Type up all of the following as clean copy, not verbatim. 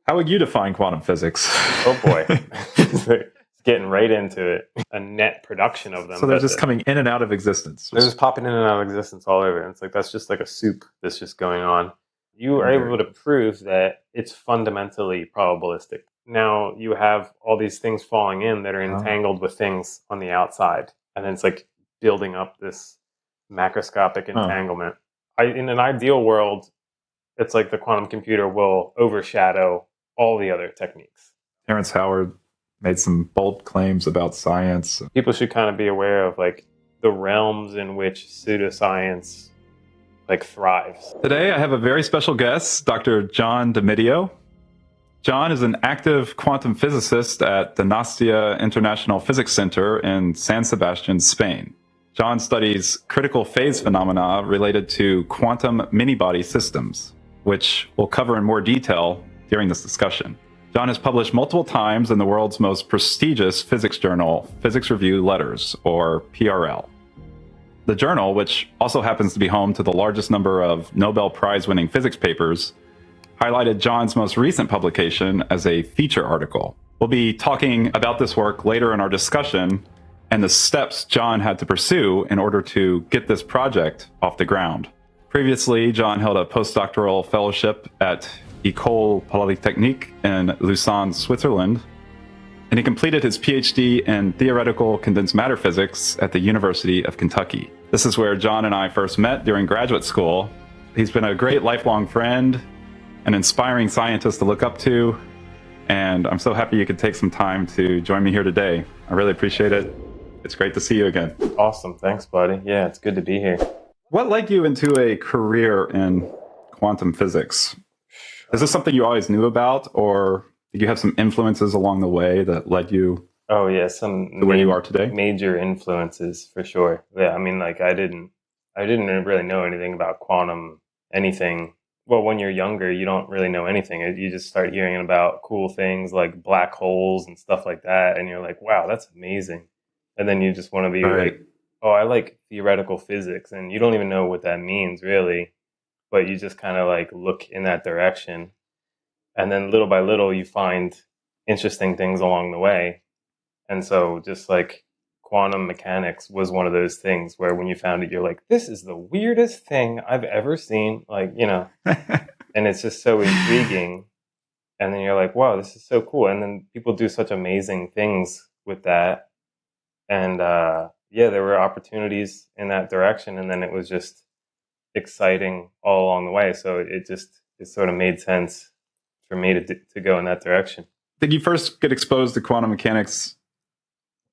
How would you define quantum physics? Oh boy. It's getting right into it. A net production of them. So they're just coming in and out of existence. They're just popping in and out of existence all over. It's like that's just like a soup that's just going on. You are able to prove that it's fundamentally probabilistic. Now you have all these things falling in that are entangled with things on the outside. And then it's like building up this macroscopic entanglement. In an ideal world, it's like the quantum computer will overshadow all the other techniques. Terrence Howard made some bold claims about science. People should kind of be aware of like the realms in which pseudoscience like thrives. Today I have a very special guest, Dr. Jon D'Emidio. Jon is an active quantum physicist at the Nastia International Physics Center in San Sebastian, Spain. Jon studies critical phase phenomena related to quantum mini-body systems, which we'll cover in more detail during this discussion. Jon has published multiple times in the world's most prestigious physics journal, Physics Review Letters, or PRL. The journal, which also happens to be home to the largest number of Nobel Prize-winning physics papers, highlighted Jon's most recent publication as a feature article. We'll be talking about this work later in our discussion and the steps Jon had to pursue in order to get this project off the ground. Previously, Jon held a postdoctoral fellowship at Ecole Polytechnique in Lausanne, Switzerland, and he completed his Ph.D. in theoretical condensed matter physics at the University of Kentucky. This is where Jon and I first met during graduate school. He's been a great lifelong friend, an inspiring scientist to look up to, and I'm so happy you could take some time to join me here today. I really appreciate it. It's great to see you again. Awesome. Thanks, buddy. Yeah, it's good to be here. What led you into a career in quantum physics? Is this something you always knew about, or did you have some influences along the way that led you the way you are today? Major influences, for sure. Yeah, I mean, like I didn't really know anything about quantum anything. Well, when you're younger, you don't really know anything. You just start hearing about cool things like black holes and stuff like that, and you're like, wow, that's amazing. And then you just want to be like, oh, I like theoretical physics, and you don't even know what that means really, but you just kind of like look in that direction. And then little by little, you find interesting things along the way. And so just like quantum mechanics was one of those things where when you found it, you're like, this is the weirdest thing I've ever seen. Like, you know, and it's just so intriguing. And then you're like, wow, this is so cool. And then people do such amazing things with that. And there were opportunities in that direction. And then it was just exciting all along the way. So it sort of made sense for me to go in that direction. Did you first get exposed to quantum mechanics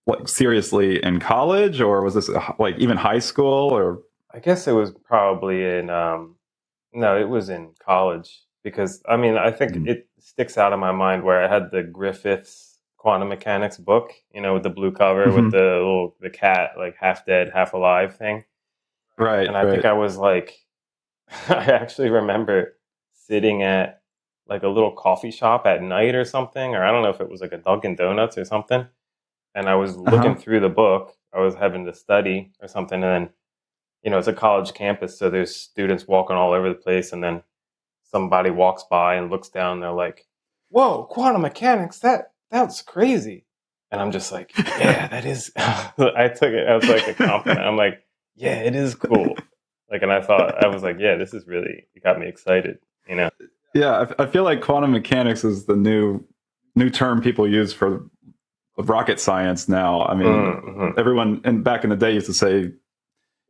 like seriously in college, or was this like even high school? Or I guess it was probably in it was in college, because I mean I think it sticks out in my mind where I had the Griffiths quantum mechanics book, you know, with the blue cover with the cat like half dead, half alive thing. Right. And I think I was like, I actually remember sitting at like a little coffee shop at night or something, or I don't know if it was like a Dunkin' Donuts or something. And I was looking through the book. I was having to study or something. And then, you know, it's a college campus, so there's students walking all over the place. And then somebody walks by and looks down. And they're like, whoa, quantum mechanics, that's crazy. And I'm just like, yeah, that is. I took it as like a compliment. I'm like, yeah, it is cool. Like, and I was like, yeah, this is really, it got me excited, you know? Yeah, I feel like quantum mechanics is the new term people use for rocket science now. I mean, everyone back in the day used to say,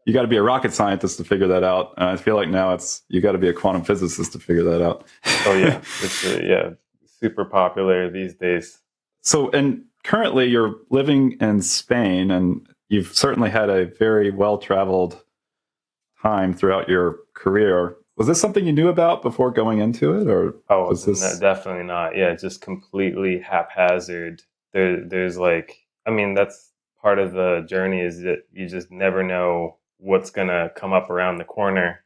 you got to be a rocket scientist to figure that out. And I feel like now you got to be a quantum physicist to figure that out. Oh yeah, it's super popular these days. So, and currently you're living in Spain, and you've certainly had a very well-traveled time throughout your career. Was this something you knew about before going into it, or was this? No, definitely not. Yeah, just completely haphazard. There's like, I mean, that's part of the journey, is that you just never know what's gonna come up around the corner.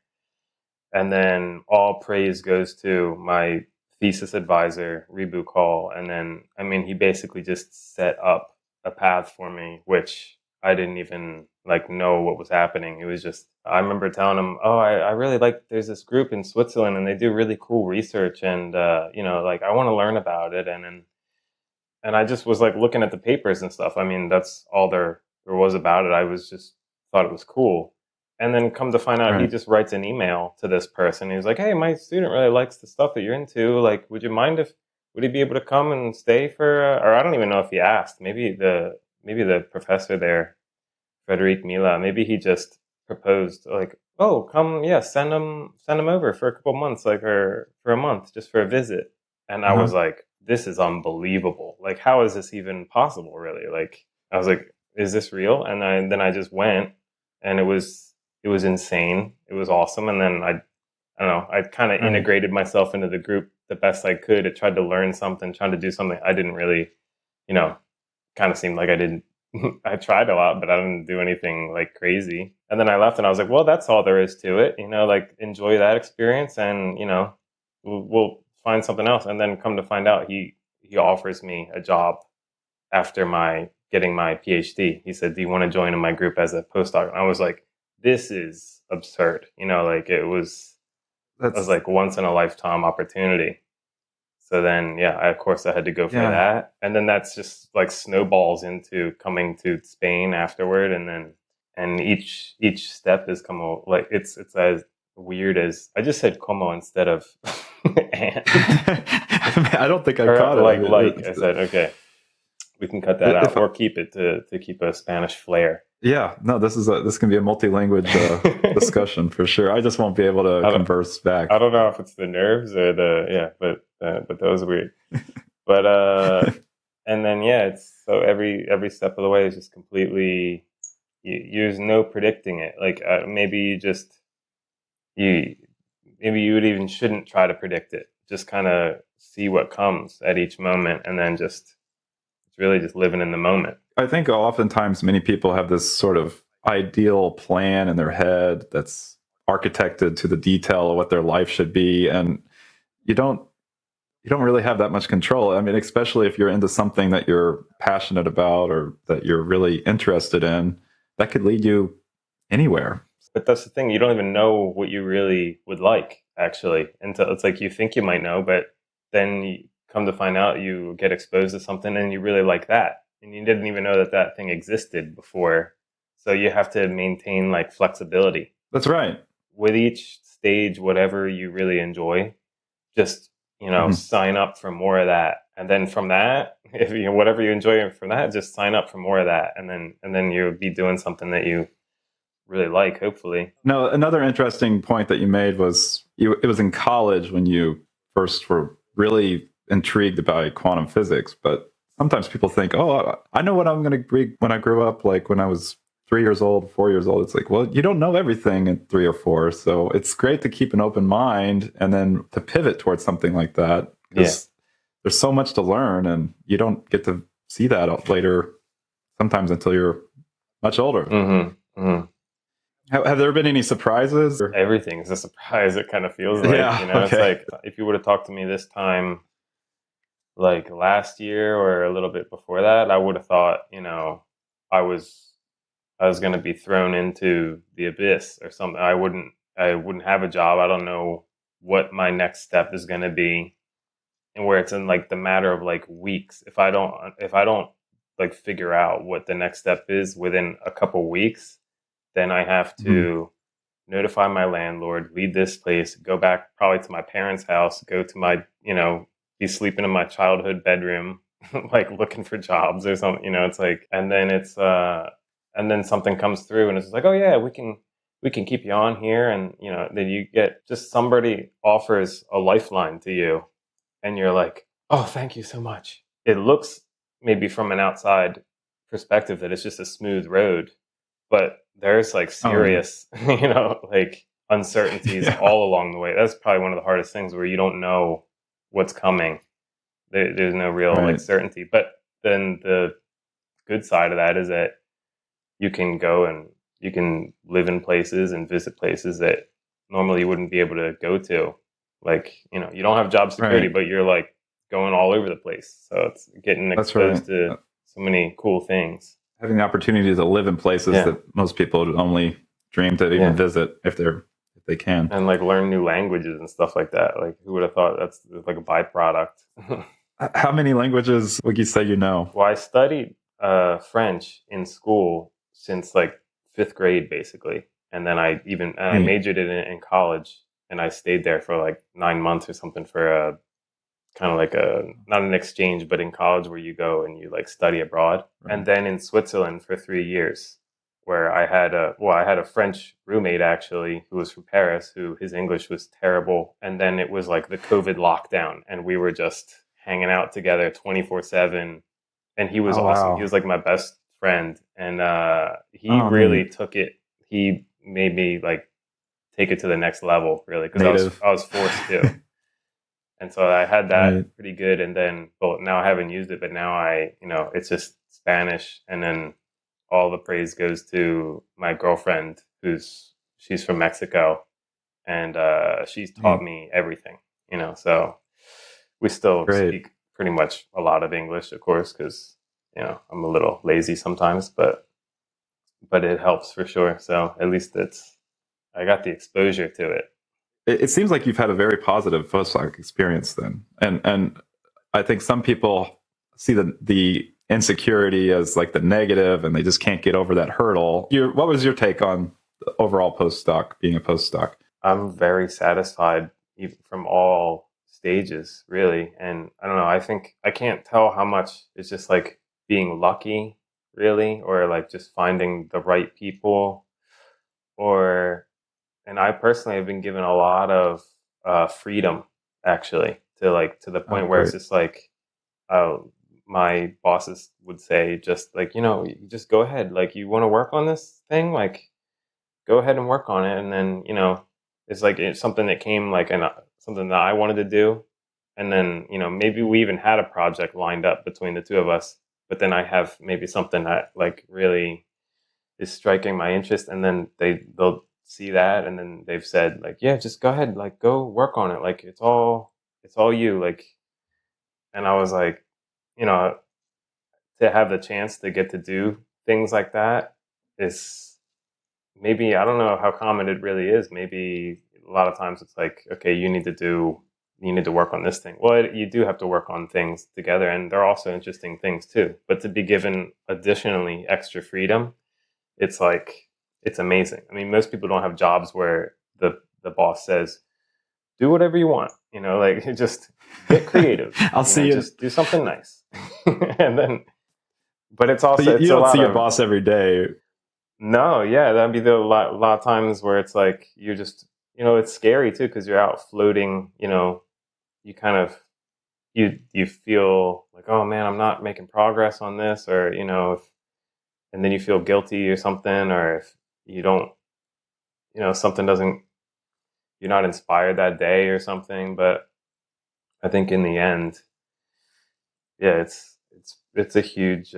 And then all praise goes to my thesis advisor, Ribu Call. And then, I mean, he basically just set up a path for me, which I didn't even like know what was happening. It was just I remember telling him, "Oh, I really like. There's this group in Switzerland, and they do really cool research, and like I want to learn about it." And I just was like looking at the papers and stuff. I mean, that's all there was about it. I was just thought it was cool. And then come to find out, he Right. just writes an email to this person. He's like, "Hey, my student really likes the stuff that you're into. Like, would he be able to come and stay for?" Or I don't even know if he asked. Maybe the professor there, Frederic Mila, maybe he just proposed like, "Oh, come, yeah, send him over for a couple months, like, or for a month, just for a visit." And I Uh-huh. was like, "This is unbelievable. Like, how is this even possible, really?" Like, I was like, "Is this real?" And then I just went, and it was insane. It was awesome. And then I don't know, I kind of Right. integrated myself into the group the best I could. I tried to learn something, trying to do something. I didn't really, you know, kind of seemed like I didn't. I tried a lot, but I didn't do anything like crazy. And then I left, and I was like, "Well, that's all there is to it. Like enjoy that experience, and we'll find something else." And then come to find out, he offers me a job after my getting my PhD. He said, "Do you want to join in my group as a postdoc?" And I was like, "This is absurd." Like it was That's like once in a lifetime opportunity. So then, yeah, of course I had to go for yeah. that. And then that's just like snowballs into coming to Spain afterward. And each step is como, like, it's as weird as, I just said como instead of and. I don't think I Or caught it. I like mean, I said, okay, we can cut that out if or keep it to keep a Spanish flair. yeah, no, this can be a multi-language discussion for sure. I just won't be able to I don't, converse I back. don't know if it's the nerves or yeah, but that was weird. But and then yeah, it's so every step of the way is just completely. There's no predicting it. Like maybe you maybe you would even shouldn't try to predict it. Just kind of see what comes at each moment, and then just it's really just living in the moment. I think oftentimes many people have this sort of ideal plan in their head that's architected to the detail of what their life should be, and you don't you don't really have that much control. I mean, especially if you're into something that you're passionate about or that you're really interested in, that could lead you anywhere. But that's the thing, you don't even know what you really would like, actually, until it's like you think you might know, but then you come to find out you get exposed to something and you really like that. And you didn't even know that that thing existed before. So you have to maintain like flexibility That's right. with each stage, whatever you really enjoy, just, Mhm. sign up for more of that. And then from that, if whatever you enjoy from that, just sign up for more of that. And then you'll be doing something that you really like, hopefully. No, another interesting point that you made was it was in college when you first were really intrigued by quantum physics. But sometimes people think, oh, I know what I'm going to be when I grow up, like when I was 3 years old, 4 years old. It's like, well, you don't know everything at 3 or 4. So it's great to keep an open mind and then to pivot towards something like that Yeah. because there's so much to learn and you don't get to see that later sometimes until you're much older. Mm-hmm. Mm-hmm. Have there been any surprises? Or? Everything is a surprise. It kind of feels like, Yeah. it's Okay. like if you would have talked to me this time, like last year or a little bit before that, I would have thought, I was I was going to be thrown into the abyss or something. I wouldn't have a job. I don't know what my next step is going to be, and where it's in like the matter of like weeks. If I don't like figure out what the next step is within a couple weeks, then I have Mhm. to notify my landlord, leave this place, go back probably to my parents' house, go to my, be sleeping in my childhood bedroom, like looking for jobs or something. It's like, and then something comes through, and it's like, oh yeah, we can keep you on here, and then you get just somebody offers a lifeline to you, and you're like, oh, thank you so much. It looks maybe from an outside perspective that it's just a smooth road, but there's like Oh yeah. serious, like uncertainties Yeah. all along the way. That's probably one of the hardest things where you don't know what's coming. There's no real like Right. certainty. But then the good side of that is that you can go and you can live in places and visit places that normally you wouldn't be able to go to. Like, you don't have job security, Right. but you're like going all over the place. So it's getting That's right. exposed to so many cool things. Having the opportunity to live in places Yeah. that most people would only dream to even visit if they can. And like learn new languages and stuff like that. Like who would have thought that's like a byproduct? How many languages would you say you know? Well, I studied French in school since like 5th grade, basically, and then I majored in it in college, and I stayed there for like 9 months or something for a kind of like not an exchange, but in college where you go and you like study abroad, and then in Switzerland for 3 years, where I had a French roommate actually who was from Paris, who his English was terrible, and then it was like the COVID lockdown, and we were just hanging out together 24/7. And he was awesome. Wow. He was like my best friend, and he really took it. He made me like take it to the next level, really, because I was forced to. And so I had that pretty good. And then, well, now I haven't used it, but now it's just Spanish, and then all the praise goes to my girlfriend, she's from Mexico, and she's taught me everything. So we still speak pretty much a lot of English, of course, because I'm a little lazy sometimes, but it helps for sure. So at least I got the exposure to it. It seems like you've had a very positive postdoc experience then, and I think some people see the insecurity as like the negative, and they just can't get over that hurdle. What was your take on the overall postdoc, being a postdoc? I'm very satisfied from all stages, really. And I don't know, I think I can't tell how much it's just like being lucky, really, or like just finding the right people, and I personally have been given a lot of freedom, actually, to the point where it's just like, my bosses would say, just like, you just go ahead, like, you want to work on this thing, like, go ahead and work on it. And then, it's like it's something that came like something that I wanted to do. And then, maybe we even had a project lined up between the two of us, but then I have maybe something that like really is striking my interest, and then they'll see that, and then they've said like, yeah, just go ahead, like, go work on it, like it's all you, like. And I was like, to have the chance to get to do things like that is, maybe, I don't know how common it really is. Maybe a lot of times it's like, okay, you need to work on this thing. Well, you do have to work on things together, and they're also interesting things too. But to be given additionally extra freedom, it's like, it's amazing. I mean, most people don't have jobs where the boss says, do whatever you want, like, just get creative. I'll see you. Just do something nice. And then, but it's also, but you don't see your boss every day. No, yeah, that'd be a lot of times where it's like, you're just, it's scary too, because you're out floating, you kind of, you feel like, oh man, I'm not making progress on this, or, and then you feel guilty or something, or if you don't, something doesn't, you're not inspired that day or something. But I think in the end, yeah, it's a huge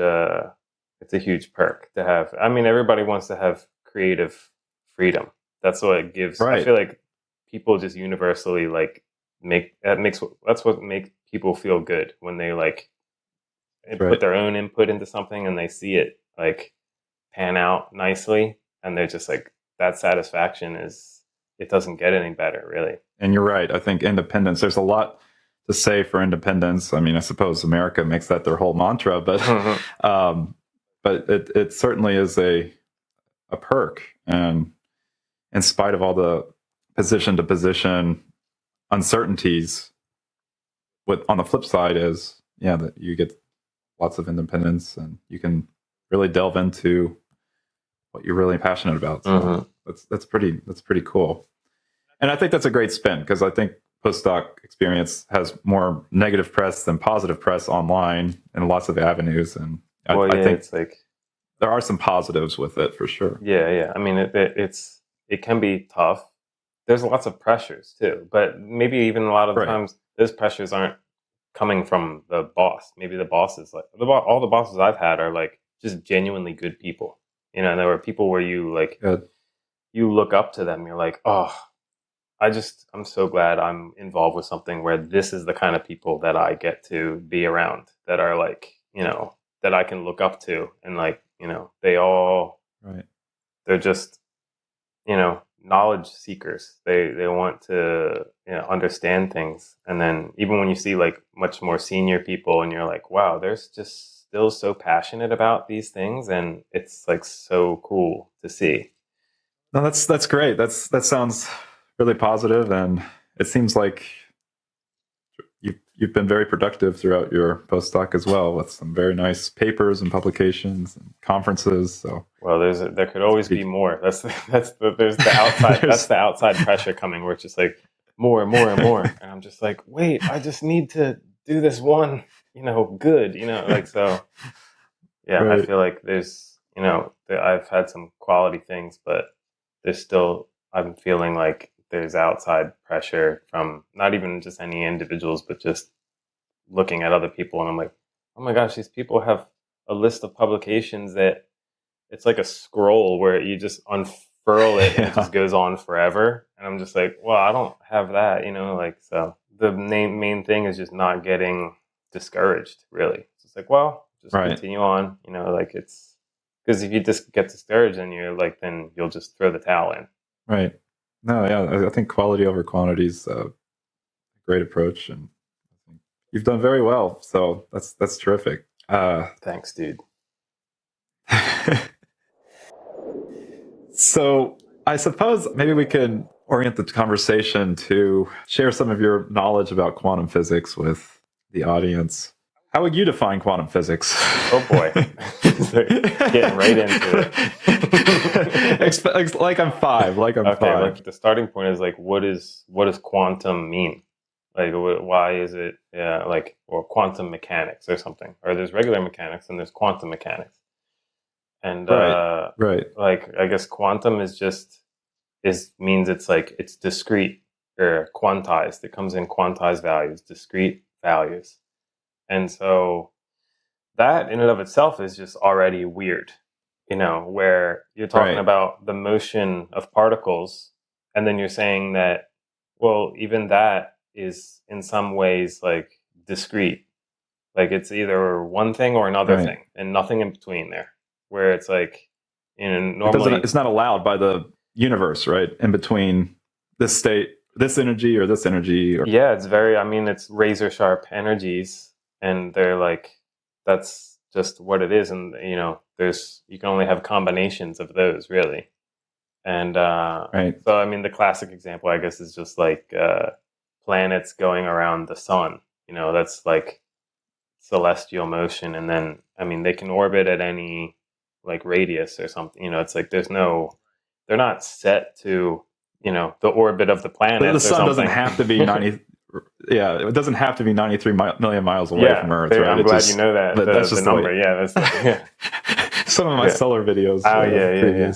perk to have. I mean, everybody wants to have creative freedom. That's what it gives. Right. I feel like people just universally like that's what makes people feel good, when they like put their own input into something and they see it like pan out nicely, and they're just like, that satisfaction it doesn't get any better, really. And you're right. I think independence, there's a lot to say for independence. I mean, I suppose America makes that their whole mantra, but but it certainly is a perk. And in spite of all the position to position uncertainties, on the flip side is, that you get lots of independence, and you can really delve into what you're really passionate about. So that's pretty cool. And I think that's a great spin, because I think postdoc experience has more negative press than positive press online in lots of avenues. And I think it's like, there are some positives with it for sure. Yeah. I mean, it can be tough. There's lots of pressures too, but maybe even a lot of times those pressures aren't coming from the boss. Maybe the boss is like, all the bosses I've had are like just genuinely good people. And there were people where you like, you look up to them. You're like, oh, I'm so glad I'm involved with something where this is the kind of people that I get to be around, that are like, that I can look up to, and like, they all, they're just knowledge seekers. They want to understand things. And then even when you see like much more senior people and you're like, wow, they're just still so passionate about these things, and it's like so cool to see. No, that's great. That sounds really positive, and it seems like you've been very productive throughout your postdoc as well, with some very nice papers and publications and conferences. So, well, there could always be more. There's the outside. That's the outside pressure coming, where it's just like more and more and more, and I'm just like, wait, I just need to do this one, good, like so. Yeah, right. I feel like there's, I've had some quality things, but there's still, I'm feeling like there's outside pressure from not even just any individuals, but just looking at other people. And I'm like, oh my gosh, these people have a list of publications that it's like a scroll where you just unfurl it and it just goes on forever. And I'm just like, well, I don't have that, so the main thing is just not getting discouraged, really. It's just like, well, just continue on, like it's because if you just get discouraged and you're like, then you'll just throw the towel in. Right. No, yeah, I think quality over quantity is a great approach, and I think you've done very well. So that's terrific. Thanks, dude. So I suppose maybe we can orient the conversation to share some of your knowledge about quantum physics with the audience. How would you define quantum physics? Oh boy, getting right into it. Like I'm five. Okay, like the starting point is like, what does quantum mean? Like, why is it or quantum mechanics or something? Or there's regular mechanics and there's quantum mechanics. And right. Like I guess quantum means it's like it's discrete or quantized. It comes in quantized values, discrete values. And so that in and of itself is just already weird, where you're talking about the motion of particles, and then you're saying that, well, even that is in some ways like discrete. Like it's either one thing or another thing and nothing in between there, where it's like, normally it's not allowed by the universe, right? In between this state, this energy or this energy. Yeah, it's razor sharp energies. And they're like, that's just what it is. And, you can only have combinations of those, really. And so, the classic example, I guess, is just like planets going around the sun. That's like celestial motion. And then, they can orbit at any like radius or something. It's like they're not set to, the orbit of the planet. The sun doesn't have to be 90. Yeah, it doesn't have to be 93 million miles away from Earth. Right? I'm glad you know that. That's just the number. Some of my solar videos. Yeah.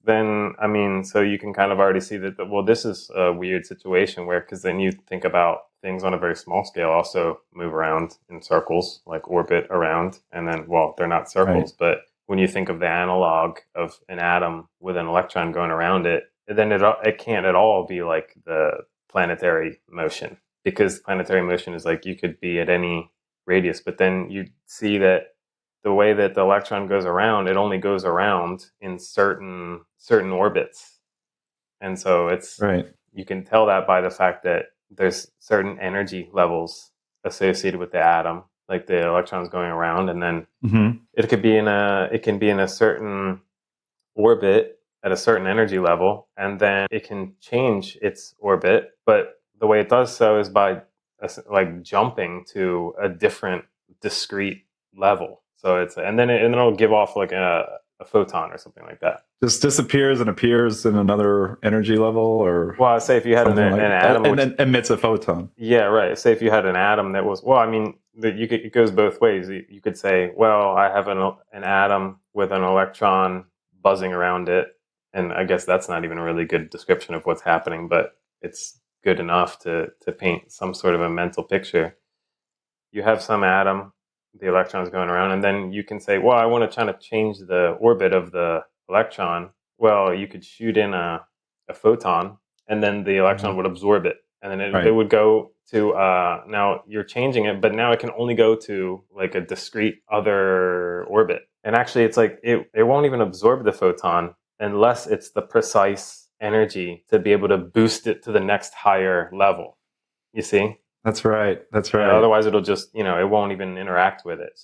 Then, so you can kind of already see that, this is a weird situation because then you think about things on a very small scale also move around in circles, like orbit around. And then, they're not circles, but when you think of the analog of an atom with an electron going around it, then it can't at all be like the planetary motion, because planetary motion is like you could be at any radius, but then you see that the way that the electron goes around, it only goes around in certain orbits. And so it's you can tell that by the fact that there's certain energy levels associated with the atom, like the electrons going around, and then it can be in a certain orbit at a certain energy level, and then it can change its orbit. But the way it does so is by like jumping to a different discrete level. So and then it'll give off like a photon or something like that. Just disappears and appears in another energy level, or I'd say if you had an atom and then emits a photon. Yeah, right. Say if you had an atom that was it goes both ways. You could say, well, I have an atom with an electron buzzing around it. And I guess that's not even a really good description of what's happening, but it's good enough to paint some sort of a mental picture. You have some atom, the electron's going around, and then you can say, well, I want to try to change the orbit of the electron. Well, you could shoot in a photon, and then the electron would absorb it. And then it would go to, now you're changing it, but now it can only go to like a discrete other orbit. And actually, it's like, it won't even absorb the photon. unless it's the precise energy to be able to boost it to the next higher level. You see? That's right. That's right. Otherwise, it'll just, it won't even interact with it.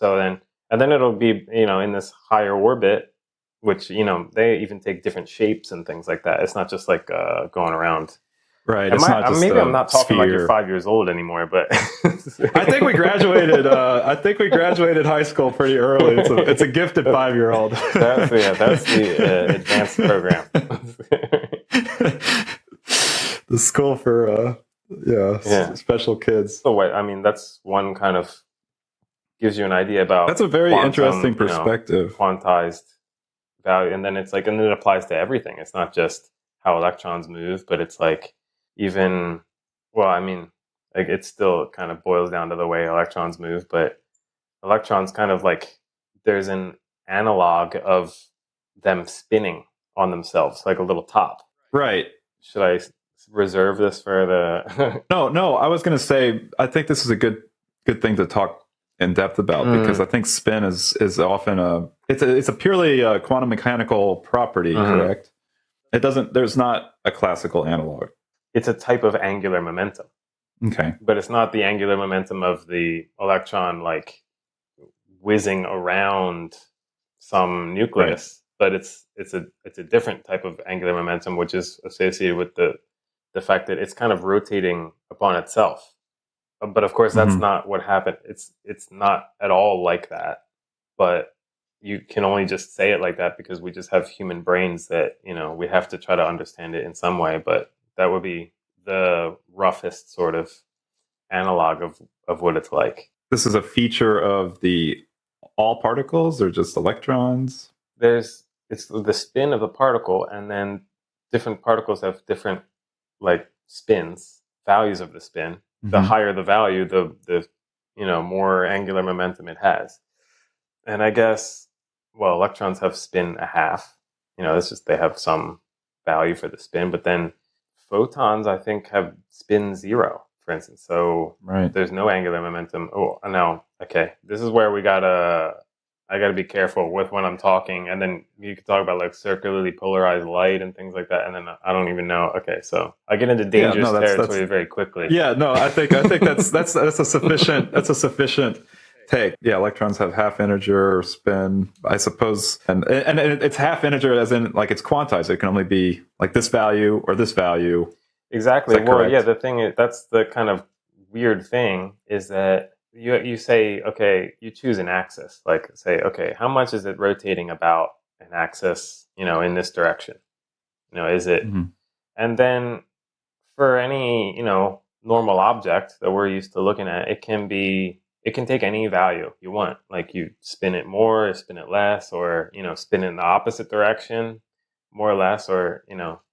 And then it'll be, in this higher orbit, which, they even take different shapes and things like that. It's not just like going around. Right. It's not just maybe I'm not talking like sphere. you're 5 years old anymore, but I think we graduated. I think we graduated high school pretty early. It's a gifted 5-year-old. That's the advanced program. The school for special kids. So that's one kind of gives you an idea about. That's a very interesting perspective. Quantized value, and then and it applies to everything. It's not just how electrons move, but it's like even it still kind of boils down to the way electrons move, but electrons kind of like there's an analog of them spinning on themselves, like a little top. Right. Should I reserve this for the? No. I was going to say I think this is a good thing to talk in depth about because I think spin is often it's a purely quantum mechanical property, correct? There's not a classical analog. It's a type of angular momentum. Okay. But it's not the angular momentum of the electron like whizzing around some nucleus, but it's a different type of angular momentum, which is associated with the fact that it's kind of rotating upon itself. But of course, that's not what happened. It's not at all like that. But you can only just say it like that because we just have human brains that, we have to try to understand it in some way. But that would be the roughest sort of analog of what it's like. This is a feature of all particles or just electrons? It's the spin of the particle, and then different particles have different like spins, values of the spin. The higher the value, the more angular momentum it has. And I guess, electrons have spin a half. It's just they have some value for the spin, but then photons, I think, have spin 0, for instance. So there's no angular momentum. Oh, no. Okay. This is where I gotta be careful with when I'm talking, and then you could talk about like circularly polarized light and things like that, and then I don't even know. Okay, so I get into dangerous territory very quickly. Yeah, no, I think that's a sufficient take. Yeah, electrons have half integer spin, I suppose, and it's half integer as in like it's quantized. It can only be like this value or this value. Exactly. Well, yeah, the thing is that's the kind of weird thing is that. You say, okay, you choose an axis. Like say, okay, how much is it rotating about an axis, in this direction? Is it? And then for any, normal object that we're used to looking at, it can take any value you want. Like you spin it more, or spin it less, or, spin it in the opposite direction, more or less, or,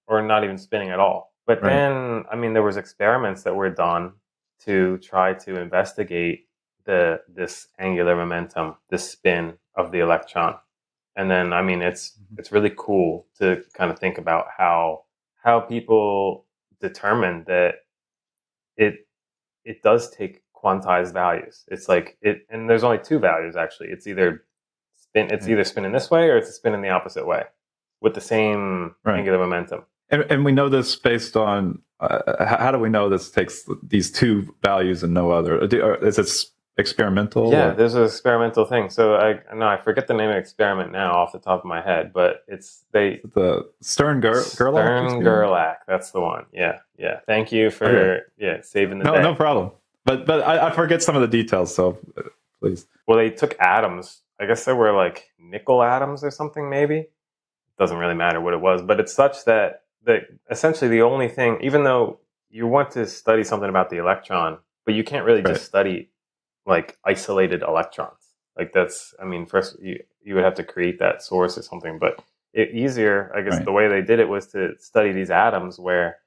or not even spinning at all. But then, there was experiments that were done to try to investigate this angular momentum, this spin of the electron. And then it's really cool to kind of think about how people determine that it does take quantized values. It's like and there's only two values actually. It's either spinning this way or it's spinning the opposite way with the same angular momentum. And we know this based on how do we know this takes these two values and no other? Is it experimental? Yeah, there's an experimental thing. So I forget the name of the experiment now off the top of my head, but the Stern-Gerlach. Stern-Gerlach, that's the one. Yeah. Thank you for saving the day. No problem. But I forget some of the details, so please. Well, they took atoms. I guess they were like nickel atoms or something. Maybe it doesn't really matter what it was, but it's such that essentially the only thing, even though you want to study something about the electron, but you can't really just study like isolated electrons. Like that's, first you would have to create that source or something, but easier, I guess the way they did it was to study these atoms where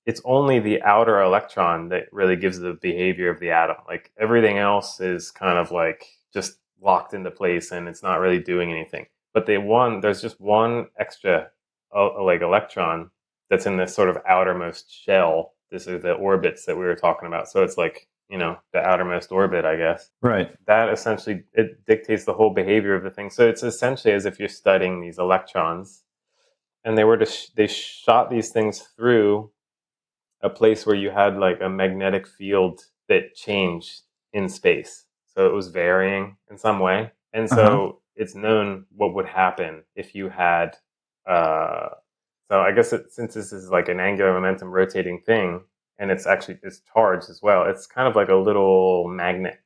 it's only the outer electron that really gives the behavior of the atom. Like everything else is kind of like just locked into place and it's not really doing anything. But there's just one extra like electron that's in this sort of outermost shell. This is the orbits that we were talking about. So it's like, the outermost orbit, I guess. Right. That essentially, it dictates the whole behavior of the thing. So it's essentially as if you're studying these electrons and they shot these things through a place where you had like a magnetic field that changed in space. So it was varying in some way. And so it's known what would happen if you had, so I guess since this is like an angular momentum rotating thing, and it's charged as well, it's kind of like a little magnet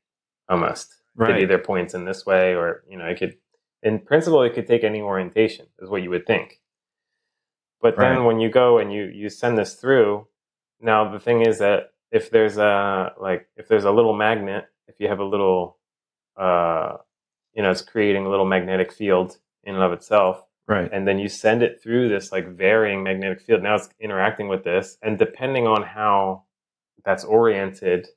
almost. Right. It either points in this way or, it could, in principle, it could take any orientation, is what you would think. But then when you go and you send this through, now the thing is that if there's a little magnet, if you have a little, it's creating a little magnetic field in and of itself. Right. And then you send it through this like varying magnetic field. Now it's interacting with this, and depending on how that's oriented,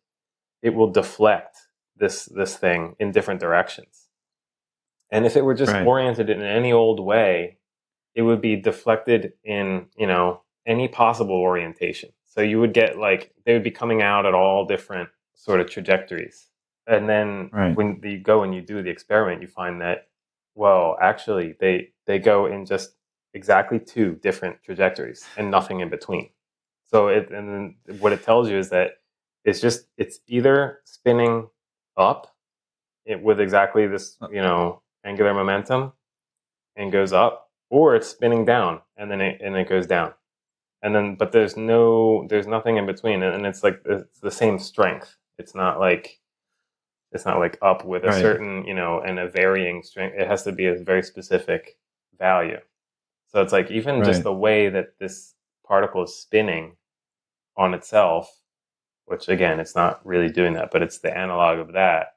it will deflect this thing in different directions. And if it were just oriented in any old way, it would be deflected in, any possible orientation. So you would get they would be coming out at all different sort of trajectories. And then when you go and you do the experiment, you find that, well, actually they go in just exactly two different trajectories and nothing in between. So and then what it tells you is that it's either spinning up with exactly this, angular momentum and goes up, or it's spinning down and then it goes down. And then, but there's nothing in between. And it's it's the same strength. It's not like up with a certain, and a varying strength. It has to be a very specific value. So it's like even just the way that this particle is spinning on itself, which again, it's not really doing that, but it's the analog of that.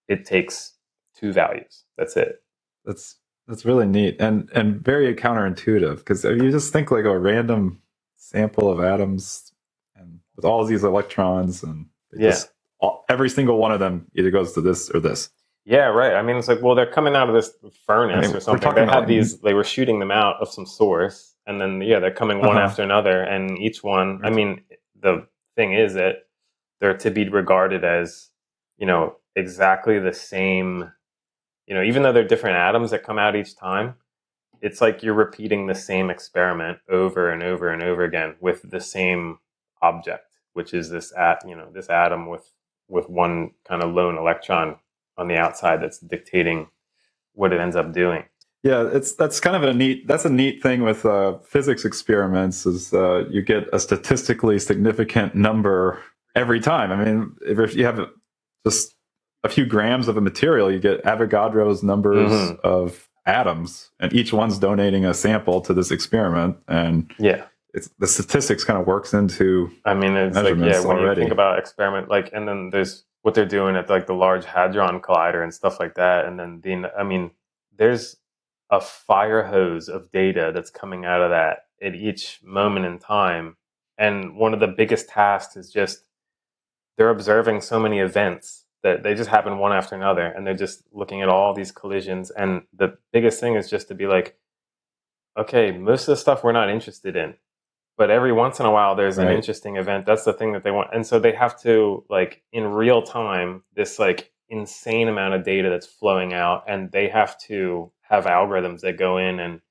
It takes two values. That's it. That's really neat and very counterintuitive, because you just think like a random sample of atoms and with all these electrons, and every single one of them either goes to this or this. Yeah, right. I mean, it's like, well, they're coming out of this furnace or something. They were shooting them out of some source, and then they're coming one after another, and each one. I mean, the thing is that they're to be regarded as, exactly the same. Even though they're different atoms that come out each time, it's like you're repeating the same experiment over and over and over again with the same object, which is this atom with one kind of lone electron on the outside that's dictating what it ends up doing. Yeah, that's kind of a neat thing with physics experiments is you get a statistically significant number every time. I mean, if you have just a few grams of a material, you get Avogadro's numbers of atoms, and each one's donating a sample to this experiment. And the statistics kind of works into. I mean, it's measurements when already. You think about experiment, and then there's what they're doing at the Large Hadron Collider and stuff like that, and then there's a fire hose of data that's coming out of that at each moment in time, and one of the biggest tasks is just they're observing so many events that they just happen one after another, and they're just looking at all these collisions. And the biggest thing is just to be like, okay, most of the stuff we're not interested in, but every once in a while there's an interesting event. That's the thing that they want. And so they have to, in real time, this insane amount of data that's flowing out, and they have to have algorithms that go in and,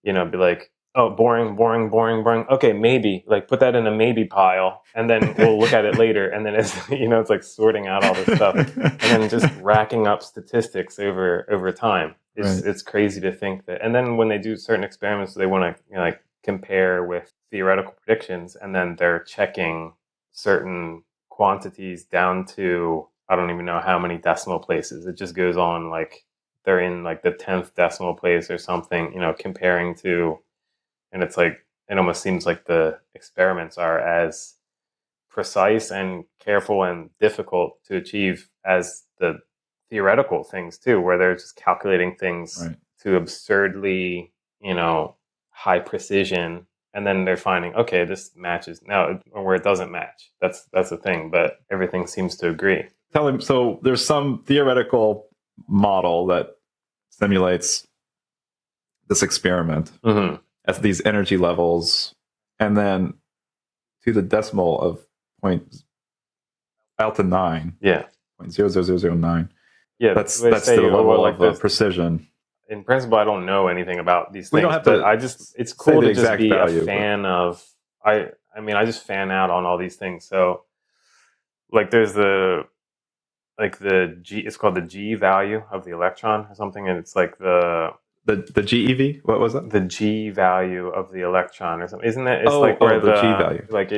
be like, oh, boring. Okay, maybe put that in a maybe pile, and then we'll look at it later. And then it's it's sorting out all this stuff, and then just racking up statistics over time. It's crazy to think that. And then when they do certain experiments, they want to compare with theoretical predictions, and then they're checking certain quantities down to I don't even know how many decimal places. It just goes on they're in the 10th decimal place or something. Comparing to. And it's it almost seems like the experiments are as precise and careful and difficult to achieve as the theoretical things too, where they're just calculating things to absurdly, high precision. And then they're finding, okay, this matches now, or where it doesn't match. That's the thing, but everything seems to agree. So there's some theoretical model that simulates this experiment. At these energy levels, and then to the decimal of alpha 9. 0.00009. Yeah, that's the level of precision. in principle, I don't know anything about these We don't things, have but to it's say cool the to just exact be a value, but fan of, I mean, I just fan out on all these things. So like there's the G, it's called the G value of the electron or something. And it's like the GeV, what was that? the G value of the electron or something. Isn't it? It's like Oh, where the G value. like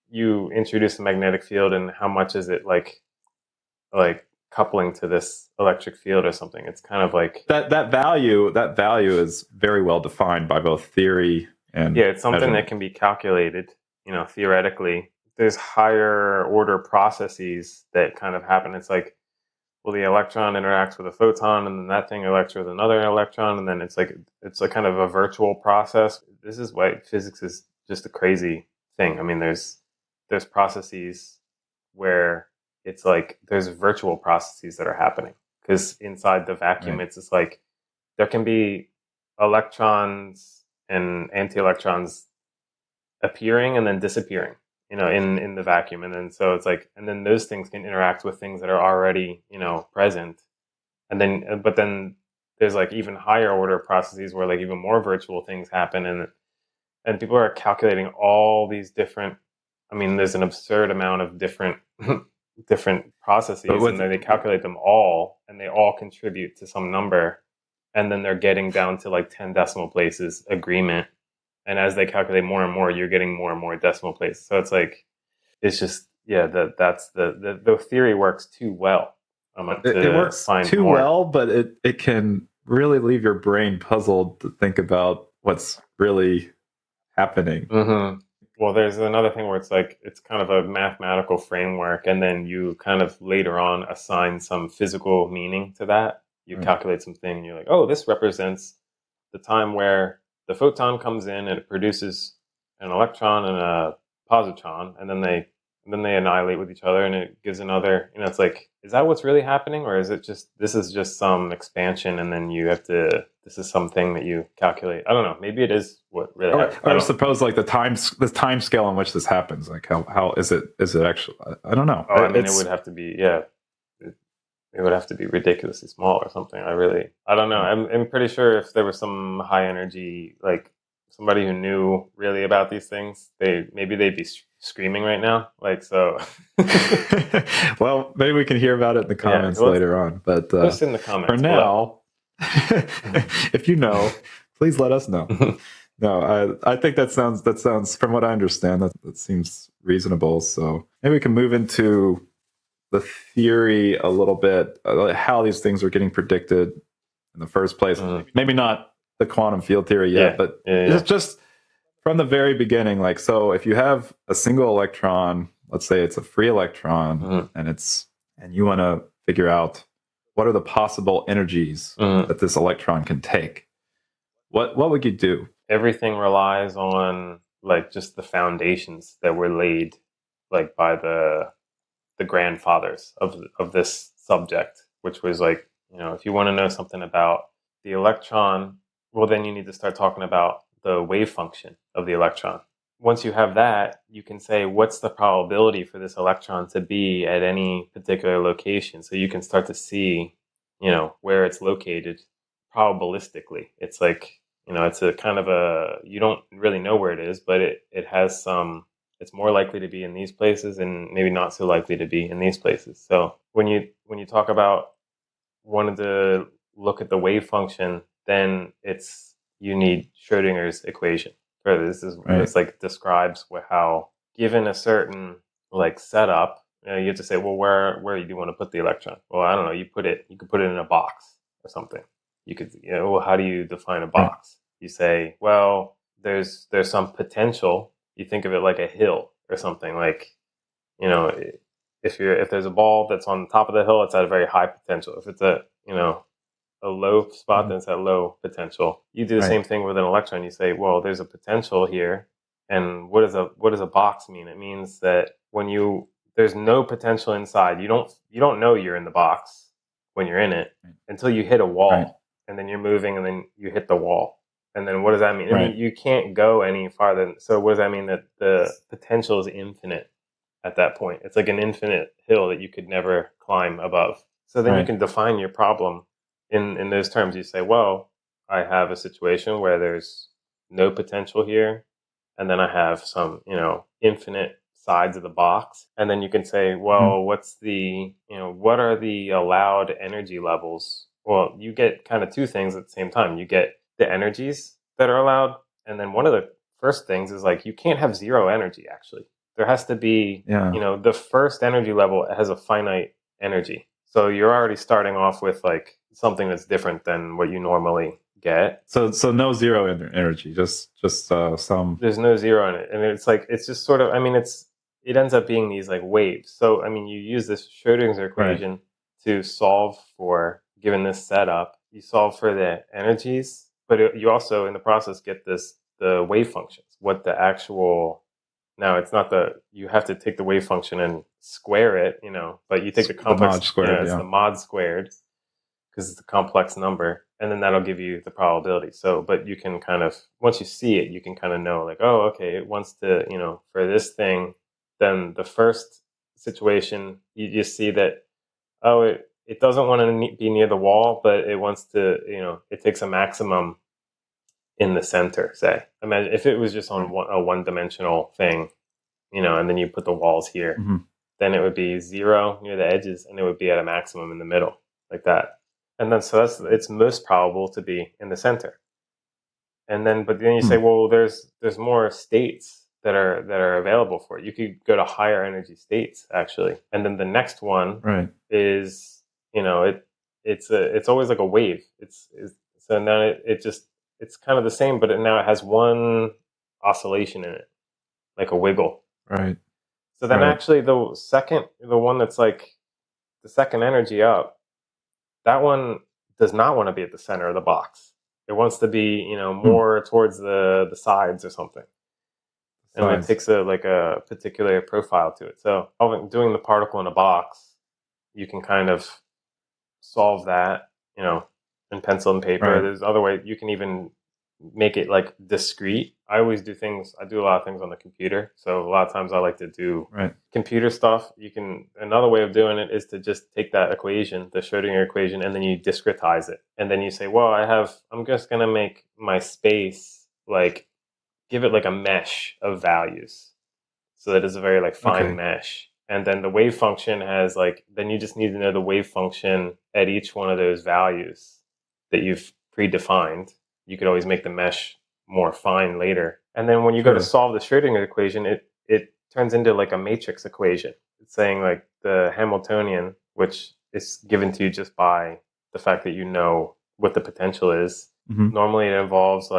you introduce a magnetic field and how much is it like coupling to this electric field or something. It's kind of like That value is very well defined by both theory and it's something measurement. that can be calculated, theoretically. There's higher order processes that kind of happen. It's like, well, the electron interacts with a photon, and then that thing interacts with another electron, and then it's a kind of a virtual process. This is why physics is just a crazy thing. I mean, there's processes where it's like there's virtual processes that are happening because inside the vacuum, Right. it's just like there can be electrons and anti-electrons appearing and then disappearing, in the vacuum. And then so it's like, and then those things can interact with things that are already, present. And then, but then there's like even higher order processes where like even more virtual things happen. And people are calculating all these different, I mean, there's an absurd amount of different, different processes, and then they calculate them all and they all contribute to some number. And then they're getting down to like 10 decimal places agreement. And as they calculate more and more, you're getting more and more decimal places. So it's like, it's just, that's the theory works too well. It works too well, but it can really leave your brain puzzled to think about what's really happening. Mm-hmm. Well, there's another thing where it's like, it's kind of a mathematical framework, and then you kind of later on assign some physical meaning to that. You calculate something, and you're like, oh, this represents the time where the photon comes in and it produces an electron and a positron, and then they annihilate with each other, and it gives another. It's like, is that what's really happening, or is it just this is just some expansion, and then you have to, this is something that you calculate? I don't know. Maybe it is what really happens. Or suppose like the time scale on which this happens. Like how is it actually? I don't know. Oh, I mean, it would have to be it would have to be ridiculously small or something. I don't know. I'm pretty sure if there was some high energy, like somebody who knew really about these things, they'd be screaming right now. Like, so. Well, maybe we can hear about it in the comments later on. But post in the comments for now, if you know, please let us know. No, I think that sounds from what I understand, that seems reasonable. So maybe we can move into the theory a little bit, how these things are getting predicted in the first place. Maybe not the quantum field theory yet, but just from the very beginning. Like, so if you have a single electron, let's say it's a free electron, and you want to figure out what are the possible energies that this electron can take, what would you do? Everything relies on like just the foundations that were laid like by the grandfathers of this subject, which was like, if you want to know something about the electron, well, then you need to start talking about the wave function of the electron. Once you have that, you can say, what's the probability for this electron to be at any particular location? So you can start to see, where it's located probabilistically. It's like, it's a kind of you don't really know where it is, but it has some, it's more likely to be in these places and maybe not so likely to be in these places. So when you talk about wanting to look at the wave function, then you need Schrodinger's equation. This is it's like describes how, given a certain like setup, you have to say, well, where do you want to put the electron? Well, I don't know. You could put it in a box or something. You could, well, how do you define a box? You say, well, there's some potential. You think of it like a hill or something. Like, if there's a ball that's on the top of the hill, it's at a very high potential. If it's a low spot, then it's at low potential. You do the same thing with an electron. You say, well, there's a potential here, and what does a box mean? It means that when there's no potential inside, you don't know you're in the box when you're in it until you hit a wall, and then you're moving, and then you hit the wall. And then what does that mean? I mean, you can't go any farther. So what does that mean? That the potential is infinite at that point. It's like an infinite hill that you could never climb above. So then you can define your problem in those terms. You say, well, I have a situation where there's no potential here, and then I have some, infinite sides of the box. And then you can say, well, what are the allowed energy levels? Well, you get kind of two things at the same time. You get the energies that are allowed, and then one of the first things is like you can't have zero energy, actually. There has to be, the first energy level has a finite energy. So you're already starting off with like something that's different than what you normally get. So no zero energy, just some. There's no zero in it, and it's just sort of. It ends up being these like waves. So you use this Schrodinger equation to solve for, given this setup, you solve for the energies, but you also in the process get the wave functions. What the actual Now it's not you have to take the wave function and square it, but you take the complex, mod squared, it's the mod squared because it's a complex number, and then that'll give you the probability. So, but you can kind of, once you see it, you can kind of know like, oh, okay, it wants to, for this thing, then the first situation, you just see that, oh, it doesn't want to be near the wall, but it wants to, it takes a maximum in the center, say. Imagine if it was just on a one-dimensional thing, and then you put the walls here, then it would be 0 near the edges, and it would be at a maximum in the middle, like that. And then so it's most probable to be in the center. And then, but then you say, well, there's more states that are available for it. You could go to higher energy states, actually. And then the next one is, it's always like a wave. So now it's kind of the same, but now it has one oscillation in it, like a wiggle. Right. So then actually the one that's like the second energy up, that one does not want to be at the center of the box. It wants to be, more towards the sides or something. And it takes a particular profile to it. So doing the particle in a box, you can kind of solve that, in pencil and paper. There's other ways. You can even make it like discrete. I do a lot of things on the computer. So a lot of times I like to do computer stuff. Another way of doing it is to just take that equation, the Schrodinger equation, and then you discretize it. And then you say, well, I'm just going to make my space give it like a mesh of values so that it's a very fine mesh. And then the wave function has then you just need to know the wave function at each one of those values that you've predefined. You could always make the mesh more fine later. And then when you go to solve the Schrodinger equation, it turns into a matrix equation. It's saying the Hamiltonian, which is given to you just by the fact that you know what the potential is. Normally it involves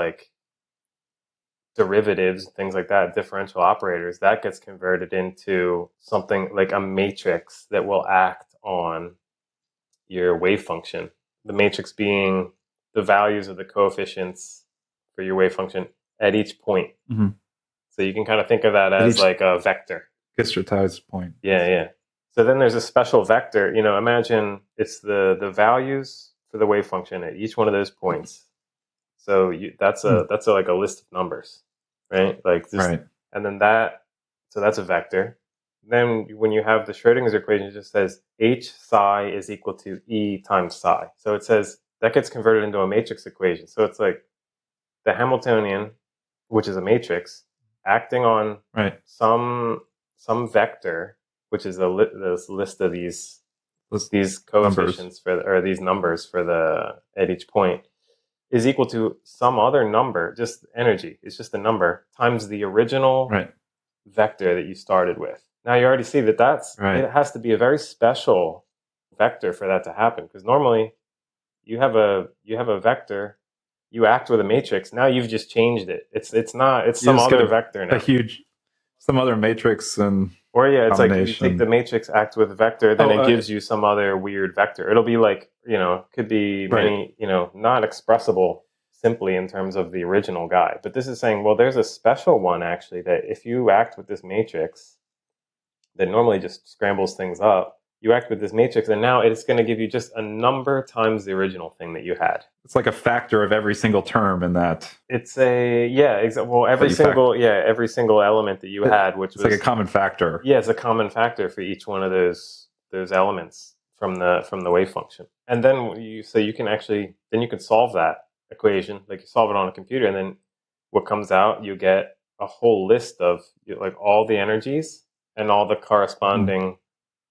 derivatives, things like that, differential operators. That gets converted into something like a matrix that will act on your wave function. The matrix being the values of the coefficients for your wave function at each point. So you can kind of think of that as a vector. Discretized point. Yeah. So then there's a special vector. Imagine it's the values for the wave function at each one of those points. So that's a list of numbers, right? And then so that's a vector. Then when you have the Schrodinger's equation, it just says H psi is equal to E times psi. So it says that gets converted into a matrix equation. So it's like the Hamiltonian, which is a matrix, acting on some vector, which is this list of these coefficients these numbers at each point, is equal to some other number, just energy. It's just a number times the original vector that you started with. Now you already see that it has to be a very special vector for that to happen, because normally you have a vector, you act with a matrix. Now you've just changed it. It's some other vector now. Some other matrix and. Or it's like you take the matrix, act with a vector, then it gives you some other weird vector. It'll be could be many, not expressible simply in terms of the original guy. But this is saying, well, there's a special one actually that if you act with this matrix that normally just scrambles things up, you act with this matrix, and now it's going to give you just a number times the original thing that you had. It's like a factor of every single term in that. It's every single element that you had, which was like a common factor. Yeah, it's a common factor for each one of those elements from the wave function. And then you can solve that equation, like you solve it on a computer, and then what comes out, you get a whole list of like all the energies and all the corresponding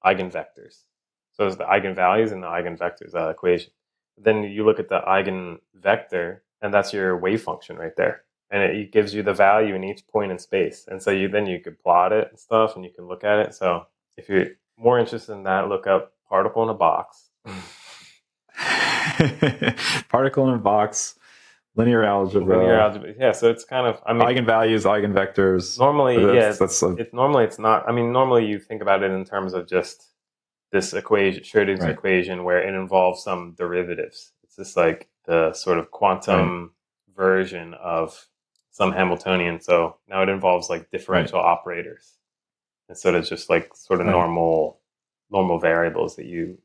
eigenvectors. So there's the eigenvalues and the eigenvectors, that equation. Then you look at the eigenvector, and that's your wave function right there. And it gives you the value in each point in space. And so you could plot it and stuff, and you can look at it. So if you're more interested in that, look up particle in a box. Particle in a box, linear algebra. Linear algebra. Yeah, so it's kind of, I mean, eigenvalues, eigenvectors. Normally, that's normally it's not. I mean, normally you think about it in terms of just this equation, Schrodinger's equation, where it involves some derivatives. It's just like the sort of quantum version of some Hamiltonian. So now it involves like differential operators instead of just like sort of normal variables that you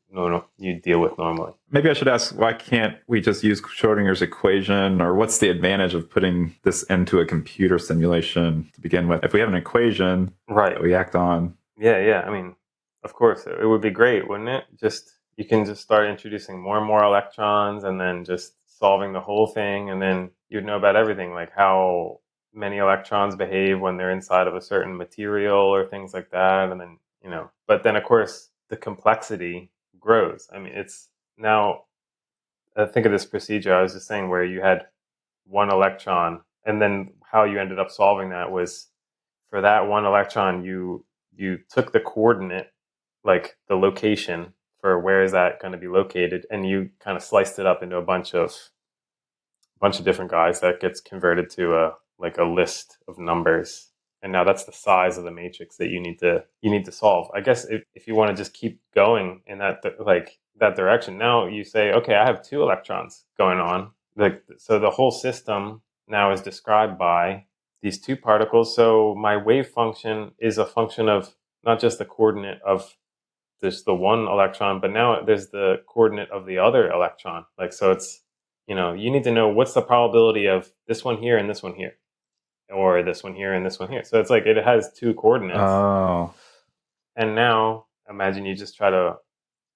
deal with normally. Maybe I should ask, why can't we just use Schrodinger's equation, or what's the advantage of putting this into a computer simulation to begin with? If we have an equation that we act on. Yeah. I mean, of course, it would be great, wouldn't it? You can just start introducing more and more electrons, and then just solving the whole thing, and then you'd know about everything, like how many electrons behave when they're inside of a certain material or things like that. And then, but then of course the complexity grows. I mean, it's now, think of this procedure I was just saying, where you had one electron, and then how you ended up solving that was, for that one electron, you took the coordinate, like the location for where is that going to be located, and you kind of sliced it up into a bunch of different guys that gets converted to a list of numbers. And now that's the size of the matrix that you need to solve. I guess if you want to just keep going in that direction, now you say, okay, I have 2 electrons going on. So the whole system now is described by these 2 particles. So my wave function is a function of not just the coordinate of there's the one electron, but now there's the coordinate of the other electron. So it's, you need to know what's the probability of this one here and this one here, or this one here and this one here. So it's like it has 2 coordinates. Oh. And now imagine you just try to,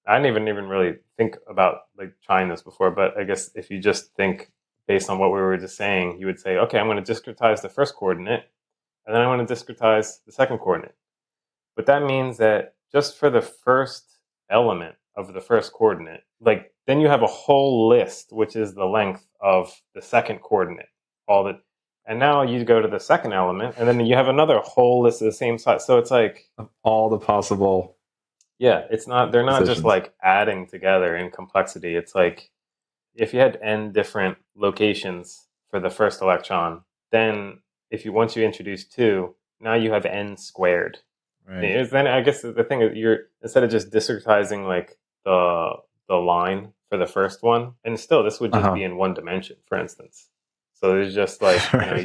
I didn't even really think about trying this before, but I guess if you just think based on what we were just saying, you would say, okay, I'm going to discretize the first coordinate, and then I want to discretize the second coordinate. But that means that just for the first element of the first coordinate, then you have a whole list, which is the length of the second coordinate. And now you go to the second element, and then you have another whole list of the same size. So it's like all the possible. Yeah, it's not. They're not positions. Just adding together in complexity. It's like if you had n different locations for the first electron, then once you introduce 2, now you have n squared. Right. Then I guess the thing is, instead of just discretizing the line for the first one, and still this would just be in one dimension, for instance. So there's just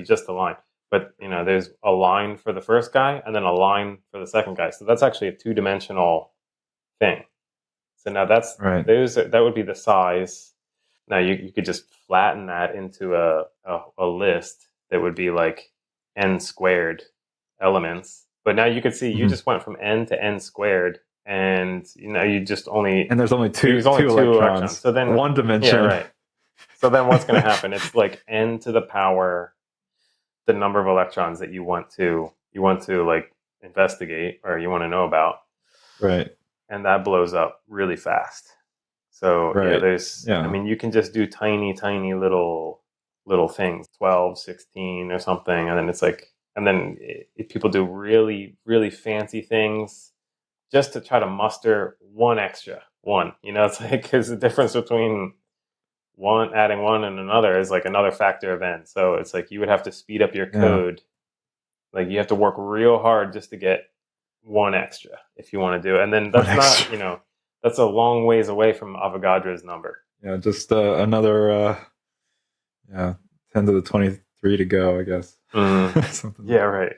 just a line, but there's a line for the first guy and then a line for the second guy. So that's actually a 2-dimensional thing. So now that would be the size. Now you could just flatten that into a list that would be n squared elements. But now you could see you just went from n to n squared, and you just only, and there's only two electrons. So then one dimension. Yeah, right. So then what's going to happen? It's n to the power the number of electrons that you want to investigate, or you want to know about. Right. And that blows up really fast. So I mean, you can just do tiny little things, 12, 16 or something, and then it's and then people do really, really fancy things just to try to muster one extra one. It's because the difference between adding one and another is another factor of n. So it's you would have to speed up your code. You have to work real hard just to get one extra if you want to do it. And then that's not, that's a long ways away from Avogadro's number. Yeah, just another 10 to the 23 to go, I guess. Yeah, right.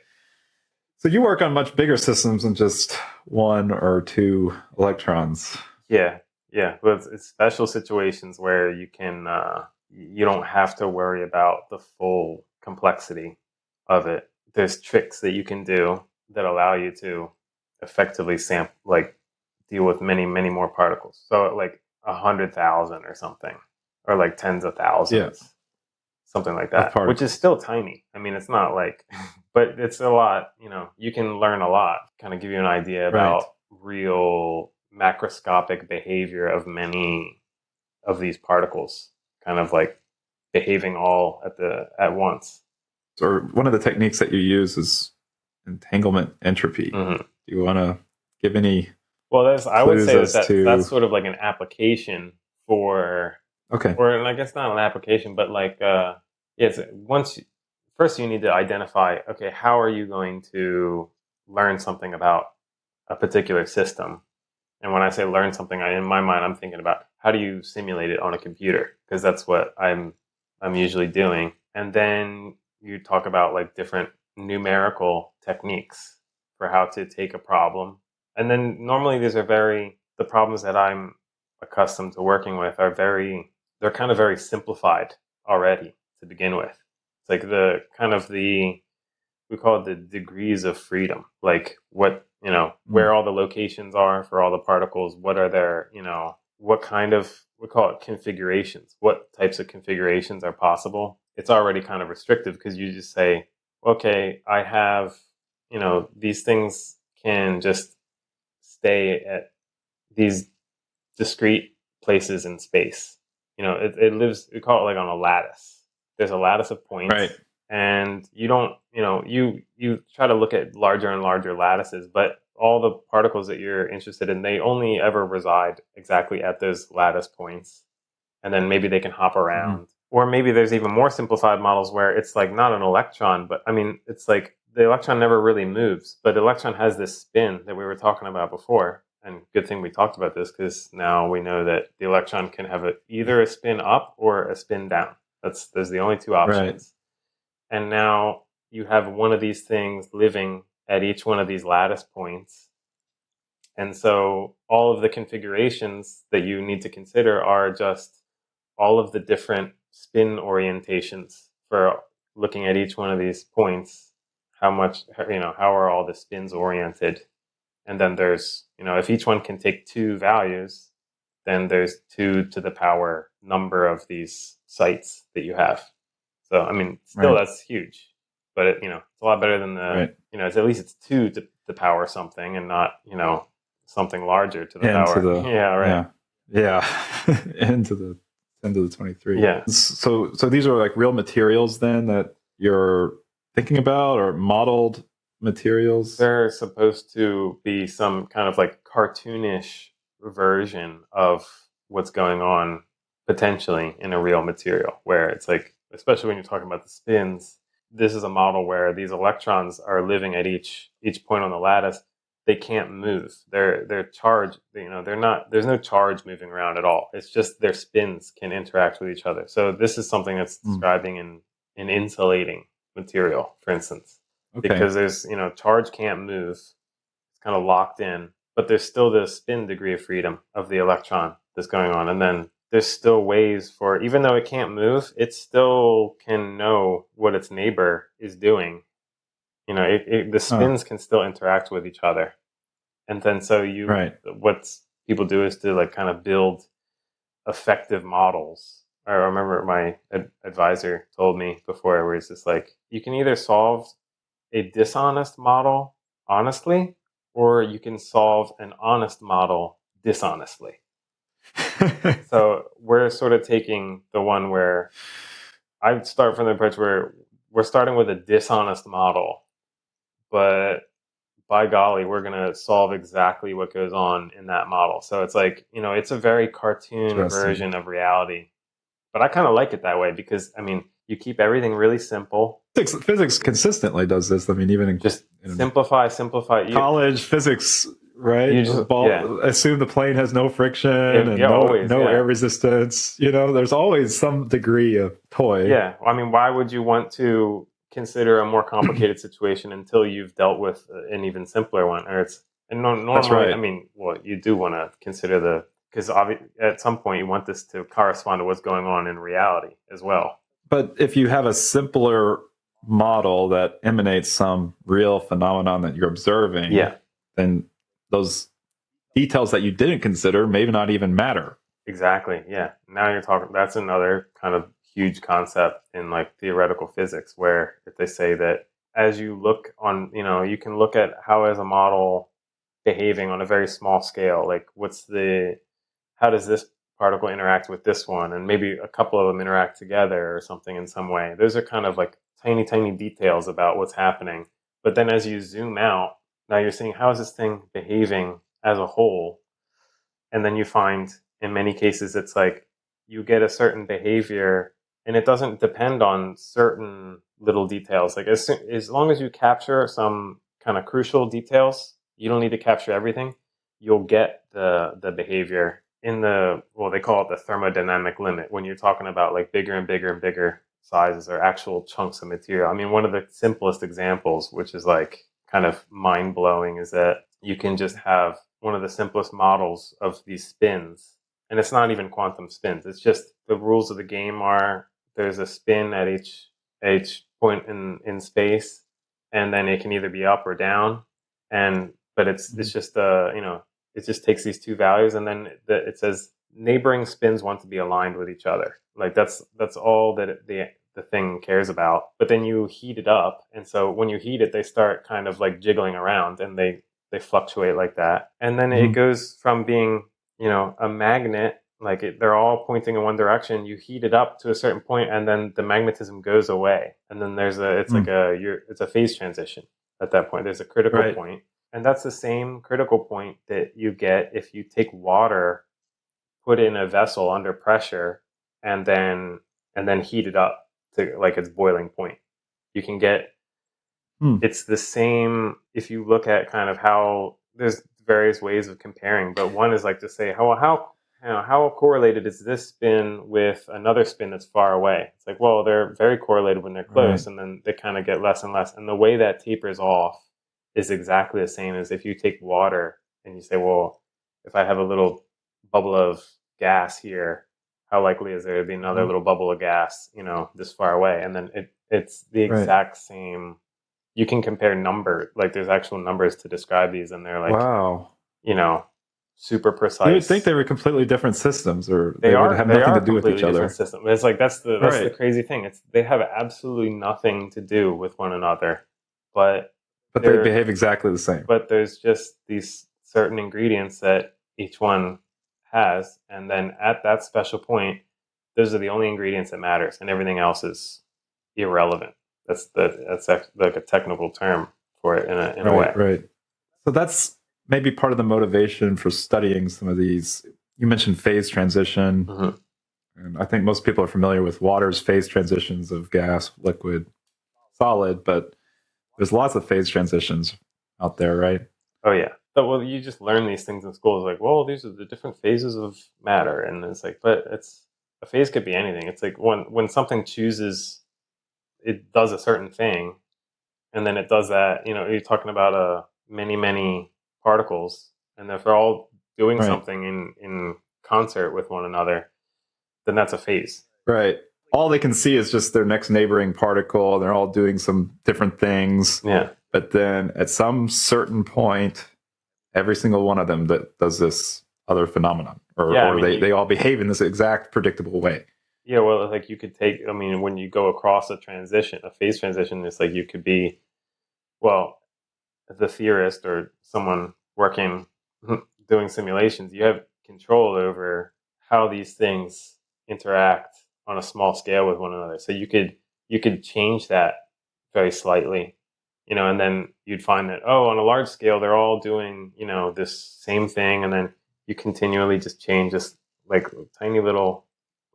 So you work on much bigger systems than just 1 or 2 electrons. Yeah. Well, it's special situations where you can you don't have to worry about the full complexity of it. There's tricks that you can do that allow you to effectively deal with many, many more particles. So 100,000 or something, or tens of thousands. something like that, which is still tiny. I mean, it's not like, but it's a lot, you can learn a lot, kind of give you an idea about real macroscopic behavior of many of these particles, kind of like behaving all at once. Or one of the techniques that you use is entanglement entropy. Mm-hmm. Do you want to give any? Well, I would say that's sort of like an application for, or I guess not an application, but like first you need to identify, okay, how are you going to learn something about a particular system? And when I say learn something, in my mind, I'm thinking about how do you simulate it on a computer, because that's what I'm usually doing. And then you talk about like different numerical techniques for how to take a problem. And then normally the problems that I'm accustomed to working with they're kind of very simplified already to begin with. It's like we call it the degrees of freedom, like what, where all the locations are for all the particles, what are their, what kind of, we call it configurations, what types of configurations are possible. It's already kind of restrictive because you just say, okay, I have, these things can just stay at these discrete places in space. It lives, we call it like on a lattice. There's a lattice of points. Right. And you don't, you try to look at larger and larger lattices, but all the particles that you're interested in, they only ever reside exactly at those lattice points. And then maybe they can hop around. Mm-hmm. Or maybe there's even more simplified models where it's like not an electron, but I mean, it's like the electron never really moves, but the electron has this spin that we were talking about before. And good thing we talked about this, because now we know that the electron can have either a spin up or a spin down. There's the only two options. Right. And now you have one of these things living at each one of these lattice points. And so all of the configurations that you need to consider are just all of the different spin orientations for looking at each one of these points. How are all the spins oriented? And then there's, if each one can take two values, then there's 2 to the power number of these sites that you have. So, I mean, still that's huge, but it's a lot better than it's at least it's 2 to the power something and not, something larger to the power. Into the 10 to the 23. Yeah. So these are like real materials then that you're thinking about, or modeled materials? They're supposed to be some kind of like cartoonish version of what's going on potentially in a real material, where it's like, especially when you're talking about the spins, this is a model where these electrons are living at each point on the lattice. They can't move. They're charged, there's no charge moving around at all. It's just their spins can interact with each other. So this is something that's describing an insulating material, for instance. Okay. Because there's, charge can't move. It's kind of locked in, but there's still the spin degree of freedom of the electron that's going on. And then there's still ways for, even though it can't move, it still can know what its neighbor is doing. The spins can still interact with each other. And then so what people do is to like kind of build effective models. I remember my advisor told me before, where it's just like, you can either solve a dishonest model honestly, or you can solve an honest model dishonestly. So we're sort of taking the one where I start from the approach where we're starting with a dishonest model, but by golly, we're going to solve exactly what goes on in that model. So it's like, it's a very cartoon version of reality. But I kind of like it that way because, I mean, you keep everything really simple. Physics consistently does this. I mean, even in simplify. College physics, right? You just assume the plane has no friction and no air resistance. There's always some degree of toy. Yeah. I mean, why would you want to consider a more complicated situation until you've dealt with an even simpler one? Normally, that's right. I mean, well, you do want to consider because at some point you want this to correspond to what's going on in reality as well. But if you have a simpler model that emanates some real phenomenon that you're observing, then those details that you didn't consider may not even matter. Exactly. Yeah. Now you're talking. That's another kind of huge concept in like theoretical physics, where if they say that as you look on, you can look at how is a model behaving on a very small scale, like how does this particle interact with this one, and maybe a couple of them interact together or something in some way. Those are kind of like tiny, tiny details about what's happening. But then as you zoom out, now you're seeing how is this thing behaving as a whole, and then you find in many cases it's like you get a certain behavior and it doesn't depend on certain little details. Like as long as you capture some kind of crucial details, you don't need to capture everything, you'll get the behavior in they call it the thermodynamic limit, when you're talking about like bigger and bigger and bigger sizes or actual chunks of material. I mean, one of the simplest examples, which is like kind of mind-blowing, is that you can just have one of the simplest models of these spins, and it's not even quantum spins. It's just the rules of the game are there's a spin at each point in space, and then it can either be up or down, but it's just it just takes these two values, and then it says neighboring spins want to be aligned with each other. Like that's all that the thing cares about. But then you heat it up, and so when you heat it, they start kind of like jiggling around, and they fluctuate like that. And then it goes from being a magnet, like they're all pointing in one direction. You heat it up to a certain point, and then the magnetism goes away, and then it's a phase transition at that point. There's a critical point. And that's the same critical point that you get if you take water, put it in a vessel under pressure, and then heat it up to like its boiling point. You can get it's the same if you look at kind of how there's various ways of comparing, but one is like to say how correlated is this spin with another spin that's far away? It's like, well, they're very correlated when they're close, and then they kind of get less and less. And the way that tapers off is exactly the same as if you take water and you say, well, if I have a little bubble of gas here, how likely is there to be another little bubble of gas, this far away? And then it's the exact same. You can compare numbers, like there's actual numbers to describe these, and they're like, super precise. You would think they were completely different systems, or they would have nothing to do with each other. System. It's like that's the crazy thing. They have absolutely nothing to do with one another, but they behave exactly the same. But there's just these certain ingredients that each one has, and then at that special point, those are the only ingredients that matters, and everything else is irrelevant. That's like a technical term for it in a way. Right. So that's maybe part of the motivation for studying some of these. You mentioned phase transition, and I think most people are familiar with water's phase transitions of gas, liquid, solid, but there's lots of phase transitions out there, right? Oh, yeah. But, well, you just learn these things in school. It's like, well, these are the different phases of matter. And it's like, but a phase could be anything. It's like when something chooses, it does a certain thing, and then it does that, you're talking about many, many particles, and if they're all doing something in concert with one another, then that's a phase. Right. All they can see is just their next neighboring particle. They're all doing some different things. Yeah. But then at some certain point, every single one of them that does this other phenomenon, they all behave in this exact predictable way. Yeah, well, like you could take, when you go across a phase transition, it's like you could be, well, the theorist or someone working, doing simulations, you have control over how these things interact on a small scale with one another. So you could change that very slightly, and then you'd find that, on a large scale, they're all doing, this same thing. And then you continually just change this like tiny little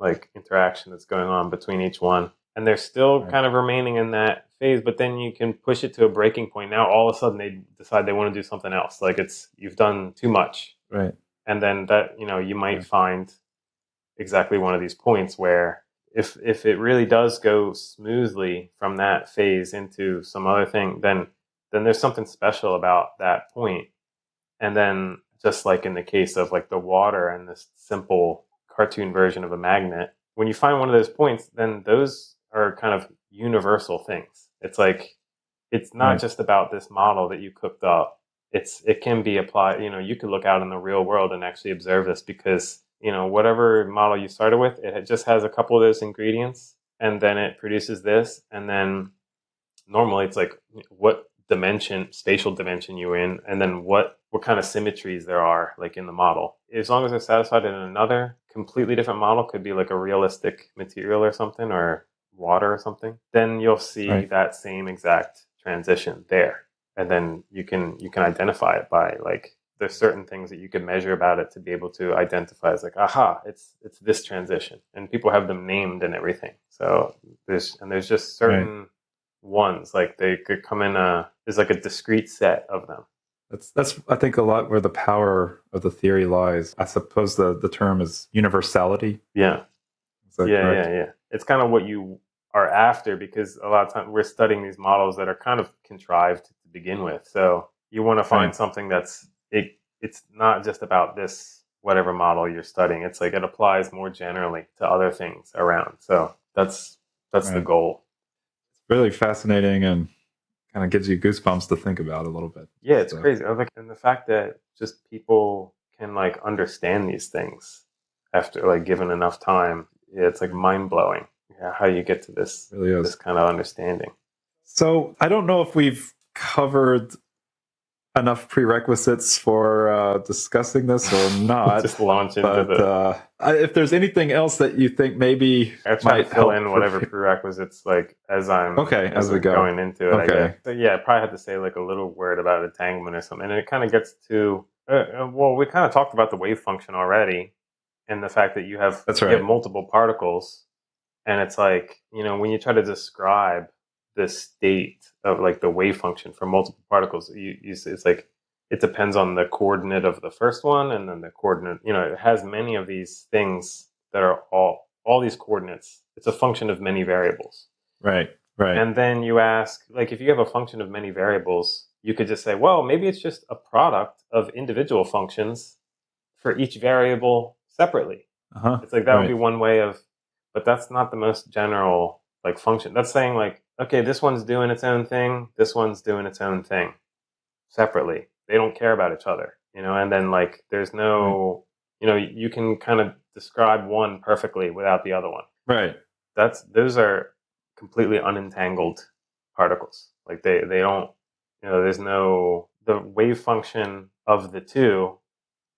like interaction that's going on between each one. And they're still kind of remaining in that phase, but then you can push it to a breaking point. Now, all of a sudden they decide they want to do something else. Like you've done too much. Right. And then that, you might find exactly one of these points where if it really does go smoothly from that phase into some other thing, then there's something special about that point. And then just like in the case of like the water and this simple cartoon version of a magnet, when you find one of those points, then those are kind of universal things. It's like, it's not just about this model that you cooked up. It can be applied, you could look out in the real world and actually observe this, because whatever model you started with, it just has a couple of those ingredients, and then it produces this, and then normally it's like what spatial dimension you're in, and then what kind of symmetries there are like in the model. As long as they're satisfied in another completely different model, could be like a realistic material or something, or water or something, then you'll see that same exact transition there. And then you can identify it by like, there's certain things that you can measure about it to be able to identify as like, aha, it's this transition. And people have them named and everything. So there's just certain ones, like they could come in there's like a discrete set of them. That's I think a lot where the power of the theory lies. I suppose the term is universality. Yeah. Is that correct? Yeah. It's kind of what you are after, because a lot of times we're studying these models that are kind of contrived to begin with. So you want to find something that's it's not just about this whatever model you're studying. It's like it applies more generally to other things around. So that's the goal. Really fascinating and kind of gives you goosebumps to think about a little bit. Yeah, it's crazy. And the fact that just people can like understand these things after like given enough time, it's like mind blowing. How you get to this this kind of understanding. So I don't know if we've covered enough prerequisites for discussing this or not. Just launch into if there's anything else that you think maybe I try to fill in whatever prerequisites like as we go going into it. I guess. So yeah, I probably have to say like a little word about entanglement or something, and it kind of gets to well, we kind of talked about the wave function already, and the fact that you have multiple particles, and it's like when you try to describe the state of like the wave function for multiple particles, it's like it depends on the coordinate of the first one, and then the coordinate, it has many of these things that are all these coordinates. It's a function of many variables. Right. And then you ask, like, if you have a function of many variables, you could just say, well, maybe it's just a product of individual functions for each variable separately. It's like that would be one way of, but that's not the most general like function. That's saying like, okay, this one's doing its own thing, this one's doing its own thing separately. They don't care about each other, and then like there's no, you can kind of describe one perfectly without the other one. Right. Those are completely unentangled particles. Like they don't, there's no, the wave function of the two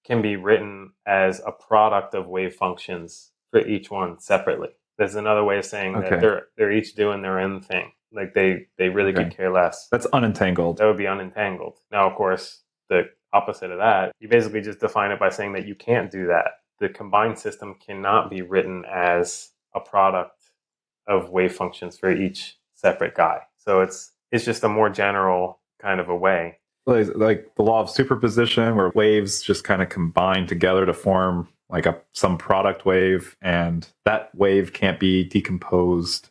can be written as a product of wave functions for each one separately. There's another way of saying that they're each doing their own thing. Like they really could care less. That's unentangled. That would be unentangled. Now, of course, the opposite of that, you basically just define it by saying that you can't do that. The combined system cannot be written as a product of wave functions for each separate guy. So it's just a more general kind of a way. Like the law of superposition, where waves just kind of combine together to form like some product wave, and that wave can't be decomposed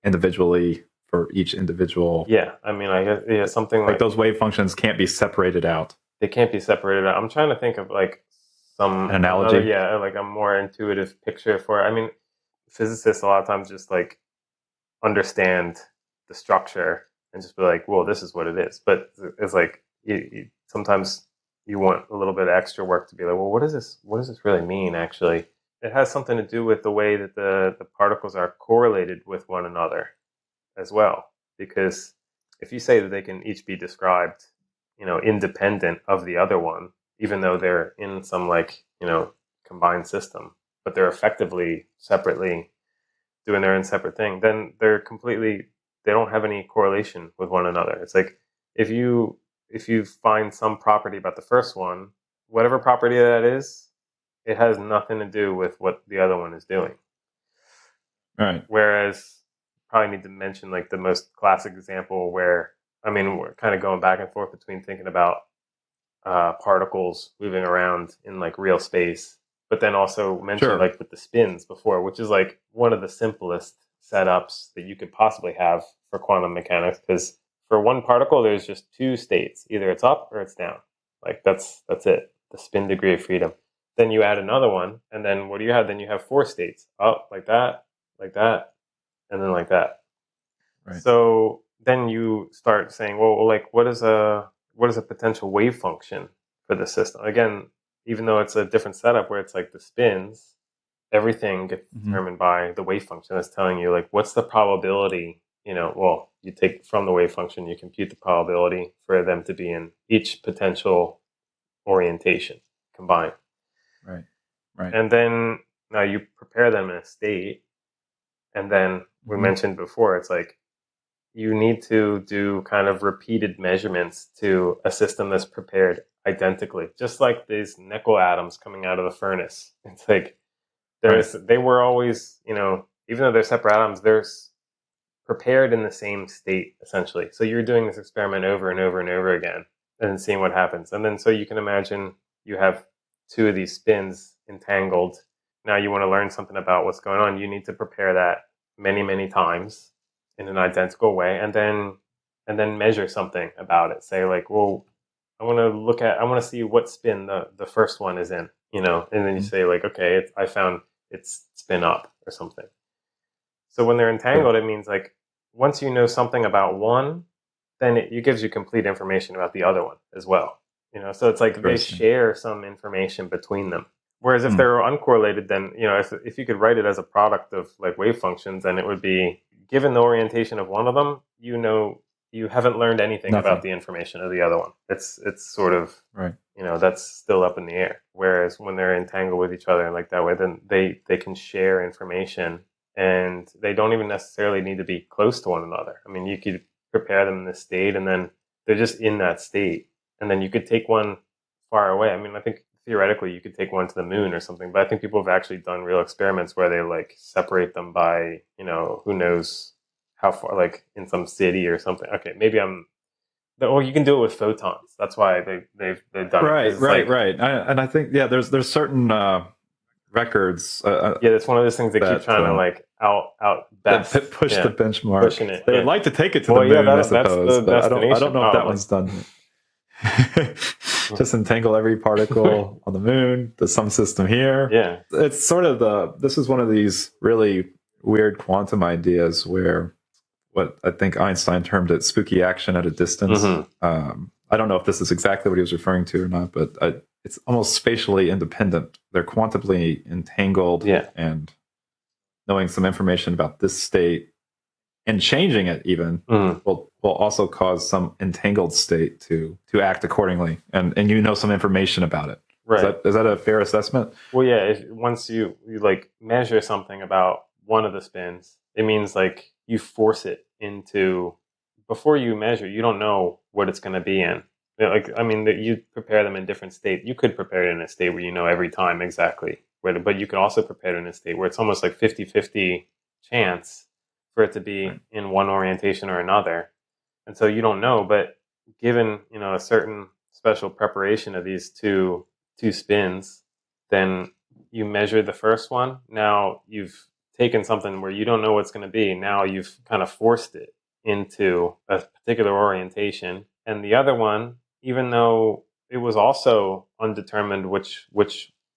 individually for each individual. Yeah, I mean, I guess something like those wave functions can't be separated out. They can't be separated out. I'm trying to think of like some analogy. Like a more intuitive picture for it. I mean, physicists a lot of times just like understand the structure and just be like, well, this is what it is. But it's like sometimes you want a little bit of extra work to be like, well, what does this really mean? Actually, it has something to do with the way that the particles are correlated with one another as well. Because if you say that they can each be described, independent of the other one, even though they're in some like, combined system, but they're effectively separately doing their own separate thing, then they don't have any correlation with one another. It's like if you find some property about the first one, whatever property that is, it has nothing to do with what the other one is doing. Right. Whereas, probably need to mention like the most classic example where, I mean, we're kind of going back and forth between thinking about particles moving around in like real space, but then also mentioned like with the spins before, which is like one of the simplest setups that you could possibly have for quantum mechanics, because for one particle there's just two states, either it's up or it's down. Like that's it, the spin degree of freedom. Then you add another one, and then what do you have? Then you have four states, up, like that, and then like that. Right. So then you start saying, well, like what is a potential wave function for the system? Again, even though it's a different setup where it's like the spins, everything gets Mm-hmm. determined by the wave function. That's telling you like what's the probability, well, you take from the wave function, you compute the probability for them to be in each potential orientation combined. Right. Right. And then now you prepare them in a state. And then we mentioned before, it's like you need to do kind of repeated measurements to a system that's prepared identically, just like these nickel atoms coming out of the furnace. It's like they were always, even though they're separate atoms, they're prepared in the same state, essentially. So you're doing this experiment over and over and over again and then seeing what happens. And then so you can imagine you have two of these spins entangled. Now you want to learn something about what's going on. You need to prepare that many, many times in an identical way, and then measure something about it. Say like, well, I want to see what spin the first one is in, and then you say like, okay, I found it's spin up or something. So when they're entangled, it means like once you know something about one, then it gives you complete information about the other one as well. So it's like they share some information between them. Whereas if they're uncorrelated, then if you could write it as a product of like wave functions, then it would be given the orientation of one of them, you haven't learned anything about the information of the other one. It's sort of that's still up in the air. Whereas when they're entangled with each other and like that way, then they can share information. And they don't even necessarily need to be close to one another. I mean, you could prepare them in this state, and then they're just in that state. And then you could take one far away. I mean, I think theoretically you could take one to the moon or something. But I think people have actually done real experiments where they like separate them by, who knows how far, like in some city or something. Okay, maybe or you can do it with photons. That's why they've done it. Right. And I think there's certain records. That's one of those things they keep trying to like out best push the benchmark. Pushing it. They would like to take it to the moon, I suppose. But I don't know if that one's done. Just entangle every particle on the moon. There's some system here. Yeah, it's sort of this is one of these really weird quantum ideas where what I think Einstein termed it spooky action at a distance. I don't know if this is exactly what he was referring to or not, but it's almost spatially independent. They're quantumly entangled, and knowing some information about this state and changing it even will also cause some entangled state to act accordingly, and some information about it. Right. Is that a fair assessment? Well, yeah. Once you like measure something about one of the spins, it means like you force it into. Before you measure, you don't know what it's going to be in. You prepare them in different states. You could prepare it in a state where you know every time exactly where, but you can also prepare it in a state where it's almost like 50-50 chance for it to be in one orientation or another. And so you don't know, but given, a certain special preparation of these two spins, then you measure the first one. Now you've taken something where you don't know what's going to be. Now you've kind of forced it into a particular orientation, and the other one, even though it was also undetermined which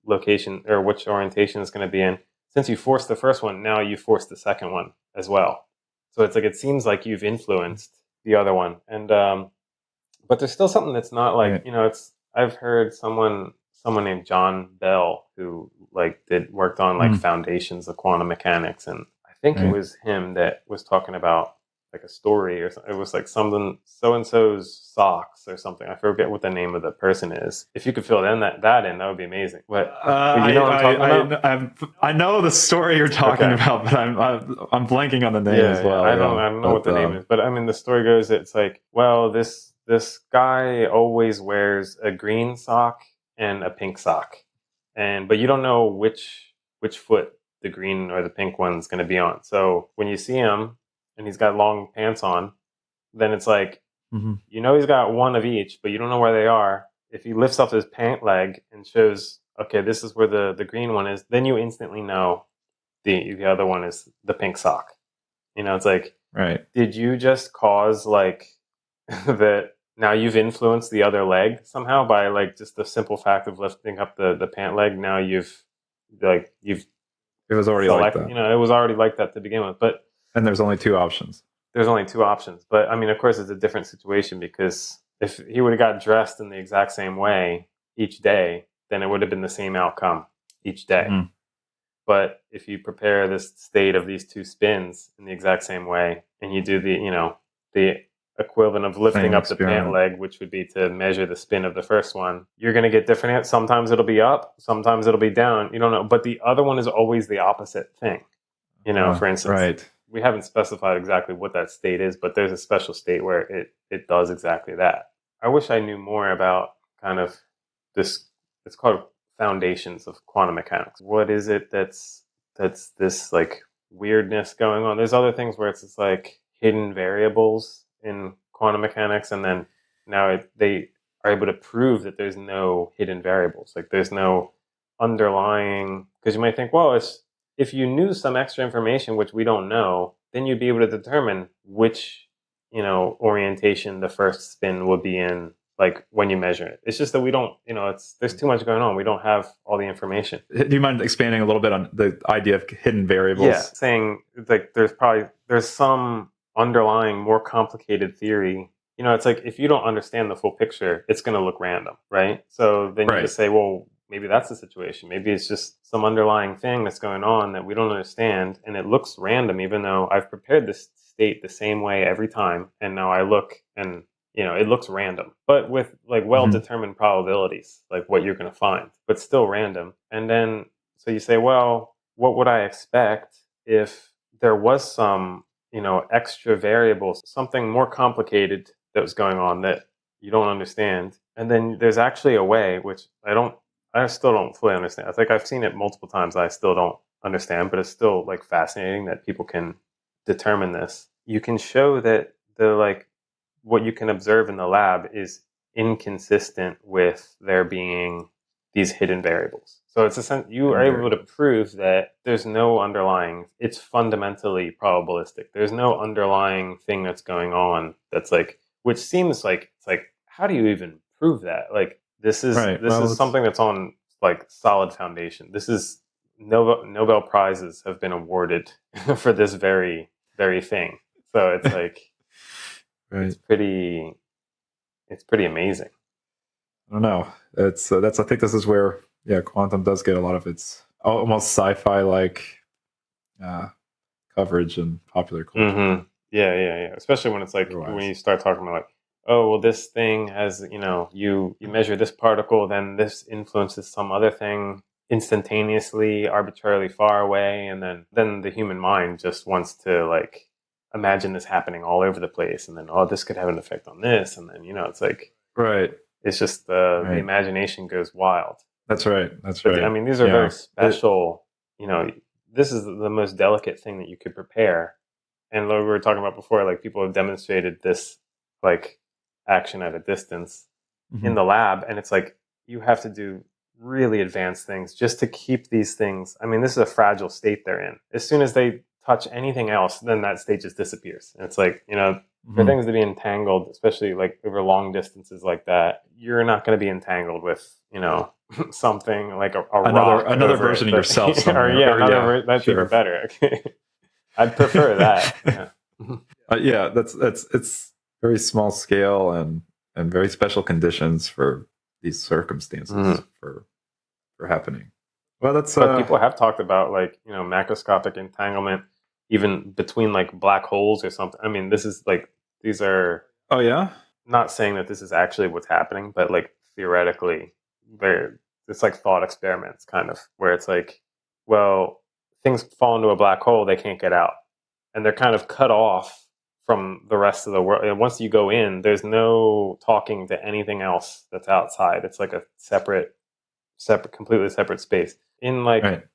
location or which orientation it's going to be in, since you forced the first one, now you force the second one as well. So it's like it seems like you've influenced the other one, and but there's still something that's not like I've heard someone named John Bell who like worked on like foundations of quantum mechanics, and I think it was him that was talking about like a story or something. It was like something so-and-so's socks or something. I forget what the name of the person is. If you could fill that would be amazing. But you know what I'm talking about? I know the story you're talking about, but I'm blanking on the name as well. I don't know what the name is, but I mean the story goes, it's like, well, this guy always wears a green sock and a pink sock, but you don't know which foot the green or the pink one's going to be on. So when you see him and he's got long pants on, then it's like, he's got one of each, but you don't know where they are. If he lifts up his pant leg and shows, okay, this is where the green one is, then you instantly know the other one is the pink sock. It's like, did you just cause like that? Now you've influenced the other leg somehow by like just the simple fact of lifting up the pant leg. Now it was already like that. It was already like that to begin with, and there's only two options. But I mean, of course, it's a different situation because if he would have got dressed in the exact same way each day, then it would have been the same outcome each day. Mhm. But if you prepare this state of these two spins in the exact same way, and you do the equivalent of lifting Same up the pant experiment. leg, which would be to measure the spin of the first one, you're going to get different. Sometimes it'll be up, sometimes it'll be down. You don't know. But the other one is always the opposite thing. For instance, Right. we haven't specified exactly what that state is, but there's a special state where it does exactly that. I wish I knew more about kind of this. It's called foundations of quantum mechanics. What is it that's this like weirdness going on? There's other things where it's just like hidden variables in quantum mechanics, and then now they are able to prove that there's no hidden variables. Like there's no underlying, because you might think, well, it's if you knew some extra information which we don't know, then you'd be able to determine which orientation the first spin would be in, like when you measure it. It's just that we don't, there's too much going on. We don't have all the information. Do you mind expanding a little bit on the idea of hidden variables? Yeah, saying like there's some underlying more complicated theory. It's like if you don't understand the full picture, it's going to look random, right? So then you just say, well, maybe that's the situation. Maybe it's just some underlying thing that's going on that we don't understand, and it looks random, even though I've prepared this state the same way every time, and now I look and it looks random, but with like well-determined probabilities, like what you're going to find, but still random. And then so you say, well, what would I expect if there was some extra variables, something more complicated that was going on that you don't understand? And then there's actually a way, which I still don't fully understand. I think I've seen it multiple times. I still don't understand, but it's still like fascinating that people can determine this. You can show that what you can observe in the lab is inconsistent with there being these hidden variables. So it's you are able to prove that there's no underlying, it's fundamentally probabilistic. There's no underlying thing that's going on that's like, which seems like, it's like, how do you even prove that? Like this is something that's on like solid foundation. This is Nobel Prizes have been awarded for this very, very thing. So it's like, it's pretty amazing. I don't know. It's I think this is where quantum does get a lot of its almost sci-fi like coverage in popular culture. Mm-hmm. Yeah. Especially when it's like when you start talking about like, oh well, this thing has you measure this particle, then this influences some other thing instantaneously, arbitrarily far away, and then the human mind just wants to like imagine this happening all over the place, and then this could have an effect on this, and then it's like it's just the imagination goes wild. That's right. I mean, these are very special. This is the most delicate thing that you could prepare, and like we were talking about before, like people have demonstrated this like action at a distance in the lab, and it's like you have to do really advanced things just to keep these things. I mean, this is a fragile state they're in. As soon as they touch anything else, then that state just disappears. And it's like, for things to be entangled, especially like over long distances like that, you're not going to be entangled with, something like a rock. Another version of yourself somewhere. That's even better. I'd prefer that. That's it's very small scale and very special conditions for these circumstances for happening. Well, but people have talked about like macroscopic entanglement, even between like black holes or something. I mean, this is like these are. Oh yeah. Not saying that this is actually what's happening, but like theoretically, it's like thought experiments kind of where it's like, well, things fall into a black hole, they can't get out, and they're kind of cut off from the rest of the world. And once you go in, there's no talking to anything else that's outside. It's like a separate, completely separate space. In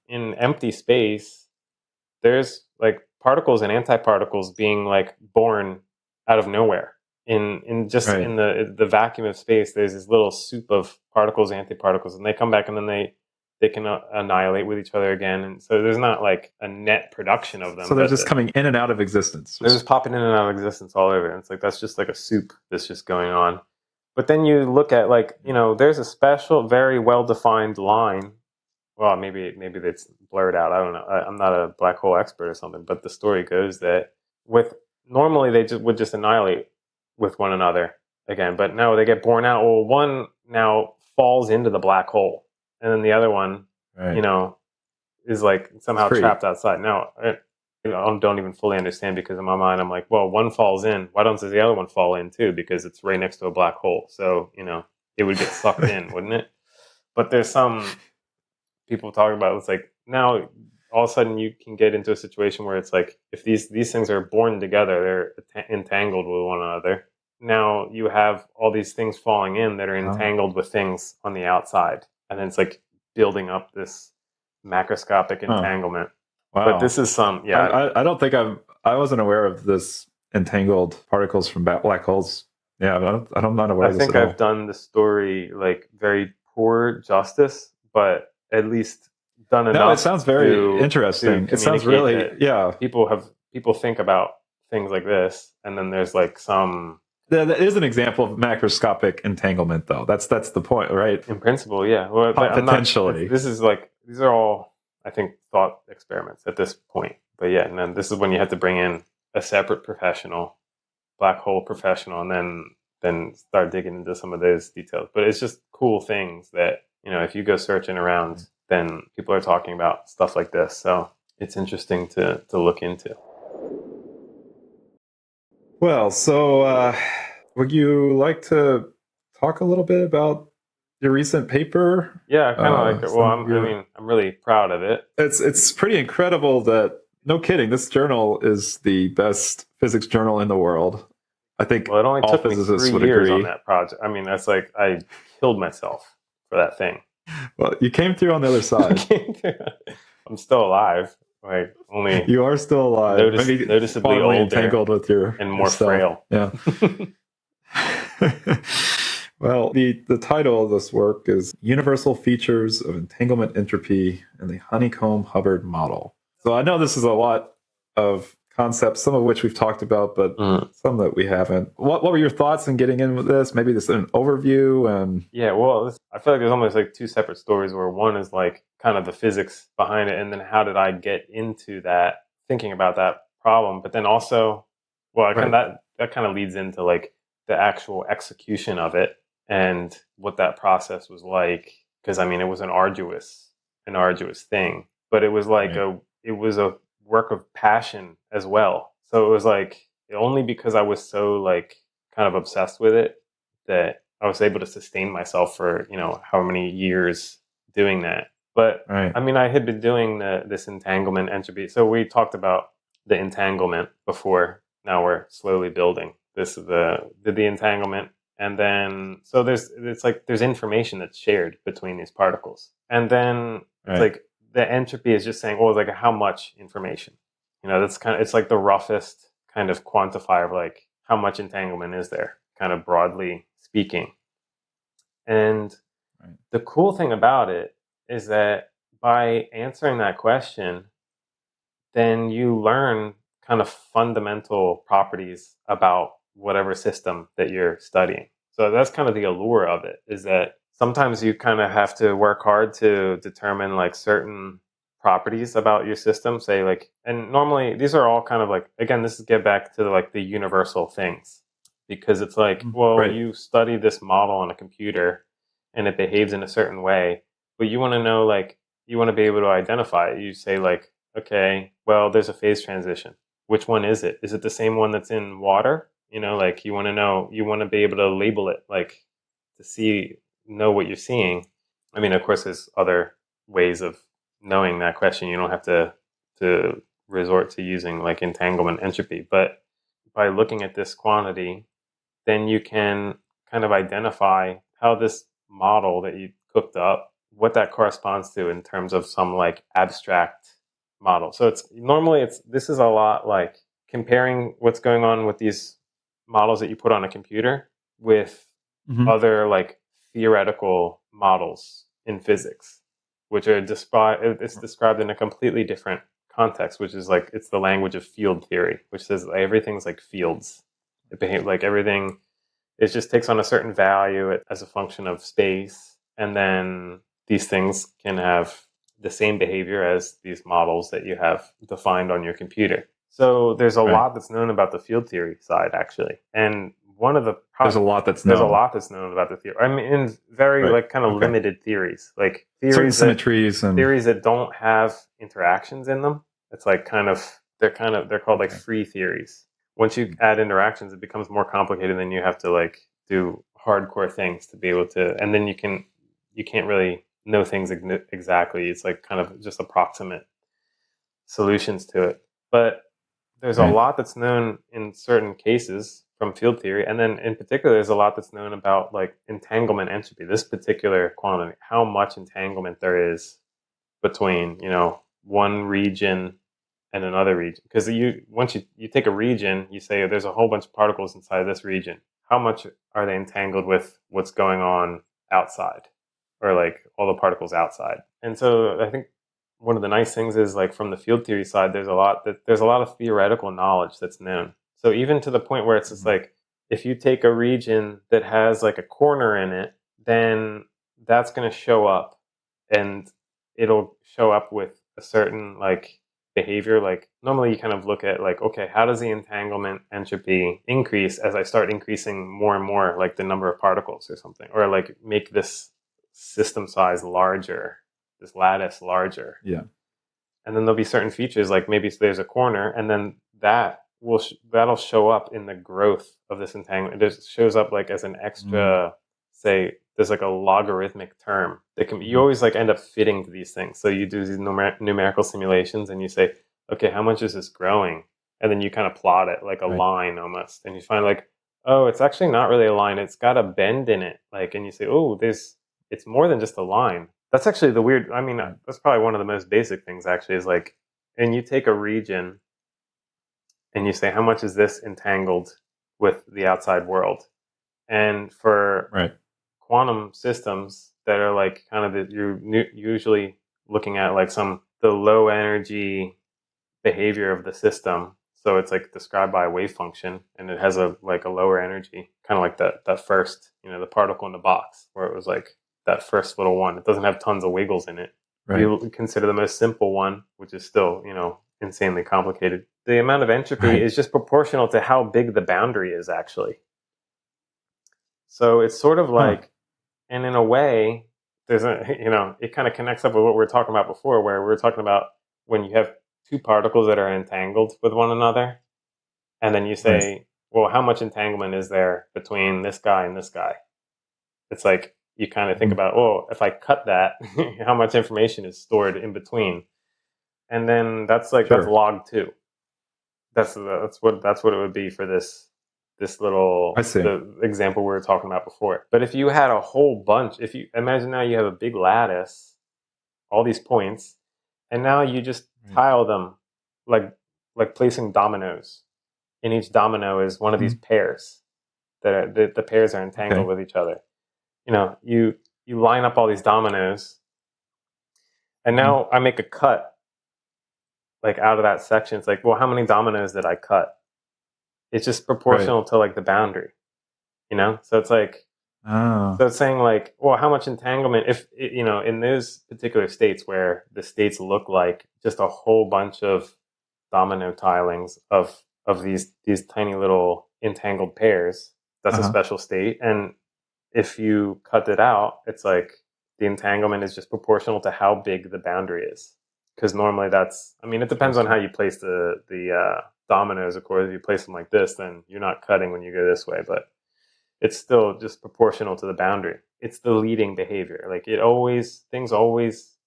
in empty space, there's like particles and antiparticles being like born out of nowhere. In the vacuum of space, there's this little soup of particles, antiparticles, and they come back and then they can annihilate with each other again. And so there's not like a net production of them. So they're just coming in and out of existence. They're just popping in and out of existence all over. And it's like that's just like a soup that's just going on. But then you look at like there's a special, very well defined line. Well, maybe it's blurred out. I don't know. I'm not a black hole expert or something, but the story goes that normally they would just annihilate with one another again, but no, they get born out. Well, one now falls into the black hole, and then the other one, Right. you know, is like somehow Free. trapped outside. Now, I don't even fully understand, because in my mind, I'm like, well, one falls in. Why doesn't the other one fall in too? Because it's right next to a black hole. So, it would get sucked in, wouldn't it? But there's some people talking about, it's like now all of a sudden you can get into a situation where it's like, if these things are born together, they're entangled with one another. Now you have all these things falling in that are entangled with things on the outside. And then it's like building up this macroscopic entanglement. Wow. But this is some, I don't think I wasn't aware of this entangled particles from black holes. Yeah, I'm not aware of this I think at all. I've done the story like very poor justice, but at least done enough. No, it sounds very interesting. It sounds really, People think about things like this, and then there's like some. That is an example of macroscopic entanglement, though. That's the point, right? In principle, yeah. Well, Potentially. This is like, these are all, I think, thought experiments at this point. But yeah, and then this is when you have to bring in a separate professional, black hole professional, and then start digging into some of those details. But it's just cool things that, if you go searching around, then people are talking about stuff like this. So it's interesting to look into. Well, so would you like to talk a little bit about your recent paper? Yeah, I kind of like it. Well, I'm really proud of it. It's pretty incredible that, no kidding, this journal is the best physics journal in the world. I think it only took me 3 years agree on that project. I mean, that's like, I killed myself for that thing. Well, you came through on the other side. I'm still alive. Like, only you are still alive. Noticeably older, entangled with and more frail. Yeah. Well, the title of this work is Universal Features of Entanglement Entropy in the Honeycomb Hubbard Model. So I know this is a lot of concepts, some of which we've talked about, but some that we haven't. What were your thoughts in getting in with this? Maybe this is an overview. And yeah, well, I feel like there's almost like two separate stories, where one is like kind of the physics behind it, and then how did I get into that, thinking about that problem. But then also, well, that kind of leads into like the actual execution of it and what that process was like. Because I mean, it was an arduous thing, but it was like it was a work of passion as well. So it was like, only because I was so like kind of obsessed with it that I was able to sustain myself for, how many years doing that. But I mean, I had been doing this entanglement entropy. So we talked about the entanglement before. Now we're slowly building this, the entanglement. And then, so there's information that's shared between these particles. And then it's like, the entropy is just saying, like, how much information? That's it's like the roughest kind of quantifier of like, how much entanglement is there, kind of broadly speaking. And the cool thing about it is that by answering that question, then you learn kind of fundamental properties about whatever system that you're studying. So that's kind of the allure of it, is that sometimes you kind of have to work hard to determine like certain properties about your system, say like, and normally these are all kind of like, again, this is get back to like the universal things, because it's like, well, you study this model on a computer and it behaves in a certain way, but you want to know, like, you want to be able to identify it. You say like, okay, well, there's a phase transition. Which one is it? Is it the same one that's in water? Like, you want to know, you want to be able to label it, like, to know what you're seeing. I mean, of course, there's other ways of knowing that question. You don't have to resort to using like entanglement entropy, but by looking at this quantity, then you can kind of identify how this model that you cooked up, what that corresponds to in terms of some like abstract model. So this is a lot like comparing what's going on with these models that you put on a computer with other like theoretical models in physics, which are described in a completely different context, which is like, it's the language of field theory, which says everything's like fields. It behaves like everything. It just takes on a certain value as a function of space, and then these things can have the same behavior as these models that you have defined on your computer. So there's a lot that's known about the field theory side, actually. And one of the There's a lot that's there's a known. lot that's known about the theory. I mean, in very Right. like kind of Okay. limited theories, like Certain theories symmetries and that don't have interactions in them. It's like they're called like Okay. free theories. Once you add interactions, it becomes more complicated. Then you have to like do hardcore things to be able to, and then you can't really know things exactly. It's like kind of just approximate solutions to it. But there's a Right. lot that's known in certain cases from field theory, and then in particular, there's a lot that's known about like entanglement entropy. This particular quantity, how much entanglement there is between one region and another region. Because once you take a region, you say there's a whole bunch of particles inside this region. How much are they entangled with what's going on outside, or like all the particles outside? And so I think one of the nice things is like from the field theory side, there's a lot of theoretical knowledge that's known. So even to the point where it's just like, if you take a region that has like a corner in it, then that's going to show up, and it'll show up with a certain like behavior. Like normally you kind of look at like, okay, how does the entanglement entropy increase as I start increasing more and more like the number of particles or something, or like make this system size larger, this lattice larger. Yeah. And then there'll be certain features, like maybe there's a corner, and then that'll show up in the growth of this entanglement. It just shows up like as an extra, say, there's like a logarithmic term that can be, you always like end up fitting to these things. So you do these numerical simulations, and you say, okay, how much is this growing? And then you kind of plot it like a line almost, and you find like, oh, it's actually not really a line. It's got a bend in it. Like, and you say, oh, it's more than just a line. That's actually the weird, I mean, that's probably one of the most basic things actually is like, and you take a region and you say, how much is this entangled with the outside world? And for quantum systems that are like kind of you're usually looking at like the low energy behavior of the system. So it's like described by a wave function, and it has a lower energy, kind of like that first, the particle in the box, where it was like that first little one. It doesn't have tons of wiggles in it. Right. You consider the most simple one, which is still, insanely complicated. The amount of entropy is just proportional to how big the boundary is actually. So it's sort of like, and in a way, there's it kind of connects up with what we were talking about before, where we were talking about when you have two particles that are entangled with one another, and then you say, well, how much entanglement is there between this guy and this guy? It's like you kind of think about, oh, if I cut that, how much information is stored in between? And then that's log 2. That's what it would be for this little the example we were talking about before. But if you had a whole bunch, if you imagine now you have a big lattice, all these points, and now you just tile them like placing dominoes. And each domino is one of these pairs that the pairs are entangled with each other. You line up all these dominoes, and now I make a cut like out of that section. It's like, well, how many dominoes did I cut? It's just proportional to like the boundary, So it's like, so it's saying like, well, how much entanglement if in those particular states where the states look like just a whole bunch of domino tilings of these tiny little entangled pairs, that's a special state. And if you cut it out, it's like the entanglement is just proportional to how big the boundary is. Because normally it depends on how you place the dominoes. Of course, if you place them like this, then you're not cutting when you go this way, but it's still just proportional to the boundary. It's the leading behavior. Like the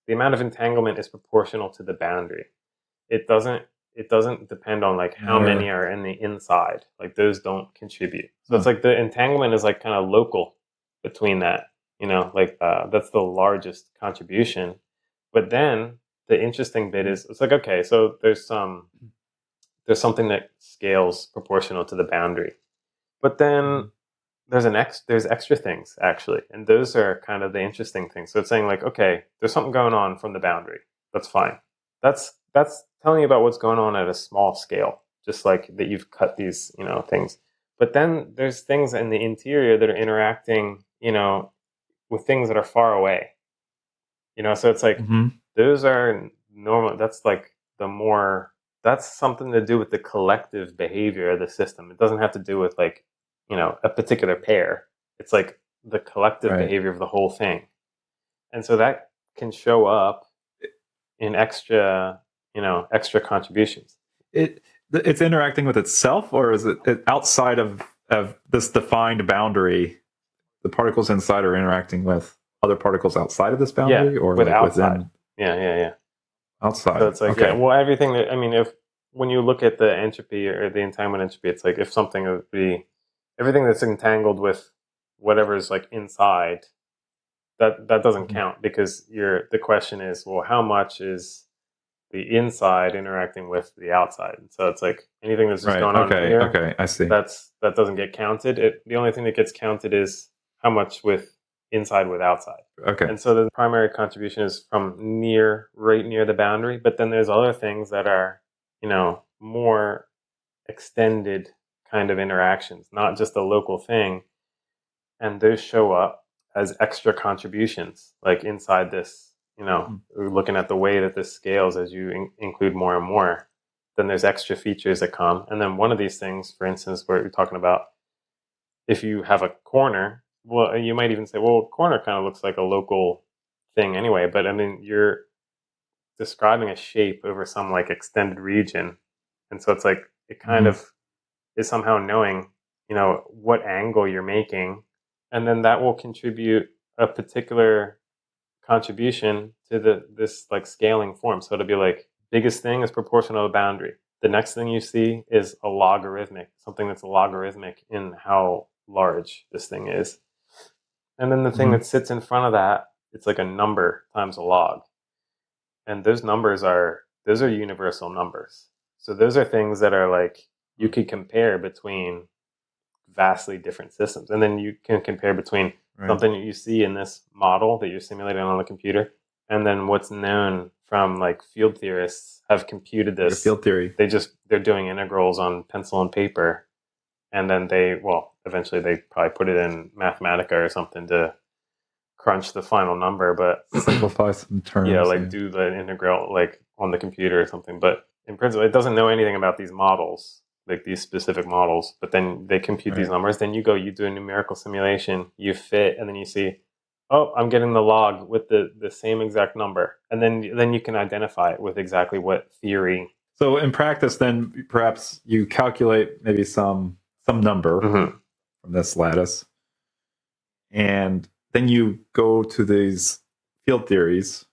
amount of entanglement is proportional to the boundary. It doesn't depend on like how many are in the inside. Like those don't contribute. So it's like the entanglement is like kind of local between that, that's the largest contribution. But then the interesting bit is it's like, okay, so there's something that scales proportional to the boundary. But then there's extra things actually, and those are kind of the interesting things. So it's saying like, okay, there's something going on from the boundary. That's fine. That's telling you about what's going on at a small scale, just like that you've cut these, things. But then there's things in the interior that are interacting, with things that are far away. So it's like those are normal. That's like that's something to do with the collective behavior of the system. It doesn't have to do with like a particular pair. It's like the collective Right. behavior of the whole thing. And so that can show up in extra contributions. It's interacting with itself, or is it outside of this defined boundary? The particles inside are interacting with other particles outside of this boundary, Yeah, or with like outside. within Yeah. outside. So it's like, okay. everything that, if when you look at the entropy or the entanglement entropy, it's like if something would be everything that's entangled with whatever's like inside, that doesn't count, because the question is, well, how much is the inside interacting with the outside? And so it's like anything that's just Right. going on Okay. here, Okay. I see. that doesn't get counted. The only thing that gets counted is how much with inside with outside. Okay. And so the primary contribution is from right near the boundary, but then there's other things that are, more extended kind of interactions, not just a local thing. And those show up as extra contributions, like inside this, looking at the way that this scales as you include more and more, then there's extra features that come. And then one of these things, for instance, where you're talking about, if you have a corner, well, you might even say, well, a corner kind of looks like a local thing anyway, but I mean, you're describing a shape over some like extended region. And so it's like, it kind of is somehow knowing, what angle you're making. And then that will contribute a particular contribution to this like scaling form. So it'll be like, biggest thing is proportional to the boundary. The next thing you see is a logarithmic, something that's logarithmic in how large this thing is. And then the thing that sits in front of that, it's like a number times a log. And those are universal numbers. So those are things that are like, you could compare between vastly different systems. And then you can compare between something that you see in this model that you're simulating on the computer, and then what's known from like field theorists have computed this. Field theory. They're doing integrals on pencil and paper. And then eventually they probably put it in Mathematica or something to crunch the final number, but simplify some terms. Like do the integral like on the computer or something. But in principle, it doesn't know anything about these models, like these specific models. But then they compute these numbers. Then you do a numerical simulation, you fit, and then you see, oh, I'm getting the log with the same exact number. And then you can identify it with exactly what theory. So in practice, then perhaps you calculate maybe some number from this lattice, and then you go to these field theories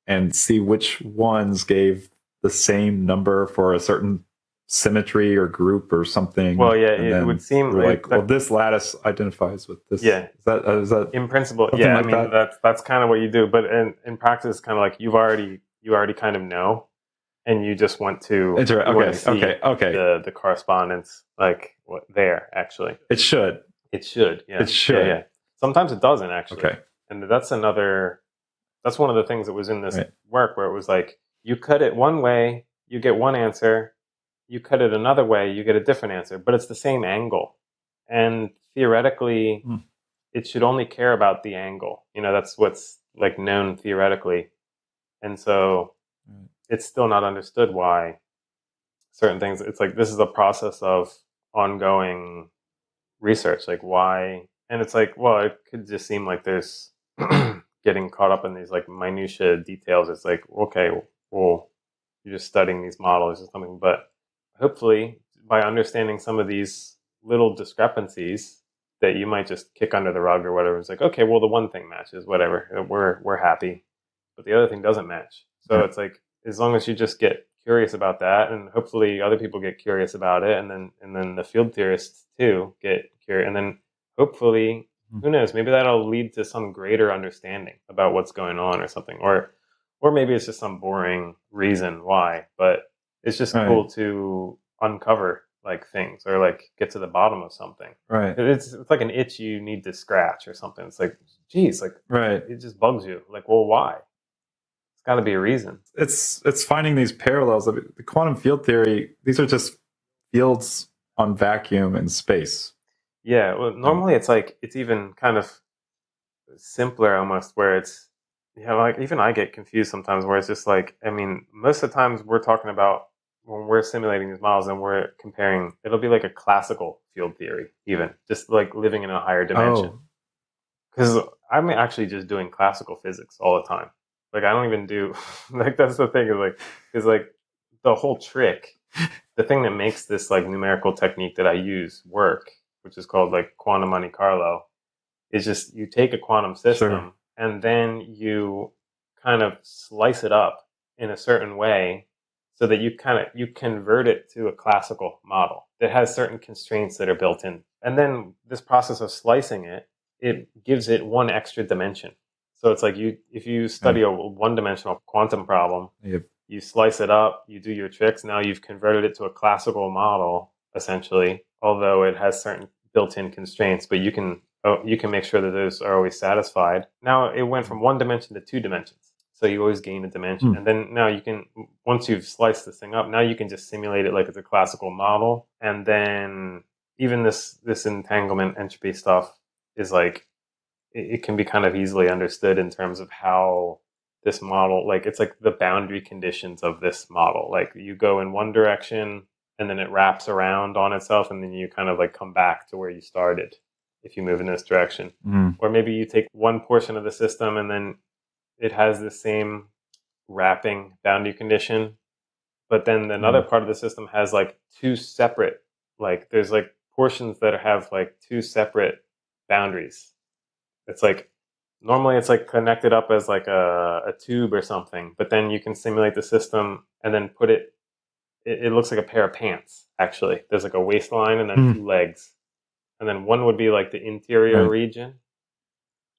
and see which ones gave the same number for a certain symmetry or group or something. Well, yeah, it would seem like, well, this lattice identifies with this. Yeah, is that in principle? Yeah, like I mean that's kind of what you do, but in practice, kind of like you already kind of know, and you just want to the correspondence like what there actually. It should. Yeah. It should. Yeah. Sometimes it doesn't actually. Okay. And that's one of the things that was in this work, where it was like, you cut it one way, you get one answer. You cut it another way, you get a different answer, but it's the same angle. And theoretically, it should only care about the angle. That's what's like known theoretically. And so it's still not understood why certain things, it's like, this is a process of ongoing research. Like why? And it's like, well, it could just seem like there's getting caught up in these like minutia details. It's like, okay, well, you're just studying these models or something, but hopefully, by understanding some of these little discrepancies that you might just kick under the rug or whatever, it's like, okay, well, the one thing matches, whatever, we're happy, but the other thing doesn't match. So it's like, as long as you just get curious about that, and hopefully other people get curious about it, and then the field theorists too get curious, and then hopefully, who knows, maybe that'll lead to some greater understanding about what's going on or something, or maybe it's just some boring reason why, but it's just cool to uncover like things or like get to the bottom of something. Right. It's like an itch you need to scratch or something. It's like, geez, like it just bugs you. Like, well, why? It's got to be a reason. It's finding these parallels. I mean, the quantum field theory, these are just fields on vacuum in space. Yeah. Well, normally it's like, it's even kind of simpler almost, where it's, like even I get confused sometimes, where it's just like, I mean, most of the times we're talking about when we're simulating these models and we're comparing, it'll be like a classical field theory, even just like living in a higher dimension. Oh, Because I'm actually just doing classical physics all the time. Like I don't even do like that's the thing is like the whole trick, the thing that makes this like numerical technique that I use work, which is called like Quantum Monte Carlo, is just you take a quantum system sure. and then you kind of slice it up in a certain way so that you convert it to a classical model that has certain constraints that are built in. And then this process of slicing it gives it one extra dimension. So it's like if you study Okay. a one-dimensional quantum problem, Yep. you slice it up, you do your tricks, now you've converted it to a classical model essentially, although it has certain built-in constraints, but you can make sure that those are always satisfied. Now it went from one dimension to 2 dimensions. So you always gain a dimension. Hmm. And then now you can, once you've sliced this thing up, now you can just simulate it like it's a classical model. And then even this entanglement entropy stuff is like, it can be kind of easily understood in terms of how this model, like it's like the boundary conditions of this model. Like you go in one direction and then it wraps around on itself and then you kind of like come back to where you started if you move in this direction. Mm. Or maybe you take one portion of the system and then it has the same wrapping boundary condition, but then another Mm. part of the system has like two separate, like there's like portions that have like two separate boundaries. It's like normally it's like connected up as like a tube or something, but then you can simulate the system and then put it looks like a pair of pants actually. There's like a waistline and then Mm. two legs. And then one would be like the interior Right. region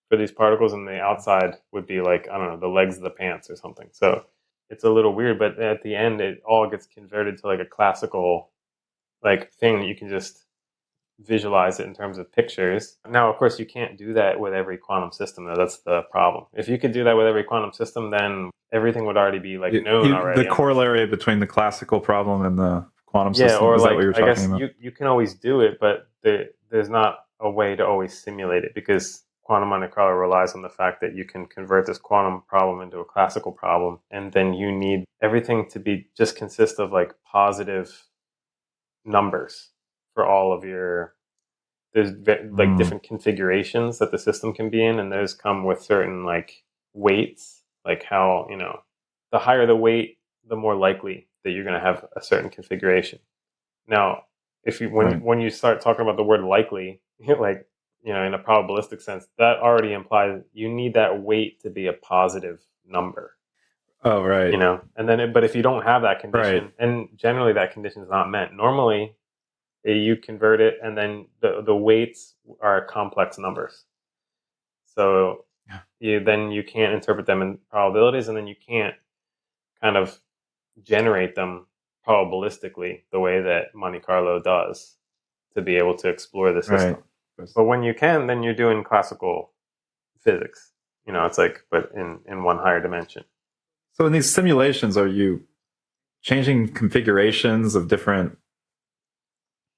for these particles, and the outside would be like, I don't know, the legs of the pants or something. So it's a little weird, but at the end it all gets converted to like a classical like thing that you can just visualize it in terms of pictures. Now, of course, you can't do that with every quantum system, though. That's the problem. If you could do that with every quantum system, then everything would already be like known The already. corollary between the classical problem and the quantum Yeah, system, or is that what like you're I talking guess about? you can always do it, but there's not a way to always simulate it because quantum Monte Carlo relies on the fact that you can convert this quantum problem into a classical problem, and then you need everything to be just consist of like positive numbers for all of your. There's like Mm. different configurations that the system can be in, and those come with certain like weights, like how the higher the weight, the more likely that you're going to have a certain configuration. Now, if you Right. when you start talking about the word likely, like in a probabilistic sense, that already implies you need that weight to be a positive number. Oh, right. And then but if you don't have that Right. condition, and generally that condition is not met. Normally, you convert it, and then the weights are complex numbers. So Yeah. you can't interpret them in probabilities, and then you can't kind of generate them probabilistically the way that Monte Carlo does to be able to explore the Right. system. But when you can, then you're doing classical physics. It's like, but in one higher dimension. So in these simulations, are you changing configurations of different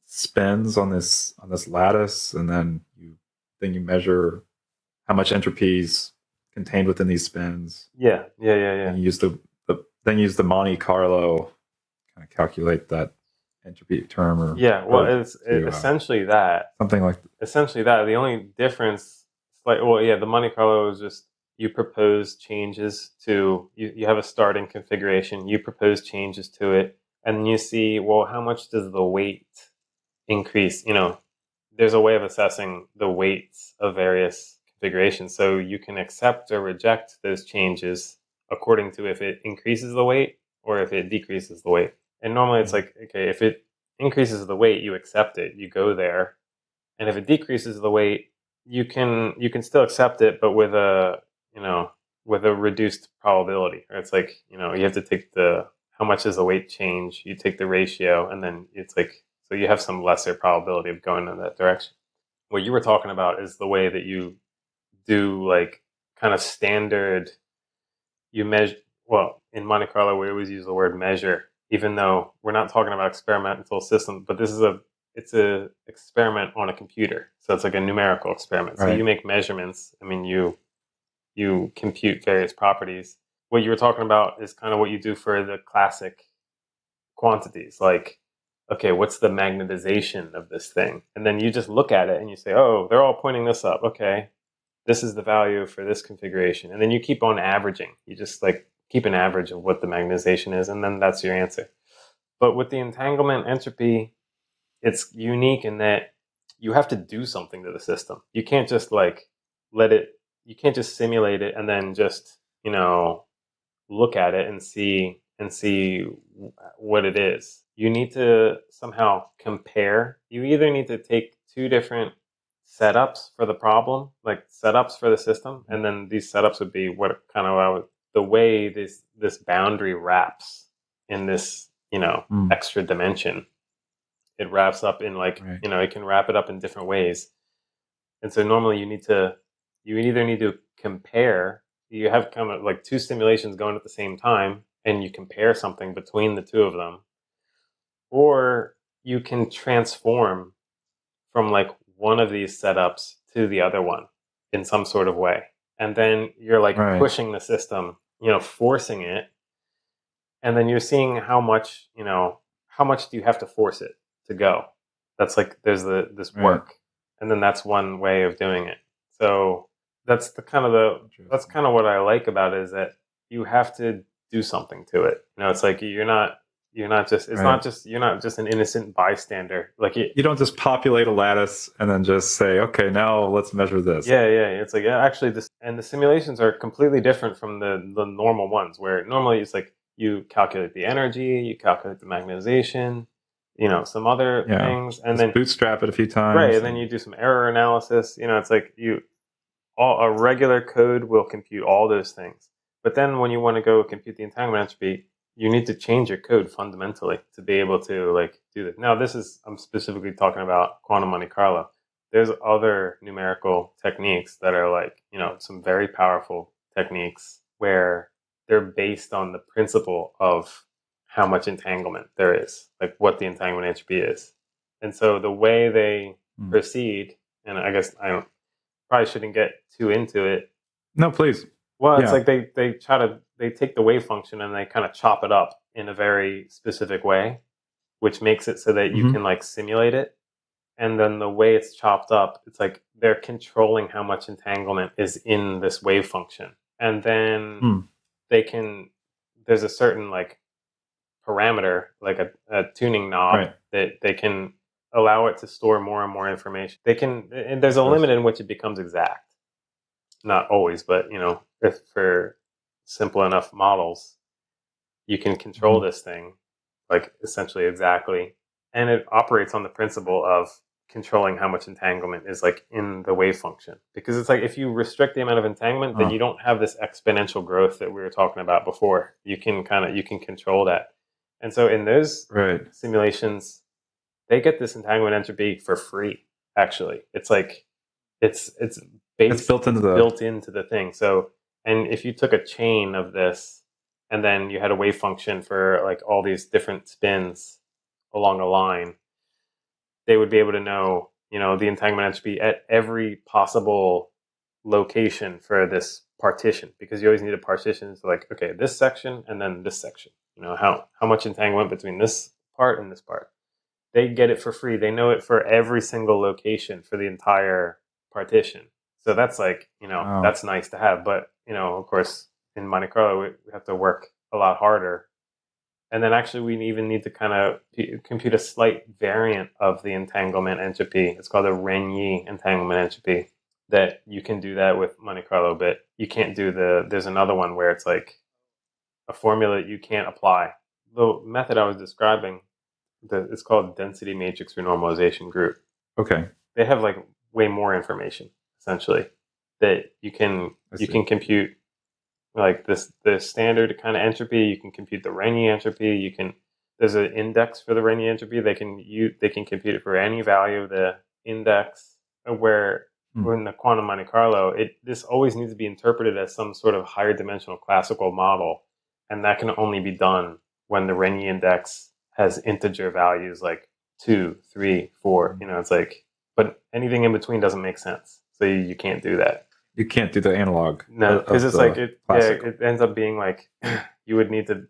spins on this lattice, and then you measure how much entropy is contained within these spins? Yeah. And you use the Monte Carlo kind of calculate that entropy term, Yeah, well, or it's to essentially that. something like Essentially that. The only difference, like, well, yeah, the Monte Carlo is just you propose changes to you have a starting configuration. You propose changes to it, and you see, well, how much does the weight increase? There's a way of assessing the weights of various configurations, so you can accept or reject those changes according to if it increases the weight or if it decreases the weight. And normally it's like, okay, if it increases the weight, you accept it, you go there. And if it decreases the weight, you can still accept it, but with a reduced probability. Or it's like, you have to take how much does the weight change? You take the ratio, and then it's like, so you have some lesser probability of going in that direction. What you were talking about is the way that you do like kind of standard. You measure, well, in Monte Carlo we always use the word measure, even though we're not talking about experimental systems, but it's a experiment on a computer, so it's like a numerical experiment. So right. you make measurements. I mean, you compute various properties. What you were talking about is kind of what you do for the classic quantities, like, okay, what's the magnetization of this thing? And then you just look at it and you say, oh, they're all pointing this up. Okay, this is the value for this configuration. And then you keep on averaging. You just like keep an average of what the magnetization is, and then that's your answer. But with the entanglement entropy, it's unique in that you have to do something to the system. You can't just like you can't just simulate it and then just, look at it and see what it is. You need to somehow compare. You either need to take two different setups for the problem, like setups for the system, and then these setups would be what kind of the way this boundary wraps in this, extra dimension. It wraps up in like, Right. it can wrap it up in different ways. And so normally you either need to compare, you have kind of like two simulations going at the same time, and you compare something between the two of them, or you can transform from like one of these setups to the other one in some sort of way. And then you're like Right. pushing the system, forcing it. And then you're seeing how much do you have to force it to go. That's like, there's this Right. work. And then that's one way of doing it. So that's kind of what I like about it, is that you have to do something to it. It's like you're not just you're not just an innocent bystander. Like you don't just populate a lattice and then just say, okay, now let's measure this. Yeah. It's like, actually the simulations are completely different from the normal ones, where normally it's like you calculate the energy, you calculate the magnetization, some other things, and just then bootstrap it a few times. Right, and then you do some error analysis. It's like a regular code will compute all those things. But then when you want to go compute the entanglement entropy, you need to change your code fundamentally to be able to like do this. Now, I'm specifically talking about Quantum Monte Carlo. There's other numerical techniques that are like, some very powerful techniques where they're based on the principle of how much entanglement there is, like what the entanglement entropy is. And so the way they proceed, and I guess probably shouldn't get too into it. No, please. Well, it's like they take the wave function and they kind of chop it up in a very specific way, which makes it so that you can like simulate it. And then the way it's chopped up, it's like they're controlling how much entanglement is in this wave function. And then there's a certain like parameter, like a tuning knob that they can allow it to store more and more information. And there's a limit in which it becomes exact. Not always, but if for simple enough models, you can control this thing like essentially exactly. And it operates on the principle of controlling how much entanglement is like in the wave function. Because it's like if you restrict the amount of entanglement, then you don't have this exponential growth that we were talking about before. You can control that. And so in those simulations, they get this entanglement entropy for free. Actually, it's like it's built into the thing. So, and if you took a chain of this, and then you had a wave function for like all these different spins along a line, they would be able to know, the entanglement entropy at every possible location for this partition, because you always need a partition. So like, okay, this section and then this section. How much entanglement between this part and this part. They get it for free. They know it for every single location for the entire partition. So that's like, that's nice to have. But, of course, in Monte Carlo, we have to work a lot harder. And then actually we even need to kind of compute a slight variant of the entanglement entropy. It's called a Renyi entanglement entropy, that you can do that with Monte Carlo, but you can't do there's another one where it's like a formula you can't apply. The method I was describing, it's called density matrix renormalization group. Okay. They have like way more information, essentially, that you can compute like the standard kind of entropy. You can compute the Renyi entropy. There's an index for the Renyi entropy. They can compute it for any value of the index. Where in the Quantum Monte Carlo, this always needs to be interpreted as some sort of higher dimensional classical model, and that can only be done when the Renyi index has integer values like 2, 3, 4. It's like, but anything in between doesn't make sense. So you can't do that. You can't do the analog. No, because it's like it ends up being like you would need to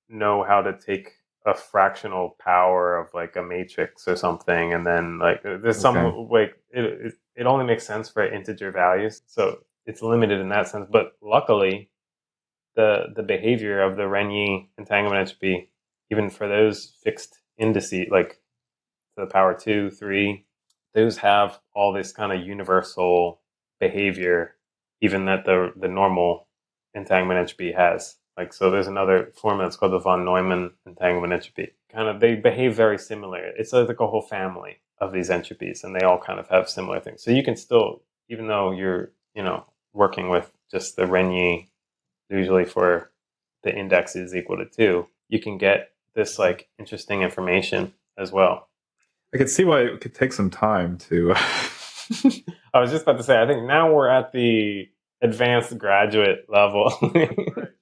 know how to take a fractional power of like a matrix or something, and then like there's some like it only makes sense for integer values, so it's limited in that sense. But luckily, the behavior of the Renyi entanglement entropy, even for those fixed indices, like to the power 2, 3, those have all this kind of universal behavior, even that the normal entanglement entropy has. Like, so there's another form that's called the von Neumann entanglement entropy. Kind of, they behave very similar. It's like a whole family of these entropies, and they all kind of have similar things. So you can still, even though you're, working with just the Renyi, usually for the index is equal to 2, you can get this like interesting information as well. I could see why it could take some time to. I was just about to say, I think now we're at the advanced graduate level.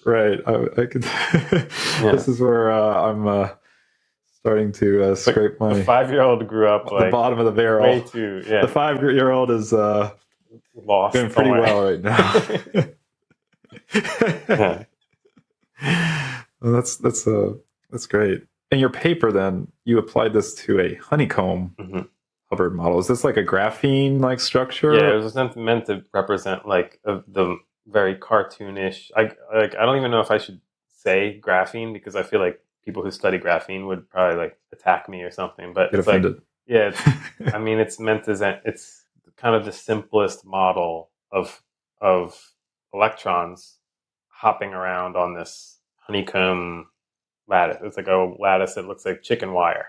Right. I could. This is where I'm starting to scrape my. The 5-year-old grew up like the bottom of the barrel. Way too. Yeah. The 5-year-old is lost. Doing pretty well right now. Well, that's great. In your paper, then you applied this to a honeycomb Hubbard model. Is this like a graphene-like structure? Yeah, it was meant to represent like the very cartoonish. I don't even know if I should say graphene, because I feel like people who study graphene would probably like attack me or something. But get offended. Like, yeah, I mean, it's meant as it's kind of the simplest model of electrons hopping around on this honeycomb lattice. It's like a lattice that looks like chicken wire.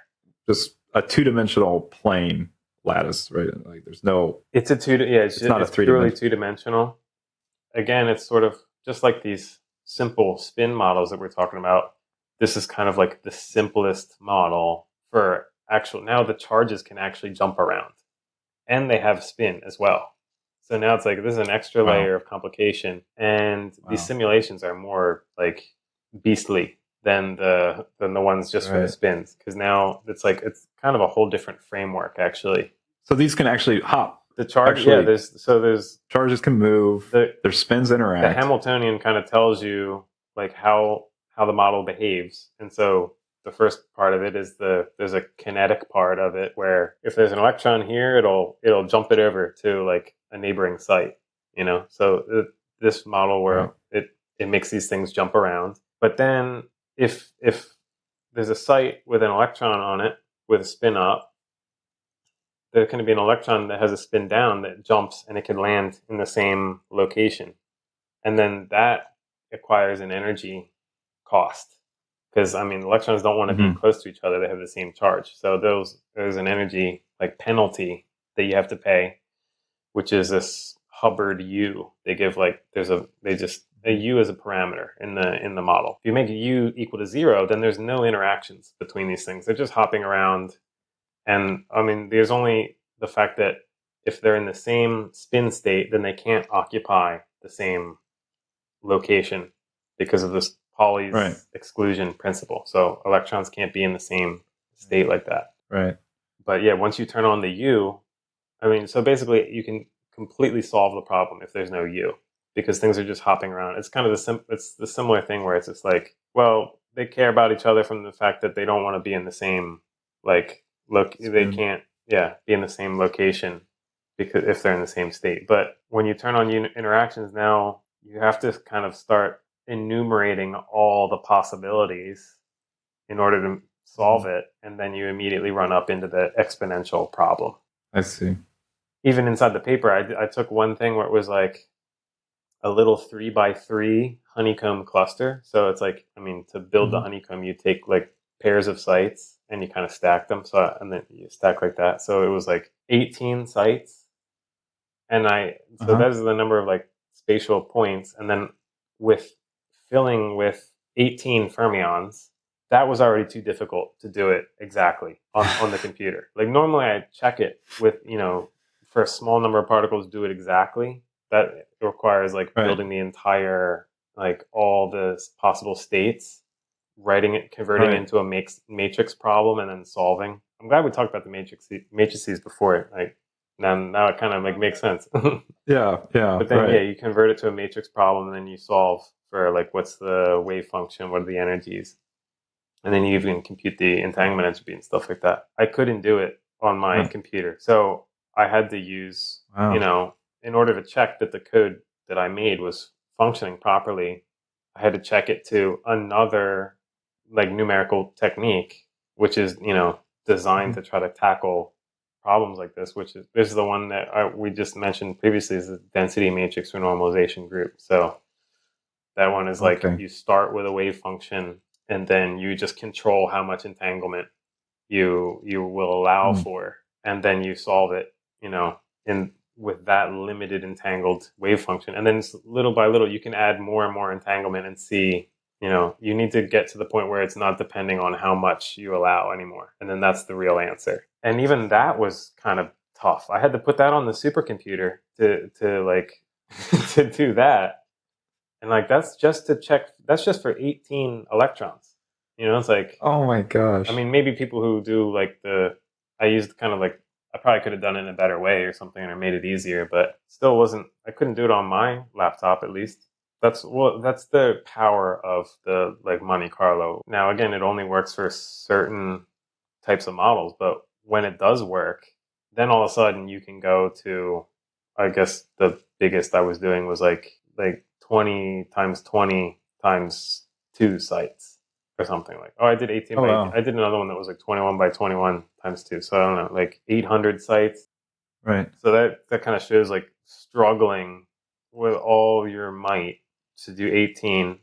Just a two-dimensional plane lattice, right? Like there's no. It's a it's not a purely two-dimensional. Again, it's sort of just like these simple spin models that we're talking about. This is kind of like the simplest model for actual. Now the charges can actually jump around, and they have spin as well. So now it's like this is an extra layer of complication, and these simulations are more like beastly than the ones just for the spins, because now it's kind of a whole different framework actually. So these can actually hop. The charge, there's charges can move. Their spins interact. The Hamiltonian kind of tells you like how the model behaves, and so the first part of it is there's a kinetic part of it where if there's an electron here, it'll jump it over to like a neighboring site. So this model where it makes these things jump around, but then if there's a site with an electron on it with a spin up, there's going to be an electron that has a spin down that jumps, and it can land in the same location. And then that acquires an energy cost, because, I mean, electrons don't want to be close to each other. They have the same charge. So there's an energy like penalty that you have to pay, which is this Hubbard U. They give like, a U as a parameter in the model. If you make a U equal to 0, then there's no interactions between these things. They're just hopping around. And I mean, there's only the fact that if they're in the same spin state, then they can't occupy the same location because of this Pauli's exclusion principle. So electrons can't be in the same state like that. Right. But yeah, once you turn on the U, I mean, so basically you can completely solve the problem if there's no U, because things are just hopping around. It's kind of it's the similar thing where it's just like, well, they care about each other from the fact that they don't want to be in the same they can't be in the same location because if they're in the same state. But when you turn on interactions, now you have to kind of start enumerating all the possibilities in order to solve it, and then you immediately run up into the exponential problem. I see. Even inside the paper, I took one thing where it was like a little 3x3 honeycomb cluster. So it's like, I mean, to build the honeycomb, you take like pairs of sites and you kind of stack them. And then you stack like that. So it was like 18 sites. And that is the number of like spatial points. And then filling with 18 fermions, that was already too difficult to do it exactly on the computer. Like normally I check it with, for a small number of particles, do it exactly. That requires like building the entire, like all the possible states, writing it, converting it into a matrix problem, and then solving. I'm glad we talked about the matrices before. Like now it kind of like makes sense. Yeah. But then you convert it to a matrix problem, and then you solve for like what's the wave function, what are the energies. And then you even compute the entanglement entropy and stuff like that. I couldn't do it on my computer. So I had to use, in order to check that the code that I made was functioning properly, I had to check it to another like numerical technique, which is, designed to try to tackle problems like this, which is the one that we just mentioned previously, is the density matrix renormalization group. So that one is like you start with a wave function and then you just control how much entanglement you will allow for, and then you solve it, in with that limited entangled wave function. And then little by little you can add more and more entanglement and see, you need to get to the point where it's not depending on how much you allow anymore. And then that's the real answer. And even that was kind of tough. I had to put that on the supercomputer to like to do that. And like that's just to check, that's just for 18 electrons. It's like, oh my gosh. I mean, maybe people who do like I used kind of like, I probably could have done it in a better way or something or made it easier, but still I couldn't do it on my laptop at least. That's the power of the like Monte Carlo. Now, again, it only works for certain types of models, but when it does work, then all of a sudden you can go to, I guess the biggest I was doing was like 20 times 20 times 2 sites or something. Like, I did 18 by 18. I did another one that was like 21 by 21 times 2. So I don't know, like 800 sites. Right. So that kind of shows like struggling with all your might to do 18.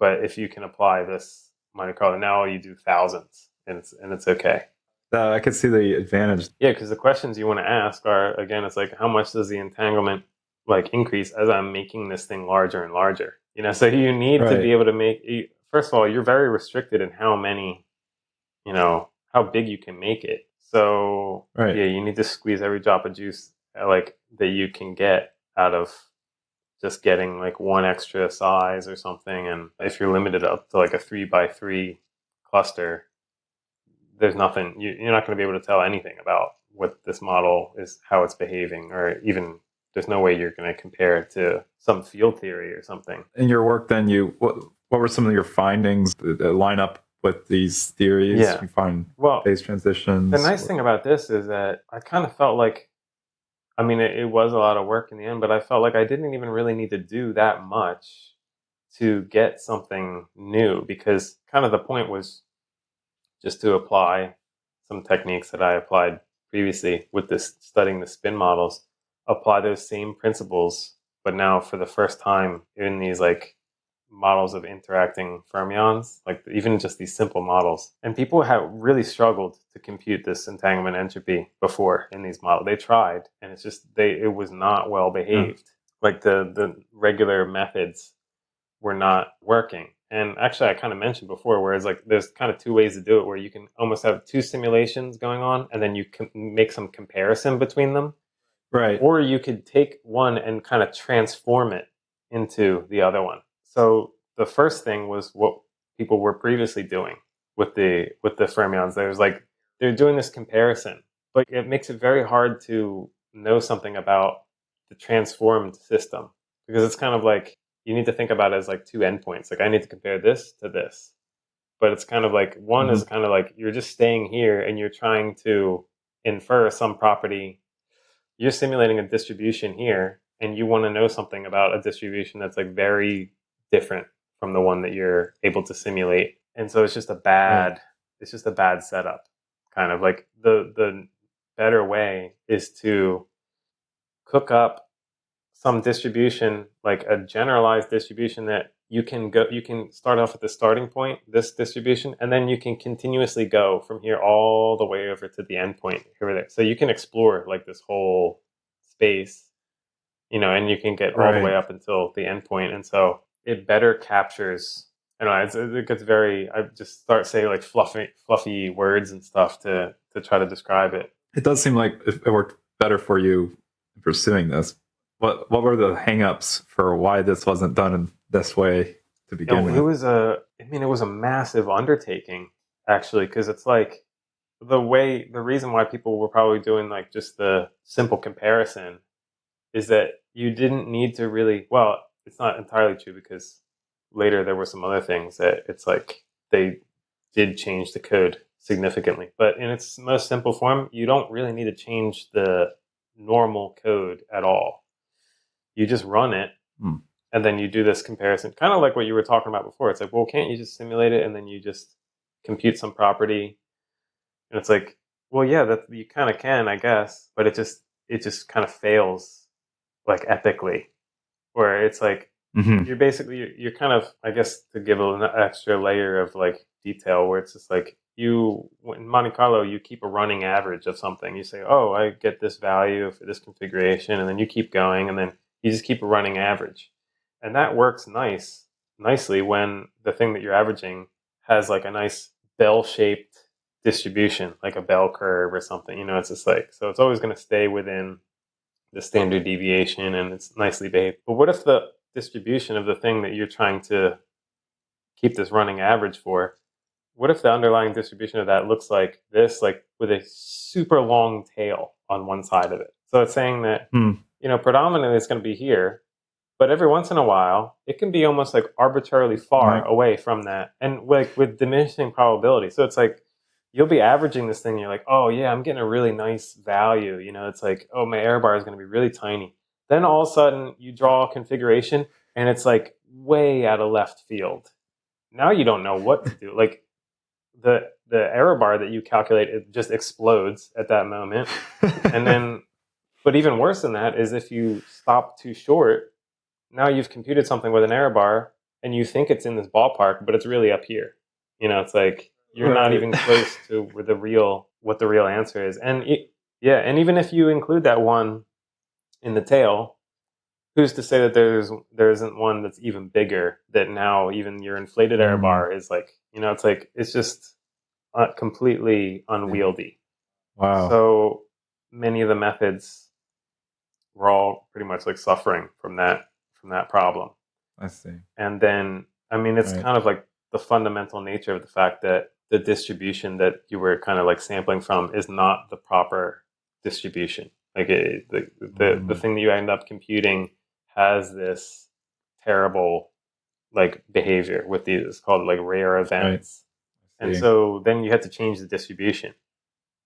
But if you can apply this Monte Carlo, now you do thousands and it's okay. I could see the advantage. Yeah, because the questions you want to ask are, again, it's like, how much does the entanglement like increase as I'm making this thing larger and larger? So you need to be able to make, first of all, you're very restricted in how many, how big you can make it. So yeah, you need to squeeze every drop of juice like that you can get out of just getting like one extra size or something. And if you're limited up to like a 3x3 cluster, there's nothing, you're not going to be able to tell anything about what this model is, how it's behaving, or even there's no way you're going to compare it to some field theory or something. In your work, then, what were some of your findings that line up with these theories? Yeah. You find well, phase transitions. The nice thing about this is that I kind of felt like, I mean, it was a lot of work in the end, but I felt like I didn't even really need to do that much to get something new, because kind of the point was just to apply some techniques that I applied previously with this, studying the spin models, apply those same principles, but now for the first time in these like models of interacting fermions, like even just these simple models. And people have really struggled to compute this entanglement entropy before in these models. They tried, and it's just, it was not well behaved. Like the regular methods were not working. And actually, I kind of mentioned before, whereas like there's kind of two ways to do it, where you can almost have two simulations going on, and then you can make some comparison between them. Right. Or you could take one and kind of transform it into the other one. So the first thing was what people were previously doing with the fermions. There's like, they're doing this comparison, but it makes it very hard to know something about the transformed system, because it's kind of like, you need to think about it as like two endpoints. Like, I need to compare this to this. But it's kind of like, one is kind of like, you're just staying here and you're trying to infer some property. You're simulating a distribution here, and you want to know something about a distribution that's like very different from the one that you're able to simulate. And so it's just a bad, it's just a bad setup. Kind of like the better way is to cook up some distribution, like a generalized distribution that you can start off at the starting point, this distribution, and then you can continuously go from here all the way over to the endpoint over there. So you can explore like this whole space, and you can get all the way up until the endpoint. And so it better captures, it gets very, I just start saying like fluffy words and stuff to try to describe it. It does seem like it worked better for you pursuing this. What were the hangups for why this wasn't done in this way to begin with? It was a massive undertaking, actually, because it's like the reason why people were probably doing like just the simple comparison is that you didn't need to really, well, it's not entirely true, because later there were some other things that it's like they did change the code significantly. But in its most simple form, you don't really need to change the normal code at all. You just run it, and then you do this comparison, kind of like what you were talking about before. It's like, well, can't you just simulate it and then you just compute some property? And it's like, well, yeah, that you kind of can, I guess, but it just kind of fails like epically, where it's like you're kind of, I guess, to give an extra layer of like detail, where it's just like in Monte Carlo, you keep a running average of something. You say, oh, I get this value for this configuration, and then you keep going, and then you just keep a running average. And that works nicely when the thing that you're averaging has like a nice bell-shaped distribution, like a bell curve or something. It's just like, so it's always going to stay within the standard deviation, and it's nicely behaved. But what if the distribution of the thing that you're trying to keep this running average for, what if the underlying distribution of that looks like this, like with a super long tail on one side of it? So it's saying that, predominantly it's going to be here, but every once in a while, it can be almost like arbitrarily far away from that, and like with diminishing probability. So it's like, you'll be averaging this thing, and you're like, oh yeah, I'm getting a really nice value. It's like, oh, my error bar is going to be really tiny. Then all of a sudden, you draw a configuration, and it's like way out of left field. Now you don't know what to do. Like the error bar that you calculate, it just explodes at that moment. And then, but even worse than that is if you stop too short, now you've computed something with an error bar, and you think it's in this ballpark, but it's really up here. It's like, you're not even close to what the real answer is. And and even if you include that one in the tail, who's to say that there isn't one that's even bigger, that now even your inflated error bar is like, it's like, it's just completely unwieldy. Wow. So many of the methods were all pretty much like suffering from that problem. I see. And then, I mean, it's kind of like the fundamental nature of the fact that the distribution that you were kind of like sampling from is not the proper distribution. Like the thing that you end up computing has this terrible like behavior with these. It's called like rare events. And so then you have to change the distribution.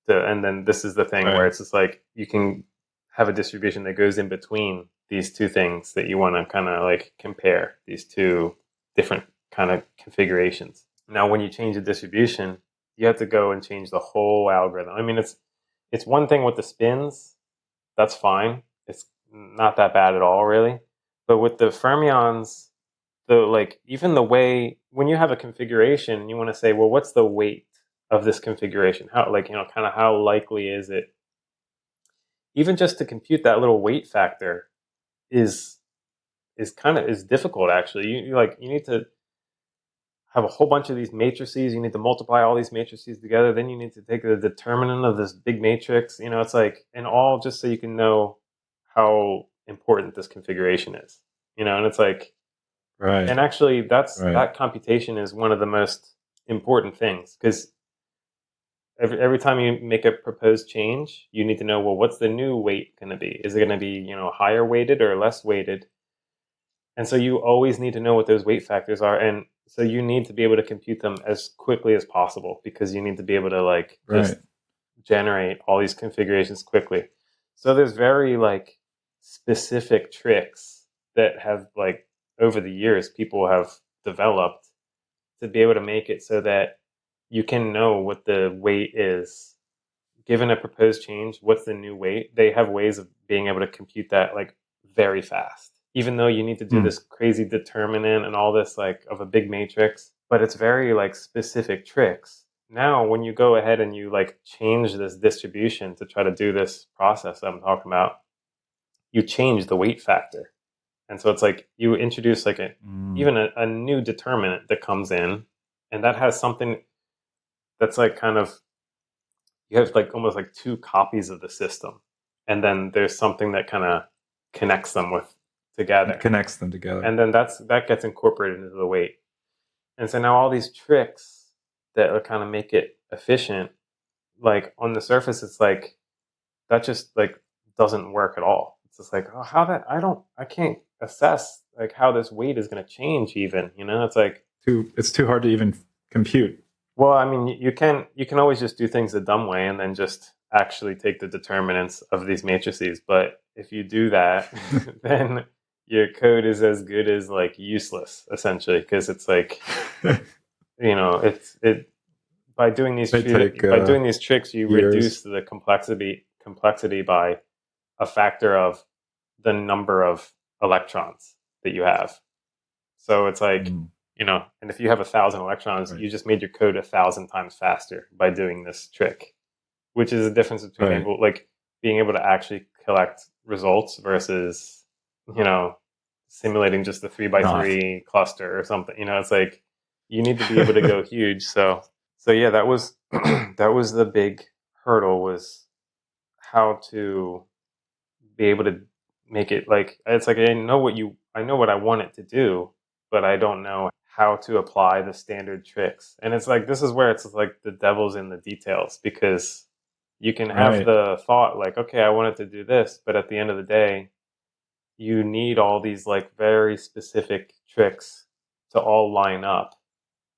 And then this is the thing where it's just like, you can have a distribution that goes in between these two things that you want to kind of like compare, these two different kind of configurations. Now, when you change the distribution, you have to go and change the whole algorithm. I mean, it's one thing with the spins. That's fine. It's not that bad at all, really. But with the fermions, even the way, when you have a configuration, you want to say, well, what's the weight of this configuration? How, kind of how likely is it? Even just to compute that little weight factor is difficult, actually. You need to have a whole bunch of these matrices. You need to multiply all these matrices together. Then you need to take the determinant of this big matrix. It's like, and all just so you can know how important this configuration is. And it's like, and actually that computation is one of the most important things, because every time you make a proposed change, you need to know, well, what's the new weight going to be? Is it going to be, higher weighted or less weighted? And so you always need to know what those weight factors are. And so you need to be able to compute them as quickly as possible, because you need to be able to just generate all these configurations quickly. So there's very specific tricks that have over the years people have developed to be able to make it so that you can know what the weight is. Given a proposed change, what's the new weight? They have ways of being able to compute that very fast, even though you need to do this crazy determinant and all this of a big matrix. But it's very specific tricks. Now, when you go ahead and you change this distribution to try to do this process that I'm talking about, you change the weight factor. And so it's you introduce even a new determinant that comes in, and that has something that's kind of, you have almost two copies of the system, and then there's something that kind of connects them together. It connects them together. And then that gets incorporated into the weight. And so now all these tricks that kind of make it efficient, on the surface, it's that just doesn't work at all. It's just I can't assess how this weight is going to change even, it's it's too hard to even compute. Well, I mean, you can always just do things a dumb way and then just actually take the determinants of these matrices. But if you do that, then your code is as good as like useless, essentially, because it's like, it by doing these They take by doing these tricks, you reduce years. the complexity by a factor of the number of electrons that you have. So it's like, and if you have 1,000 electrons, Right. you just made your code 1,000 times faster by doing this trick, which is the difference between Right. being able to actually collect results versus, simulating just a 3 by Not. 3 cluster or something. It's like you need to be able to go huge. So yeah, that was that was the big hurdle, was how to be able to make it like, it's like I know what I want it to do, but I don't know how to apply the standard tricks. And it's like, this is where it's like the devil's in the details, because you can have Right. the thought like, okay, I want it to do this, but at the end of the day, you need all these like very specific tricks to all line up.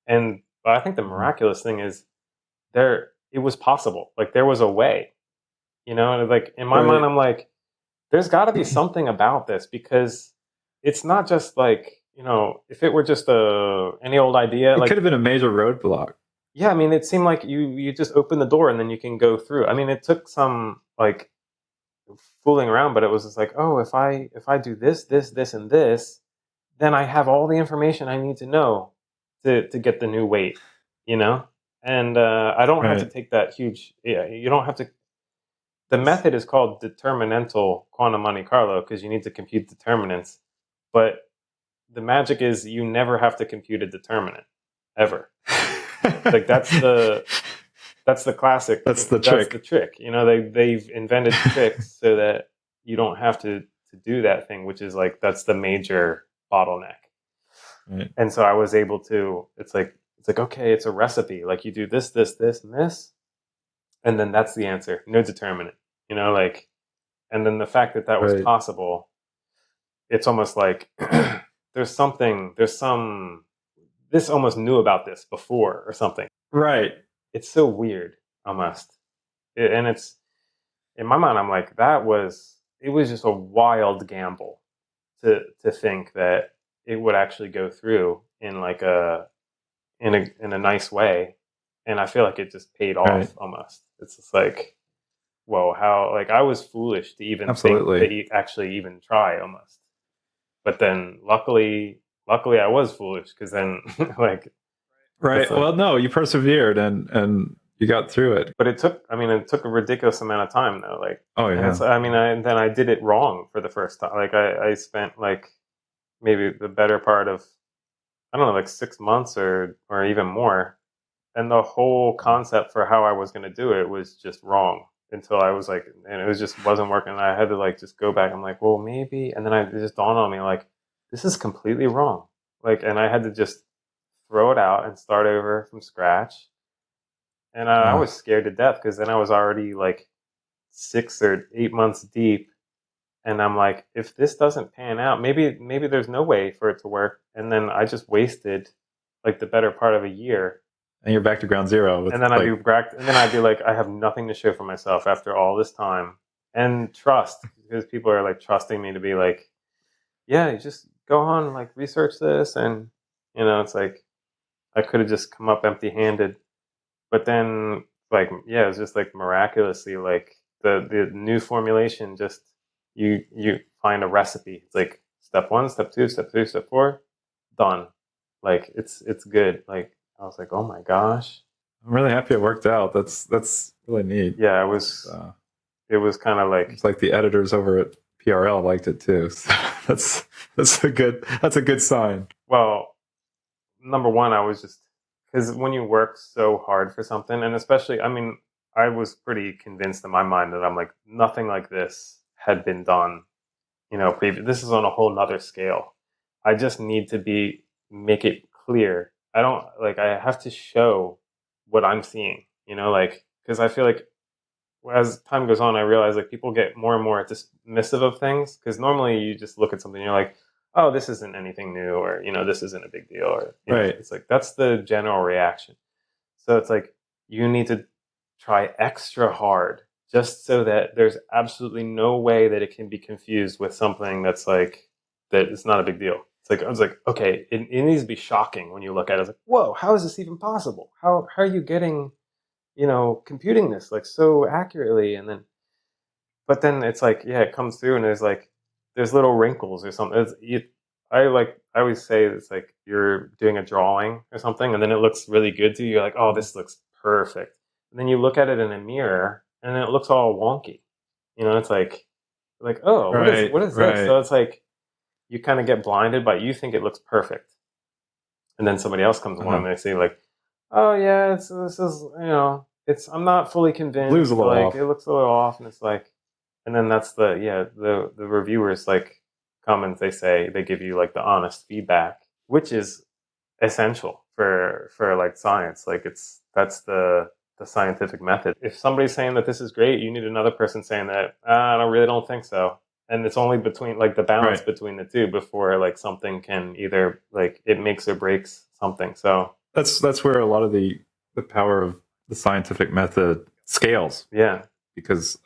And but I think the Mhm. miraculous thing is, it was possible. Like there was a way, and like in my mind, Right. I'm like, there's got to be something about this, because it's not just like, if it were just any old idea, It could like, have been a major roadblock. yeah, I mean, it seemed like you just open the door and then you can go through. I mean, it took some like fooling around, but it was just like, oh, if I do this and this, then I have all the information I need to know to get the new weight, and I don't have to Right. take that huge. Yeah, you don't have to. The method is called determinantal quantum Monte Carlo because you need to compute determinants. But the magic is you never have to compute a determinant ever. Like that's the classic. That's the That's the trick. trick. They've invented tricks so that you don't have to do that thing, which is like, that's the major bottleneck. Right. And so I was able to. It's like okay, it's a recipe. Like you do this, this, this, and this, and then that's the answer. No determinant. Like, and then the fact that that was Right. possible, it's almost like there's some this almost knew about this before or something. Right. It's so weird, almost. And it's, in my mind, I'm like, it was just a wild gamble to think that it would actually go through in like in a nice way. And I feel like it just paid Right. off almost. It's just like, whoa, how, like, I was foolish to even think Absolutely. that you actually even try almost. But then luckily I was foolish, because then like, Right. that's Well, no, you persevered and you got through it. but it took a ridiculous amount of time though. Like, Oh and it's, yeah. I mean, then I did it wrong for the first time. Like I spent like maybe the better part of, I don't know, like 6 months or even more. And the whole concept for how I was going to do it was just wrong, until I was like, and it was just wasn't working. And I had to like just go back. I'm like, well, maybe. And then it just dawned on me like, this is completely wrong. Like, and I had to just throw it out and start over from scratch. And I Uh, was scared to death, because then I was already like 6 or 8 months deep. And I'm like, if this doesn't pan out, maybe there's no way for it to work. And then I just wasted like the better part of a year. and you're back to ground zero And with then like I'd be like, I have nothing to show for myself after all this time. And trust, because people are like trusting me to be like, yeah, you just go on and like research this. And it's like, I could have just come up empty handed. But then, like, yeah, it was just like miraculously, like the new formulation, just you find a recipe. It's like step 1, step 2, step 3, step 4, done. Like it's good. Like I was like, oh my gosh. I'm really happy it worked out. That's really neat. Yeah, Uh, it was kind of like, Seems like the editors over at PRL liked it too. So that's a good sign. well, number one, I was just, because when you work so hard for something, and especially, I mean, I was pretty convinced in my mind that I'm like, nothing like this had been done, previous. This is on a whole nother scale. I just need to make it clear. I don't like, I have to show what I'm seeing, like, because I feel like as time goes on, I realize like people get more and more dismissive of things, because normally you just look at something and you're like, oh, this isn't anything new, or this isn't a big deal, or Right. it's like that's the general reaction. So it's like you need to try extra hard just so that there's absolutely no way that it can be confused with something that's like, that it's not a big deal. It's like, I was like, okay, it needs to be shocking when you look at it. It's like, whoa, how is this even possible? How are you getting, computing this like so accurately? And then, but then it's like, yeah, it comes through and there's little wrinkles or something. I always say it's like you're doing a drawing or something, and then it looks really good to you. You're like, oh, this looks perfect. And then you look at it in a mirror, and then it looks all wonky. It's like, oh, Right, what is this? right. So it's like you kind of get blinded by, you think it looks perfect, and then somebody else comes along Uh-huh. and they say like, oh yeah, it's I'm not fully Blue's a convinced. little Like it off. looks a little off, and it's like, and then that's the reviewers like comments, they give you like the honest feedback, which is essential for like science. Like that's the scientific method. If somebody's saying that this is great, you need another person saying that I really don't think so. And it's only between like the balance Right. between the two before like something can either like it makes or breaks something. So That's where a lot of the power of the scientific method scales, yeah, because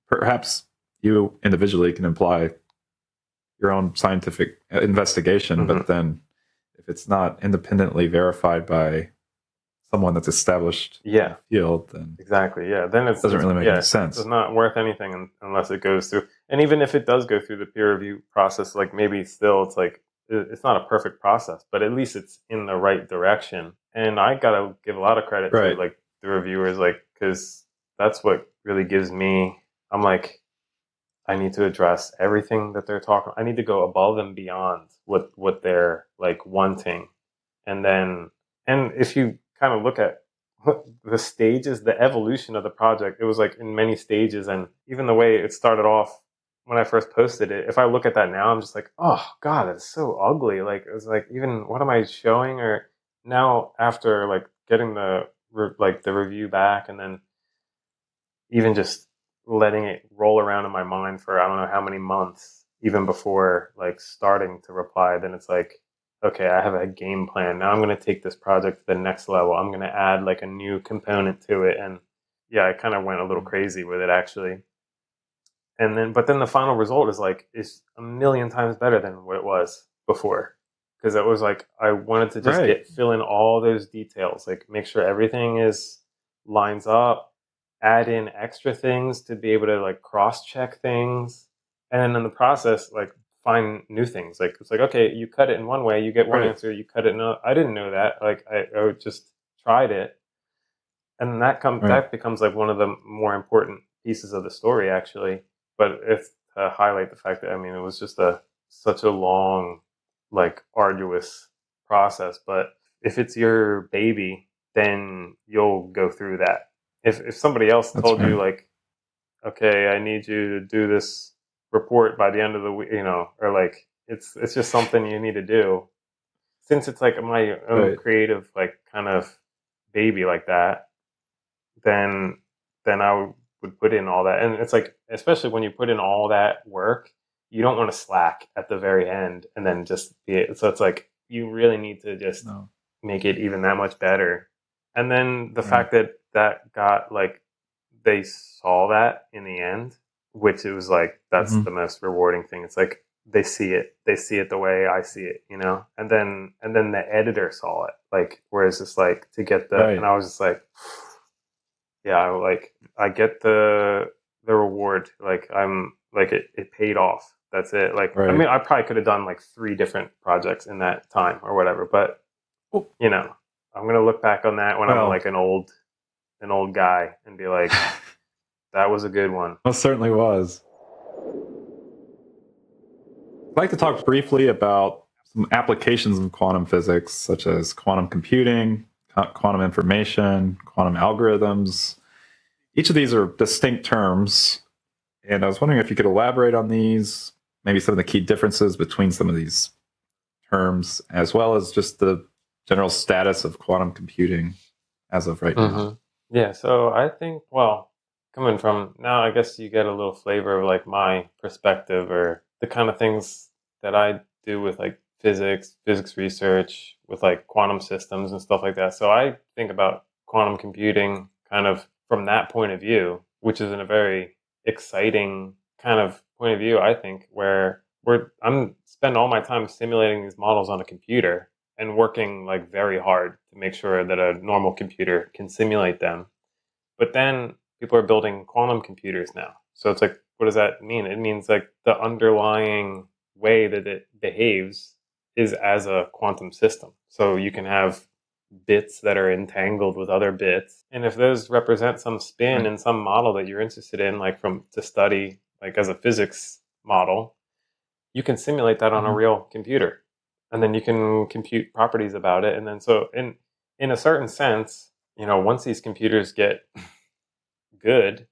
perhaps you individually can apply your own scientific investigation, hmm but then if it's not independently verified by someone that's established in yeah, the field, then exactly. Yeah, then it doesn't really make any it's sense. not worth anything unless it goes through. And even if it does go through the peer review process, like maybe still it's like it's not a perfect process, but at least it's in the right direction. And I gotta give a lot of credit to Right. like the reviewers, like because that's what really gives me. I'm like, I need to address everything that they're talking. I need to go above and beyond what they're like wanting, and then and if you kind of look at what the stages, the evolution of the project, it was like in many stages, and even the way it started off when I first posted it. If I look at that now, I'm just like, oh god, it's so ugly. Like it was like, even what am I showing? Or now after like getting the review back, and then even just letting it roll around in my mind for I don't know how many months, even before like starting to reply, then it's like, okay, I have a game plan. Now I'm going to take this project to the next level. I'm going to add like a new component to it. And yeah, I kind of went a little crazy with it actually. And then, but then the final result is a million times better than what it was before. Because it was like, I wanted to just Right. fill in all those details, like make sure everything lines up, add in extra things to be able to like cross check things. And then in the process, like find new things. Like, it's like, okay, you cut it in one way, you get one Right. answer, you cut it in I didn't know that. Like I just tried it. And Right. that becomes like one of the more important pieces of the story actually. But it's to highlight the fact that, I mean, it was just such a long, like arduous process. But if it's your baby, then you'll go through that. If somebody else That's told you right. like, okay, I need you to do this report by the end of the week, or like it's just something you need to do. Since it's like my own Right. creative like kind of baby like that, then I would put in all that. And it's like, especially when you put in all that work, you don't want to slack at the very end and then just be it. So it's like you really need to just No. make it even that much better. And then the Right. fact that got like they saw that in the end, which it was like that's Hmm. the most rewarding thing. It's like they see it the way I see it, and then the editor saw it, like whereas it's like to get and Right. I was just like, yeah, I get the reward. Like I'm like it paid off. That's it. Like I Right. mean, I probably could have done like 3 different projects in that time or whatever. But Well, I'm gonna look back on that when I'm well, like an old guy and be like, that was a good one. most certainly was. I'd like to talk briefly about some applications of quantum physics, such as quantum computing, quantum information, quantum algorithms. Each of these are distinct terms, and I was wondering if you could elaborate on these, maybe some of the key differences between some of these terms, as well as just the general status of quantum computing as of right now. hmm Yeah. So I think, well, coming from now, I guess you get a little flavor of like my perspective or the kind of things that I do with like physics research with like quantum systems and stuff like that. So I think about quantum computing kind of from that point of view, which is in a very exciting kind of point of view, I think, where I'm spend all my time simulating these models on a computer and working like very hard to make sure that a normal computer can simulate them. But then people are building quantum computers now. So it's like, what does that mean? It means like the underlying way that it behaves is as a quantum system. So you can have bits that are entangled with other bits. And if those represent some spin in some model that you're interested in, like to study, like as a physics model, you can simulate that on a real computer. And then you can compute properties about it. And then so in a certain sense, once these computers get good,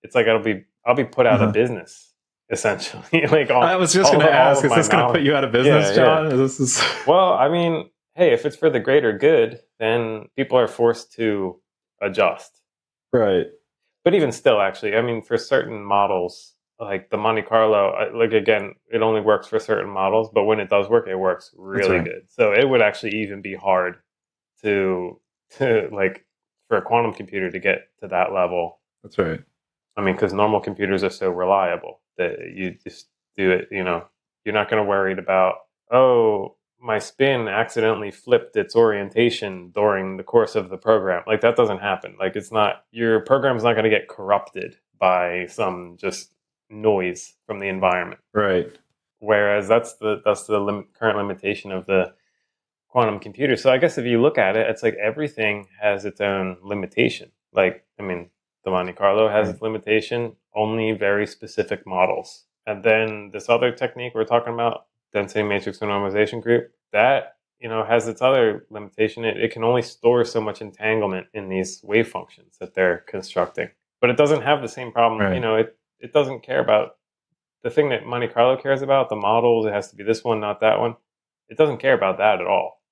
it's like I'll be put out of business, essentially. Like I was just going to ask, is this going to put you out of business, John? Yeah. Well, I mean, hey, if it's for the greater good, then people are forced to adjust. Right. But even still, actually, I mean, for certain models, like the Monte Carlo, like again, it only works for certain models, but when it does work, it works really good. So it would actually even be hard to like for a quantum computer to get to that level. That's right. I mean, because normal computers are so reliable that you just do it, you're not going to worry about, oh, my spin accidentally flipped its orientation during the course of the program. Like that doesn't happen. Like your program's not going to get corrupted by some just noise from the environment. Right. Whereas that's the current limitation of the quantum computer. So I guess if you look at it, it's like everything has its own limitation. Like, I mean, the Monte Carlo has its limitation, only very specific models. And then this other technique we're talking about, density matrix renormalization group, that has its other limitation. It can only store so much entanglement in these wave functions that they're constructing. But it doesn't have the same problem. Right. It doesn't care about the thing that Monte Carlo cares about, the models. It has to be this one, not that one. It doesn't care about that at all.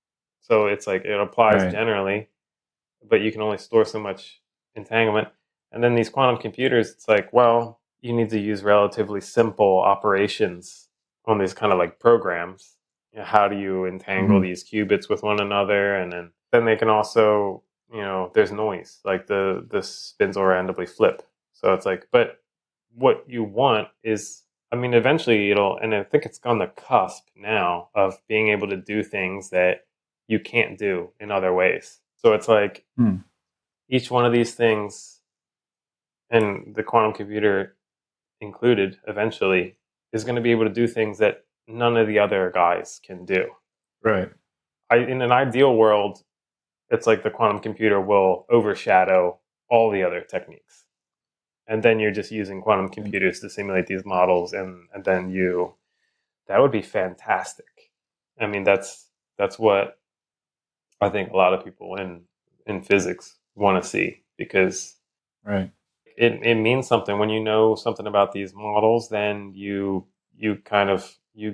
So it's like it applies generally, but you can only store so much entanglement. And then these quantum computers, it's like, well, you need to use relatively simple operations on these kind of like programs. How do you entangle these qubits with one another? And then they can also, there's noise, like the spins will randomly flip. So it's like, but what you want is, I mean, eventually and I think it's on the cusp now of being able to do things that you can't do in other ways. So it's like each one of these things, and the quantum computer included eventually, is going to be able to do things that none of the other guys can do. Right. In an ideal world, it's like the quantum computer will overshadow all the other techniques. And then you're just using quantum computers to simulate these models, and then that would be fantastic. I mean, that's what I think a lot of people in physics want to see, because it means something when you know something about these models. Then you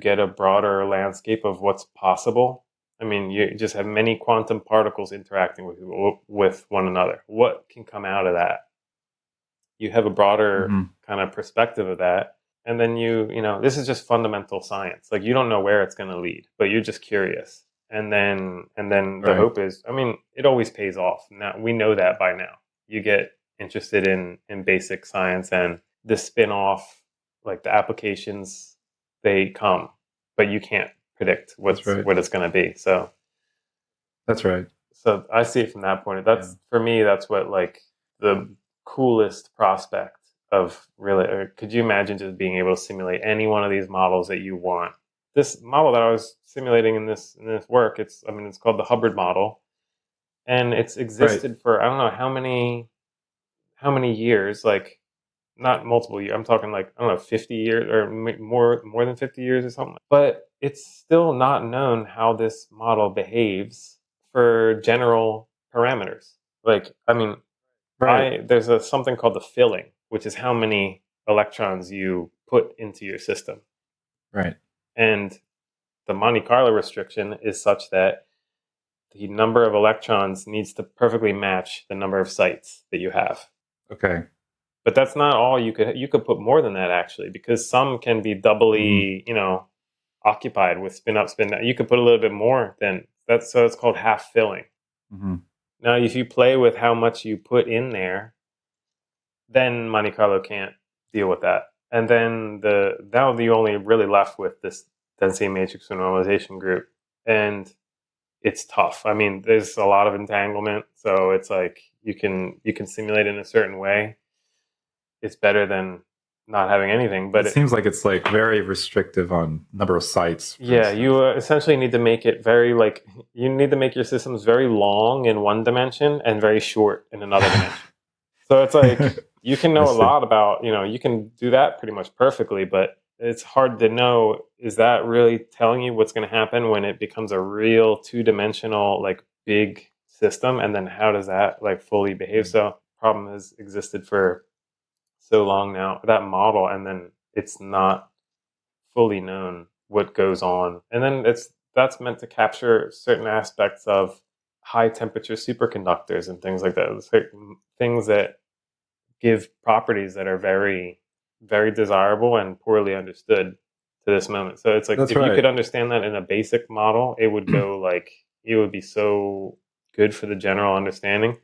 get a broader landscape of what's possible. I mean, you just have many quantum particles interacting with one another. What can come out of that? You have a broader kind of perspective of that. And then this is just fundamental science. Like you don't know where it's going to lead, but you're just curious. And then the hope is, I mean, it always pays off. Now we know that by now. You get interested in basic science, and the spin-off, like the applications, they come, but you can't predict what it's going to be. So that's right. So I see it from that point. For me, that's what like the coolest prospect of really. Could you imagine just being able to simulate any one of these models that you want? This model that I was simulating in this work, it's called the Hubbard model, and it's existed for I don't know how many years, like not multiple years. I'm talking like, I don't know, 50 years or more than 50 years or something. But it's still not known how this model behaves for general parameters. Like, I mean, there's something called the filling, which is how many electrons you put into your system. Right. And the Monte Carlo restriction is such that the number of electrons needs to perfectly match the number of sites that you have. Okay. But that's not all you could put more than that, actually, because some can be doubly, occupied with spin up, spin down. You could put a little bit more than that. So it's called half filling. Now, if you play with how much you put in there, then Monte Carlo can't deal with that. And then now you're only really left with this density matrix renormalization group. And it's tough. I mean, there's a lot of entanglement, so it's like you can simulate in a certain way. It's better than not having anything, but it seems like it's like very restrictive on number of sites. Yeah, you essentially need to make it very you need to make your systems very long in one dimension and very short in another dimension. So it's like you can know a lot about, you can do that pretty much perfectly, but it's hard to know, is that really telling you what's going to happen when it becomes a real two-dimensional, like, big system? And then how does that, like, fully behave? So problem has existed for so long now, that model, and then it's not fully known what goes on. And then that's meant to capture certain aspects of high temperature superconductors and things like that. Certain things that give properties that are very, very desirable and poorly understood to this moment. So it's like, That's if right. you could understand that in a basic model, it would go like, it would be so good for the general understanding.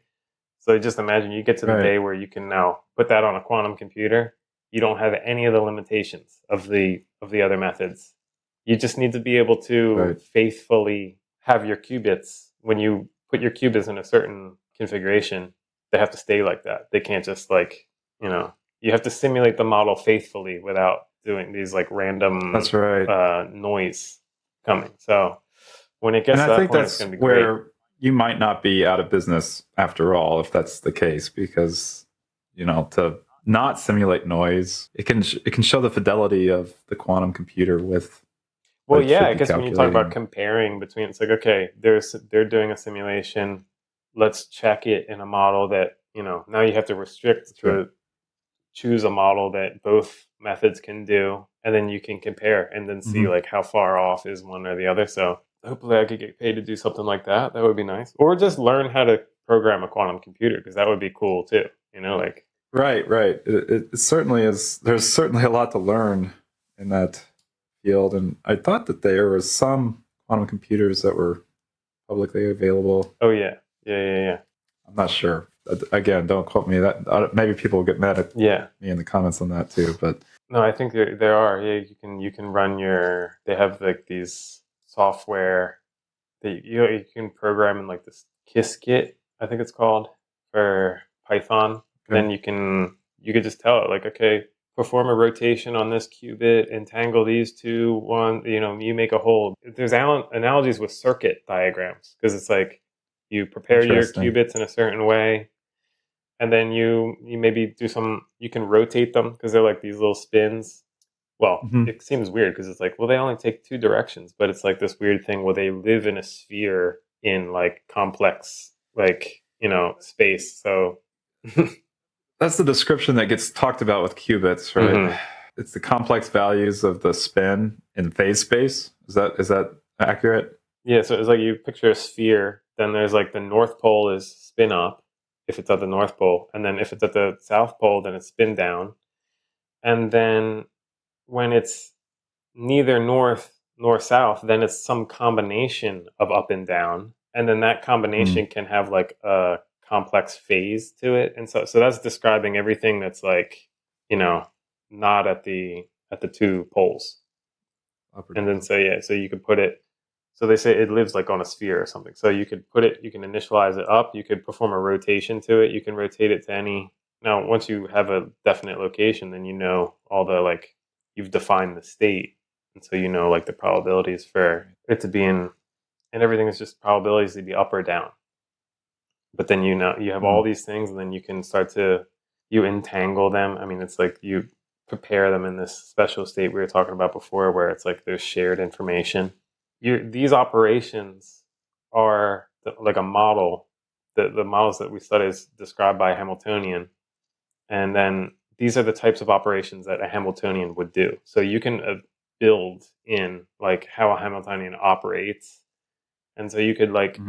So just imagine you get to the day where you can now put that on a quantum computer. You don't have any of the limitations of the other methods. You just need to be able to faithfully have your qubits. When you put your qubits in a certain configuration, they have to stay like that. They can't just you have to simulate the model faithfully without doing these like random noise coming. So when it gets to that point, it's going to be great. You might not be out of business after all, if that's the case, because to not simulate noise, it can show the fidelity of the quantum computer with. Well, yeah, I guess when you talk about comparing between, it's like, okay, they're doing a simulation. Let's check it in a model that now you have to restrict to choose a model that both methods can do, and then you can compare and then see like how far off is one or the other. So hopefully I could get paid to do something like that. That would be nice. Or just learn how to program a quantum computer, because that would be cool too. Right. It certainly is. There's certainly a lot to learn in that field, and I thought that there was some quantum computers that were publicly available. Oh yeah. I'm not sure. Again, don't quote me. That maybe people will get mad at me in the comments on that too. But no, I think there are. Yeah, you can run your. They have like these software that you can program in like this Qiskit, I think it's called, for Python. Then you could just tell it like, okay, perform a rotation on this qubit, entangle these two, you make a whole. There's analogies with circuit diagrams, because it's like you prepare your qubits in a certain way, and then you maybe you can rotate them, because they're like these little spins. Well, it seems weird because it's like, well, they only take two directions, but it's like this weird thing where they live in a sphere in like complex, like, space. So that's the description that gets talked about with qubits, right? It's the complex values of the spin in phase space. Is that accurate? Yeah, so it's like you picture a sphere, then there's like the North Pole is spin up if it's at the North Pole, and then if it's at the South Pole, then it's spin down. And then when it's neither north nor south, then it's some combination of up and down. And then that combination can have like a complex phase to it. And so that's describing everything that's like, not at the two poles. And then so you could put it, so they say it lives like on a sphere or something. So you could put it, you can initialize it up, you could perform a rotation to it, you can rotate it to any. Now, once you have a definite location, then all the like, you've defined the state. And so like the probabilities for it to be in, and everything is just probabilities to be up or down. But then you have all these things, and then you can start to, you entangle them. I mean, it's like you prepare them in this special state we were talking about before, where it's like there's shared information. These operations are like a model. The models that we study is described by a Hamiltonian. And then these are the types of operations that a Hamiltonian would do. So you can build in like how a Hamiltonian operates. And so you could like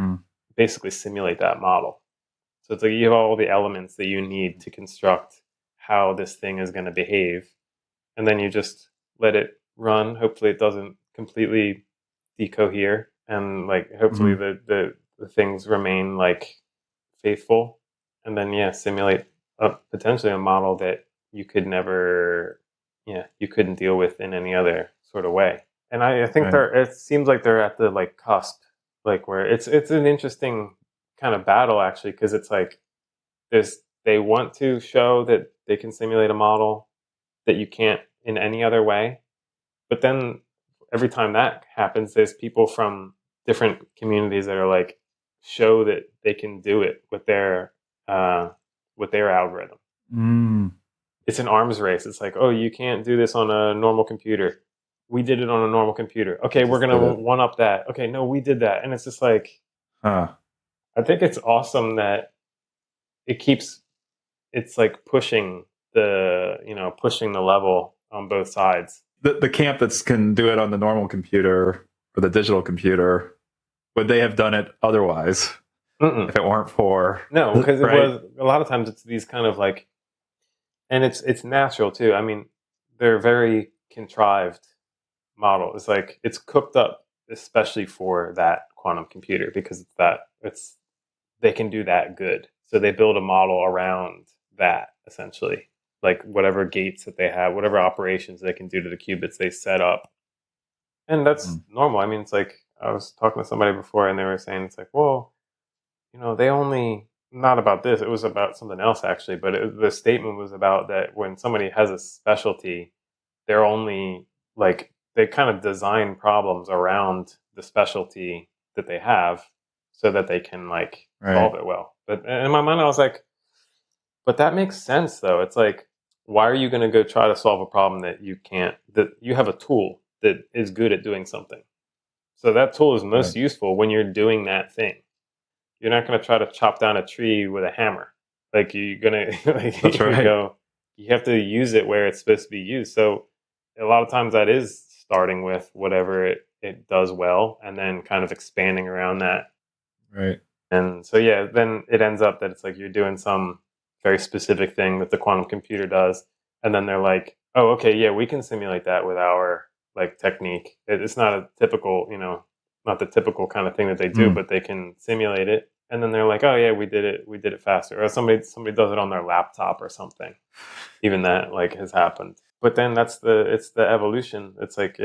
basically simulate that model. So it's like you have all the elements that you need to construct how this thing is going to behave. And then you just let it run. Hopefully it doesn't completely decohere. And like hopefully the things remain like faithful, and then simulate potentially a model that you could never, you couldn't deal with in any other sort of way. And I think Right. it seems like they're at the like cusp, like where it's an interesting kind of battle actually, because it's like they want to show that they can simulate a model that you can't in any other way, but then every time that happens, there's people from different communities that are like show that they can do it with their algorithm. Mm. It's an arms race. It's like, oh, you can't do this on a normal computer. We did it on a normal computer. Okay, we're Just gonna did it. one up that. Okay, no, we did that, and it's just like, Huh. I think it's awesome that it's like pushing the level on both sides. The camp that can do it on the normal computer or the digital computer, would they have done it otherwise if it weren't for No, because right? it was a lot of times it's these kind of like, and it's natural too. I mean, they're very contrived model. It's like it's cooked up especially for that quantum computer because they can do that good. So they build a model around that essentially. Like whatever gates that they have, whatever operations they can do to the qubits, they set up. And that's normal. I mean, it's like I was talking to somebody before and they were saying it's like, well, they only, not about this, it was about something else actually, but the statement was about that when somebody has a specialty, they're only like, they kind of design problems around the specialty that they have so that they can like solve it well. But in my mind, I was like, but that makes sense though. It's like, why are you going to go try to solve a problem that you have a tool that is good at doing something? So that tool is most useful when you're doing that thing. You're not going to try to chop down a tree with a hammer. Like you're going to, like, That's right. you have to use it where it's supposed to be used. So a lot of times that is starting with whatever it does well and then kind of expanding around that. Right. And so, then it ends up that it's like you're doing some very specific thing that the quantum computer does. And then they're like, oh, okay, yeah, we can simulate that with our like technique. It's not a typical, not the typical kind of thing that they do, but they can simulate it. And then they're like, oh yeah, we did it faster. Or somebody does it on their laptop or something. Even that like has happened. But then it's the evolution. It's like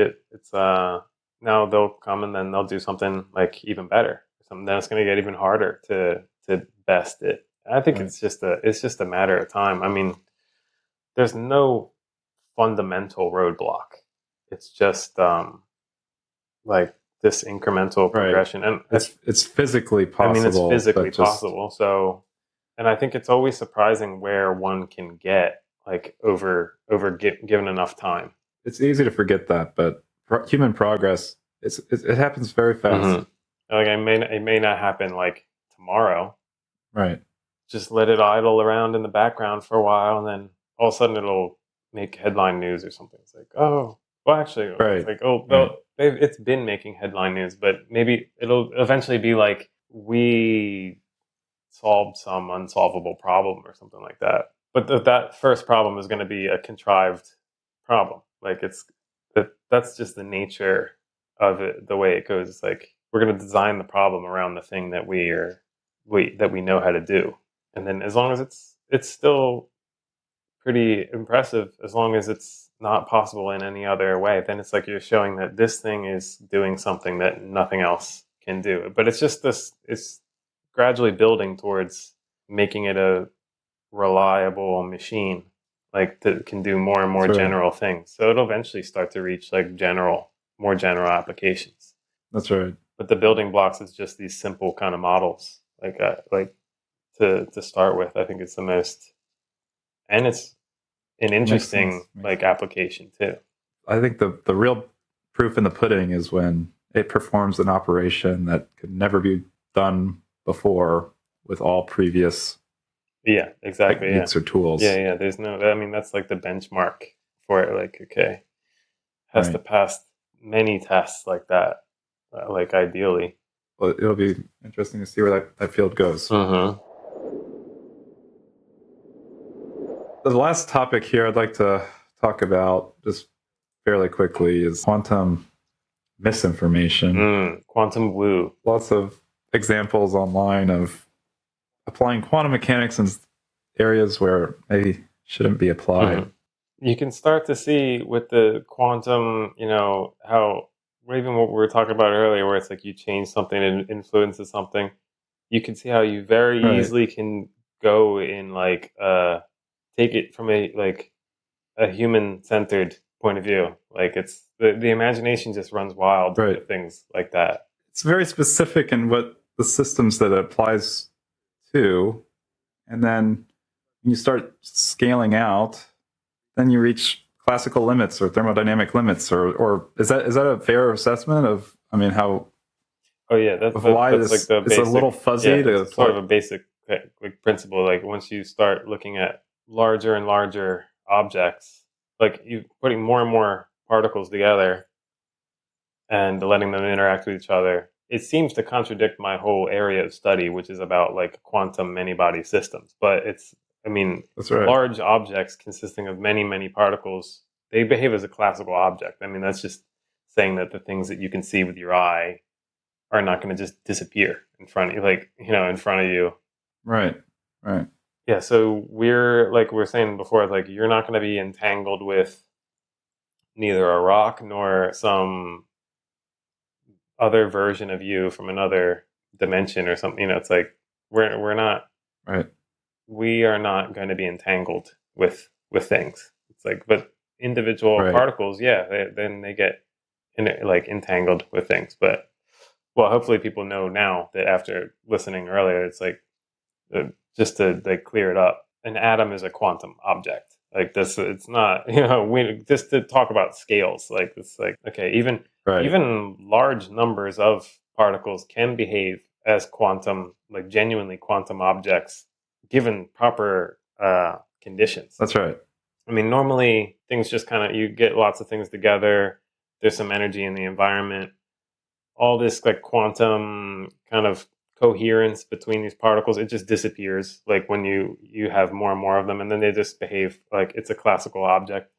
now they'll come and then they'll do something like even better. Then it's going to get even harder to best it. I think it's just a matter of time. I mean, there's no fundamental roadblock. It's just like this incremental progression, and it's physically possible. I mean, it's physically possible. So, and I think it's always surprising where one can get like over given enough time. It's easy to forget that, but human progress it happens very fast. Mm-hmm. Like it may not happen like tomorrow. Right. Just let it idle around in the background for a while, and then all of a sudden it'll make headline news or something. It's like, oh, well, actually, it's like, oh, well, it's been making headline news, but maybe it'll eventually be like we solved some unsolvable problem or something like that. But that first problem is going to be a contrived problem. Like that's just the nature of it, the way it goes. It's like we're going to design the problem around the thing that we know how to do, and then as long as it's still pretty impressive, as long as it's not possible in any other way, then it's like you're showing that this thing is doing something that nothing else can do. But it's just it's gradually building towards making it a reliable machine, like that can do more and more general things. So it'll eventually start to reach like more general applications. That's right. But the building blocks is just these simple kind of models, like to start with. I think it's the most, and it's an interesting like application too. I think the real proof in the pudding is when it performs an operation that could never be done before with all previous techniques or tools. There's no, I mean, that's like the benchmark for it. Like, okay, has to pass many tests like that, like ideally. Well, it'll be interesting to see where that field goes. Mm-hmm. The last topic here I'd like to talk about just fairly quickly is quantum misinformation. Quantum woo. Lots of examples online of applying quantum mechanics in areas where maybe shouldn't be applied. Mm-hmm. You can start to see with the quantum, how even what we were talking about earlier, where it's like you change something and it influences something. You can see how you very easily can go in like take it from a human-centered point of view. Like it's the imagination just runs wild with things like that. It's very specific in what the systems that it applies to, and then when you start scaling out, then you reach classical limits or thermodynamic limits, or is that a fair assessment of? I mean, how? Oh yeah, that's like the basic, it's a little fuzzy. It's sort of a basic like principle. Like once you start looking at larger and larger objects, like you putting more and more particles together and letting them interact with each other, it seems to contradict my whole area of study, which is about like quantum many-body systems. But That's right. Large objects consisting of many, many particles, they behave as a classical object. I mean, that's just saying that the things that you can see with your eye are not going to just disappear in front of you, in front of you. Right. Yeah, so we're saying before, like you're not going to be entangled with neither a rock nor some other version of you from another dimension or something. It's like we're not we are not going to be entangled with things. It's like, but individual particles, then they get entangled with things. But well, hopefully people know now that after listening earlier, it's like just to clear it up. An atom is a quantum object. Like this, it's not. We just to talk about scales. Like it's like okay, even large numbers of particles can behave as quantum, like genuinely quantum objects, given proper conditions. That's right. I mean, normally things just kind of you get lots of things together. There's some energy in the environment. All this like quantum kind of coherence between these particles, it just disappears like when you have more and more of them, and then they just behave like it's a classical object.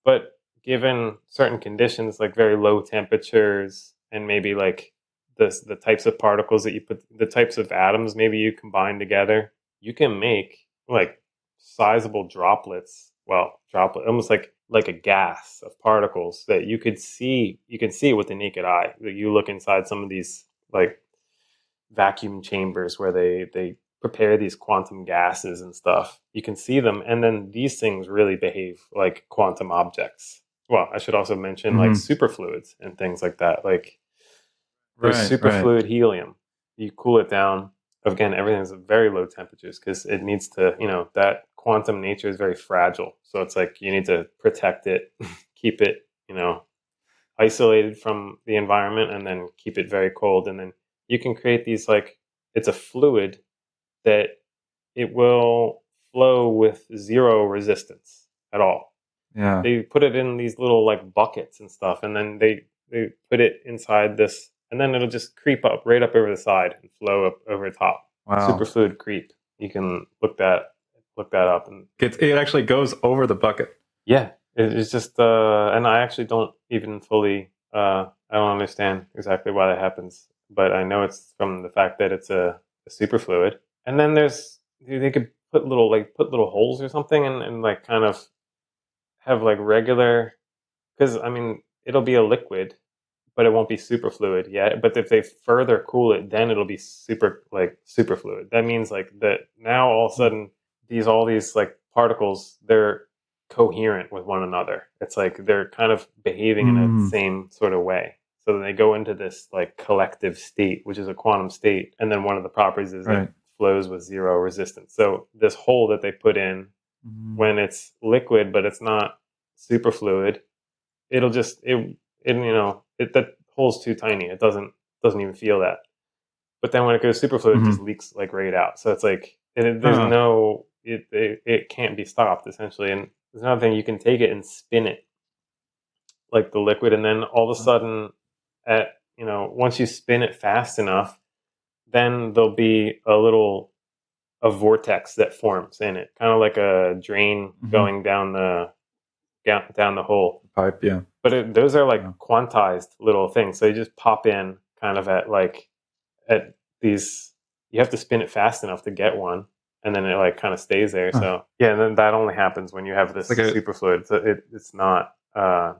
But given certain conditions, like very low temperatures and maybe like the types of particles that you put, the types of atoms maybe you combine together, you can make like sizable droplets. Well, droplet, almost like a gas of particles that you can see with the naked eye. You look inside some of these like vacuum chambers where they prepare these quantum gases and stuff. You can see them, and then these things really behave like quantum objects. Well, I should also mention like superfluids and things like that. Like there's superfluid helium. You cool it down. Again, everything's at very low temperatures because it needs to, that quantum nature is very fragile. So it's like you need to protect it, keep it, isolated from the environment, and then keep it very cold. And then you can create these it's a fluid that it will flow with zero resistance at all. Yeah. They put it in these little like buckets and stuff, and then they put it inside this, and then it'll just creep up right up over the side and flow up over the top. Wow. Superfluid creep. You can look that up, and it actually goes over the bucket. Yeah, it's just and I actually don't even fully I don't understand exactly why that happens, but I know it's from the fact that it's a superfluid. And then they could put little holes or something and like kind of have like regular, because I mean it'll be a liquid, but it won't be superfluid yet. But if they further cool it, then it'll be superfluid. That means like that now all of a sudden all these like particles, they're coherent with one another. It's like they're kind of behaving in a same sort of way. So then they go into this like collective state, which is a quantum state. And then one of the properties is it flows with zero resistance. So this hole that they put in when it's liquid, but it's not superfluid, it'll just, that hole's too tiny. It doesn't even feel that. But then when it goes superfluid, it just leaks like right out. So it's like, it can't be stopped essentially. And there's another thing, you can take it and spin it like the liquid, and then all of a sudden once you spin it fast enough, then there'll be a vortex that forms in it, kind of like a drain going down the hole pipe. Yeah, but those are like quantized little things, so you just pop in kind of at these you have to spin it fast enough to get one, and then it like kind of stays there. So yeah, and then that only happens when you have this Like superfluid. So it's not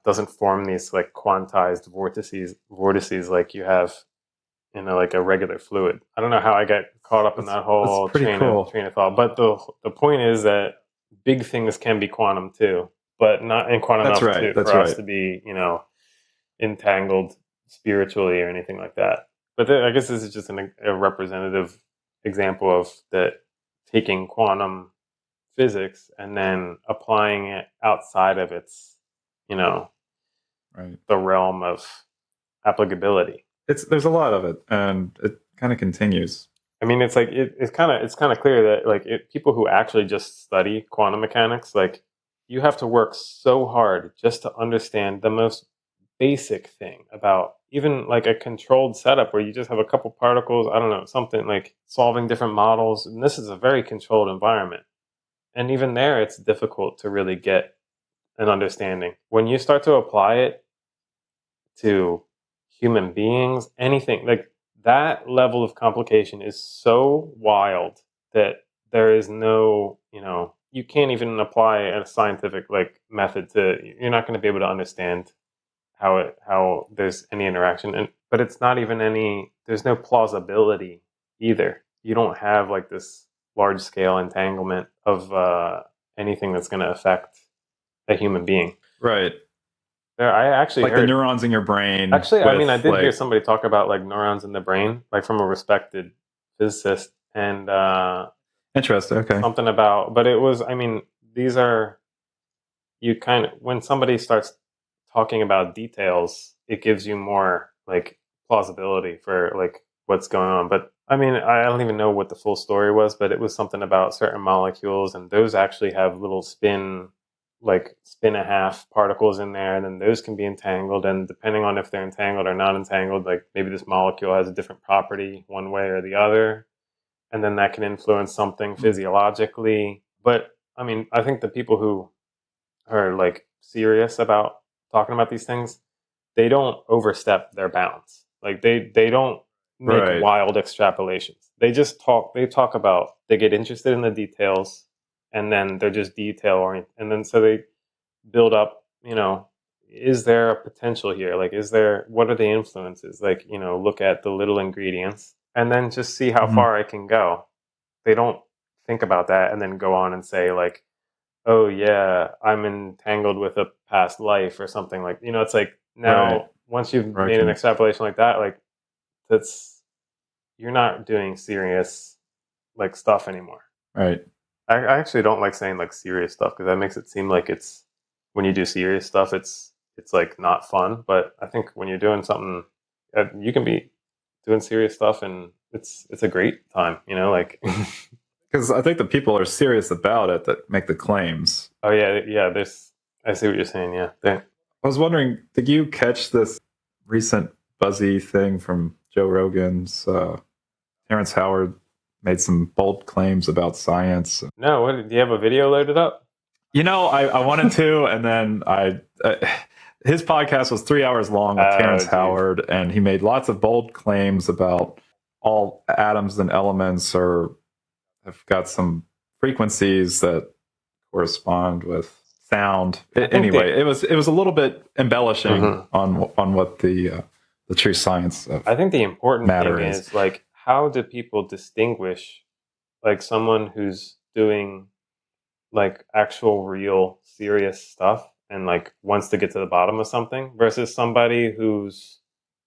doesn't form these like quantized vortices like you have in like a regular fluid. I don't know how I got caught up in that whole train of thought, but the point is that big things can be quantum too, but not in quantum enough for us to be, entangled spiritually or anything like that. But I guess this is just a representative example of that, taking quantum physics and then applying it outside of its, the realm of applicability. There's a lot of it, and it kind of continues. I mean, it's like it's kind of clear that like people who actually just study quantum mechanics, like you have to work so hard just to understand the most basic thing about even like a controlled setup where you just have a couple particles. I don't know, something like solving different models, and this is a very controlled environment. And even there, it's difficult to really get an understanding. When you start to apply it to human beings, anything like that level of complication is so wild that there is no, you can't even apply a scientific like method to. You're not going to be able to understand how there's any interaction, but it's not even there's no plausibility either. You don't have like this large scale entanglement of anything that's going to affect a human being. Right. I actually heard the neurons in your brain. Actually, I mean, I did hear somebody talk about like neurons in the brain, like from a respected physicist, and interesting. Okay. Something about, but it was, I mean, these are when somebody starts talking about details, it gives you more like plausibility for like what's going on. But I mean, I don't even know what the full story was, but it was something about certain molecules, and those actually have little spin a half particles in there, and then those can be entangled, and depending on if they're entangled or not entangled, like maybe this molecule has a different property one way or the other, and then that can influence something physiologically. But I mean, I think the people who are like serious about talking about these things, they don't overstep their bounds. Like they don't make wild extrapolations. They talk about, they get interested in the details, and then they're just detail oriented. And then so they build up, is there a potential here? Like, what are the influences? Like, look at the little ingredients and then just see how far it can go. They don't think about that and then go on and say like, oh yeah, I'm entangled with a past life or something like, it's like now once you've made an extrapolation like that, like you're not doing serious like stuff anymore. Right. I actually don't like saying like serious stuff because that makes it seem like it's, when you do serious stuff, it's like not fun. But I think when you're doing something, you can be doing serious stuff and it's a great time, like. Because I think the people are serious about it that make the claims. Oh yeah. I see what you're saying. Yeah. I was wondering, did you catch this recent buzzy thing from Joe Rogan's? Terrence Howard made some bold claims about science. No, do you have a video loaded up? I wanted to, and then his podcast was 3 hours long with Terrence Howard, and he made lots of bold claims about all atoms and elements have got some frequencies that correspond with sound. Anyway, it was a little bit embellishing on what the true science of I think the important matter thing is like, how do people distinguish like someone who's doing like actual real serious stuff and like wants to get to the bottom of something versus somebody who's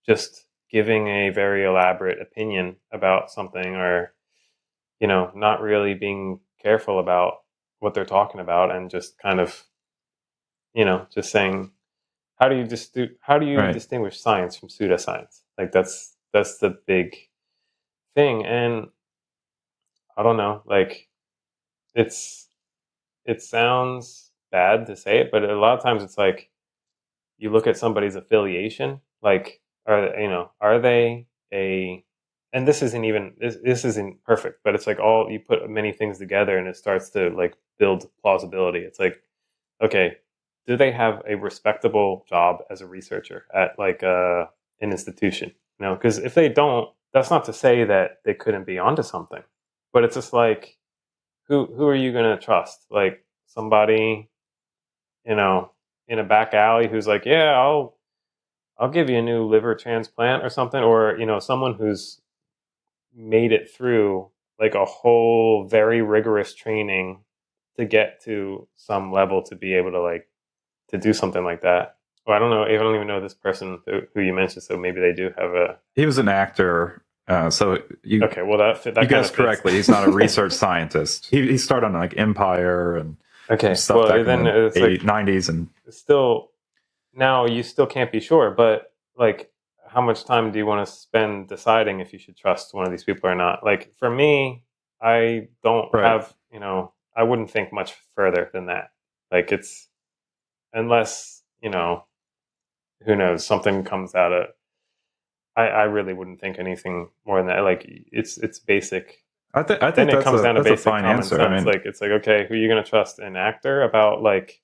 just giving a very elaborate opinion about something, or not really being careful about what they're talking about and just kind of just saying, how do you distinguish science from pseudoscience? Like that's the big thing. And I don't know, like it sounds bad to say it, but a lot of times it's like you look at somebody's affiliation, like are they a, and this isn't perfect, but it's like all, you put many things together and it starts to like build plausibility. It's like, okay, do they have a respectable job as a researcher at like an institution? Because if they don't, that's not to say that they couldn't be onto something, but it's just like, who are you going to trust? Like somebody, in a back alley who's like, yeah, I'll give you a new liver transplant or something, or someone who's made it through like a whole very rigorous training to get to some level to be able to like to do something like that. Well, I don't know. I don't even know this person who you mentioned, so maybe they do have a. He was an actor, so Okay, well that you kind guessed of correctly. He's not a research scientist. He started on like Empire and some Okay, stuff well back then in the it's like 90s, and still now you still can't be sure, but like how much time do you want to spend deciding if you should trust one of these people or not? Like for me, I don't right, have, I wouldn't think much further than that. Like it's unless, who knows, something comes out of I really wouldn't think anything more than that. Like it's basic. I Then think it that's comes down to a basic fine common answer. I sense. mean, Like it's like, okay, who are you going to trust? An actor about like,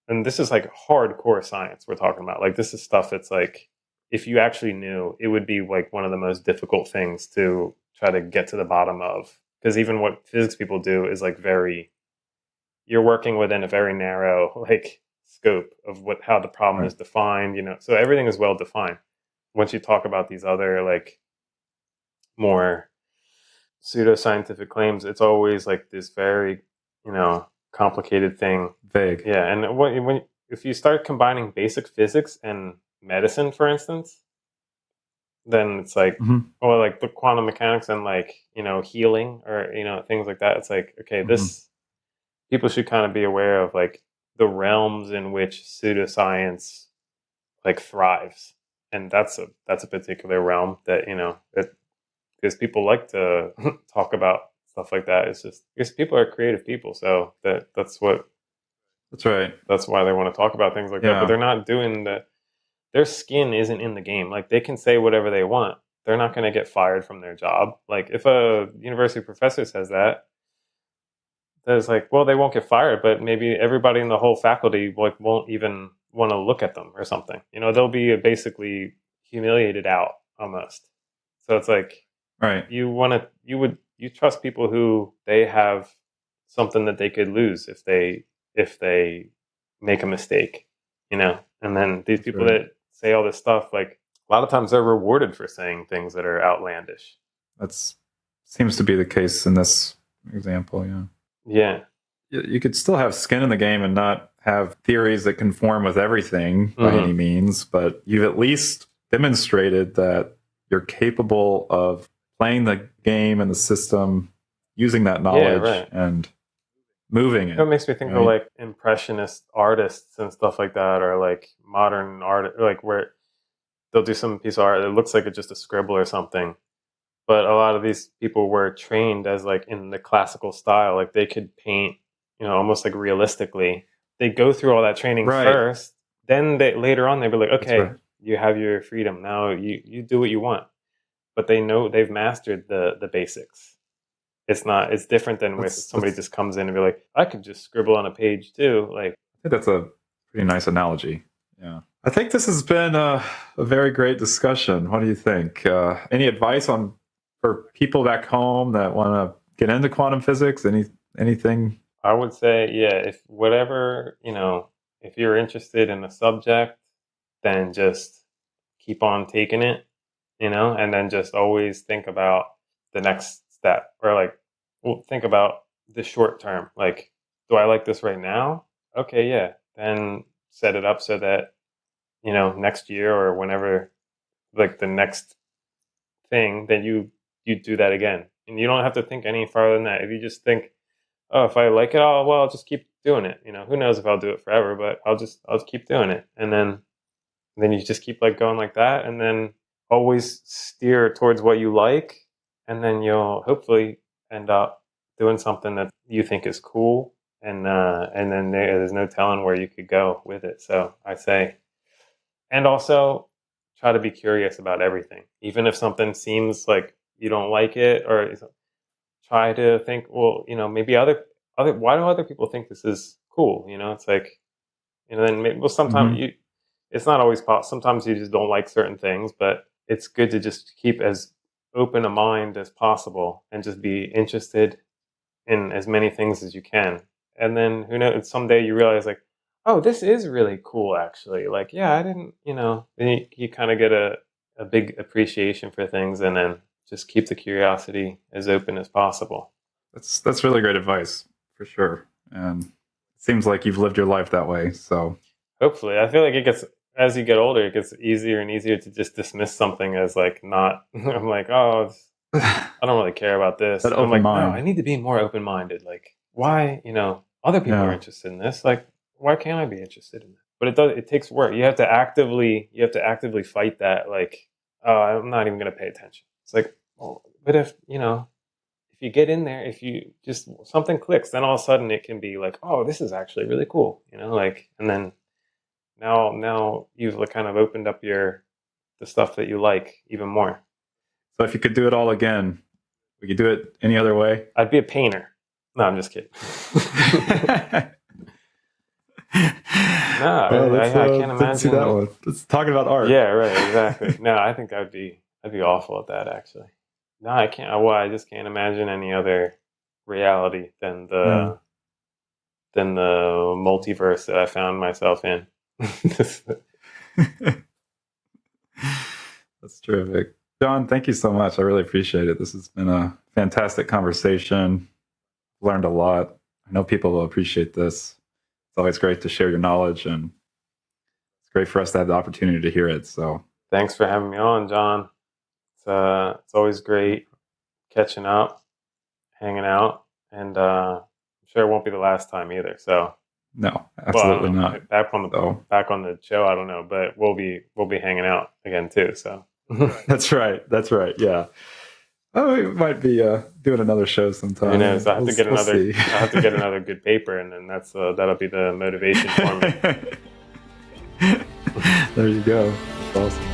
and this is like hardcore science we're talking about. Like this is stuff that's like, if you actually knew, it would be like one of the most difficult things to try to get to the bottom of. Because even what physics people do is like you're working within a very narrow like scope of how the problem right. is defined. So everything is well defined. Once you talk about these other like more pseudoscientific claims, it's always like this very, complicated thing. Vague. Yeah, and if you start combining basic physics and medicine, for instance, then it's like, Hmm. or like the quantum mechanics and like healing or things like that. It's like, okay, Hmm. this people should kind of be aware of like the realms in which pseudoscience like thrives, and that's a particular realm that because people like to talk about stuff like that. It's just because people are creative people, so That's right. that's why they want to talk about things like that. But Yeah. they're not doing their skin isn't in the game. Like they can say whatever they want. They're not going to get fired from their job. Like if a university professor says that, there's like, well, they won't get fired, but maybe everybody in the whole faculty like won't even want to look at them or something. They'll be basically humiliated out almost. So it's like Right. you trust people who they have something that they could lose if they make a mistake, and then these That's people right. that say all this stuff, like a lot of times they're rewarded for saying things that are outlandish. That's seems to be the case in this example. Yeah. Yeah. You could still have skin in the game and not have theories that conform with everything by Hmm. any means, but you've at least demonstrated that you're capable of playing the game and the system using that Yeah, knowledge right. and moving It it, makes me think of right? like impressionist artists and stuff like that, or like modern art, like where they'll do some piece of art that looks like it's just a scribble or something. But a lot of these people were trained as like in the classical style, like they could paint, almost like realistically. They go through all that training Right. first, then they later on they'd be like, That's okay, right. you have your freedom now. You do what you want, but they know they've mastered the basics. It's different than with somebody That's just comes in and be like, I could just scribble on a page too. Like, I think that's a pretty nice analogy. Yeah. I think this has been a very great discussion. What do you think? Any advice on for people back home that want to get into quantum physics? Anything? I would say, yeah, if whatever, if you're interested in the subject, then just keep on taking it, and then just always think about the next step, or like, well, think about the short term. Like, do I like this right now? Okay, yeah. Then set it up so that, next year or whenever, like the next thing, then you do that again. And you don't have to think any farther than that. If you just think, oh, if I like it, I'll just keep doing it. Who knows if I'll do it forever, but I'll keep doing it. And then you just keep like going like that, and then always steer towards what you like, and then you'll hopefully end up doing something that you think is cool, and then there's no telling where you could go with it. So I say, and also try to be curious about everything, even if something seems like you don't like it, or try to think, well, maybe other why do other people think this is cool? It's like, then maybe, well, sometimes Hmm. you it's not always possible. Sometimes you just don't like certain things, but it's good to just keep as open a mind as possible and just be interested in as many things as you can. And then who knows, someday you realize like, oh, this is really cool actually. Like, yeah, I didn't, then you kind of get a big appreciation for things, and then just keep the curiosity as open as possible. That's really great advice, for sure. And it seems like you've lived your life that way. So hopefully, I feel like it gets, as you get older, it gets easier and easier to just dismiss something as like not. I'm like, oh, I don't really care about this. That I'm open like, mind. no, I need to be more open-minded. Like, why, other people are interested in this. Like, why can't I be interested in it? But it takes work. You have to actively fight that. Like, oh, I'm not even going to pay attention. It's like, well, but if you get in there, if you just something clicks, then all of a sudden it can be like, oh, this is actually really cool. Like, and then now you've kind of opened up the stuff that you like even more. So if you could do it all again, would you do it any other way? I'd be a painter. No, I'm just kidding. No, I can't imagine. See that one. It's talking about art. Yeah, right, exactly. No, I think I'd be awful at that, actually. No, I can't. Well, I just can't imagine any other reality than the multiverse that I found myself in. That's terrific. Jon, thank you so much. I really appreciate it. This has been a fantastic conversation. Learned a lot. I know people will appreciate this. It's always great to share your knowledge, and it's great for us to have the opportunity to hear it. So thanks for having me on, Jon. It's always great catching up, hanging out, and I'm sure it won't be the last time either. So no, absolutely not. Back on the show, I don't know, but we'll be hanging out again too. So That's right. Yeah. Oh, we might be doing another show sometime. Who knows? I have to get another good paper, and then that'll be the motivation for me. There you go. That's awesome.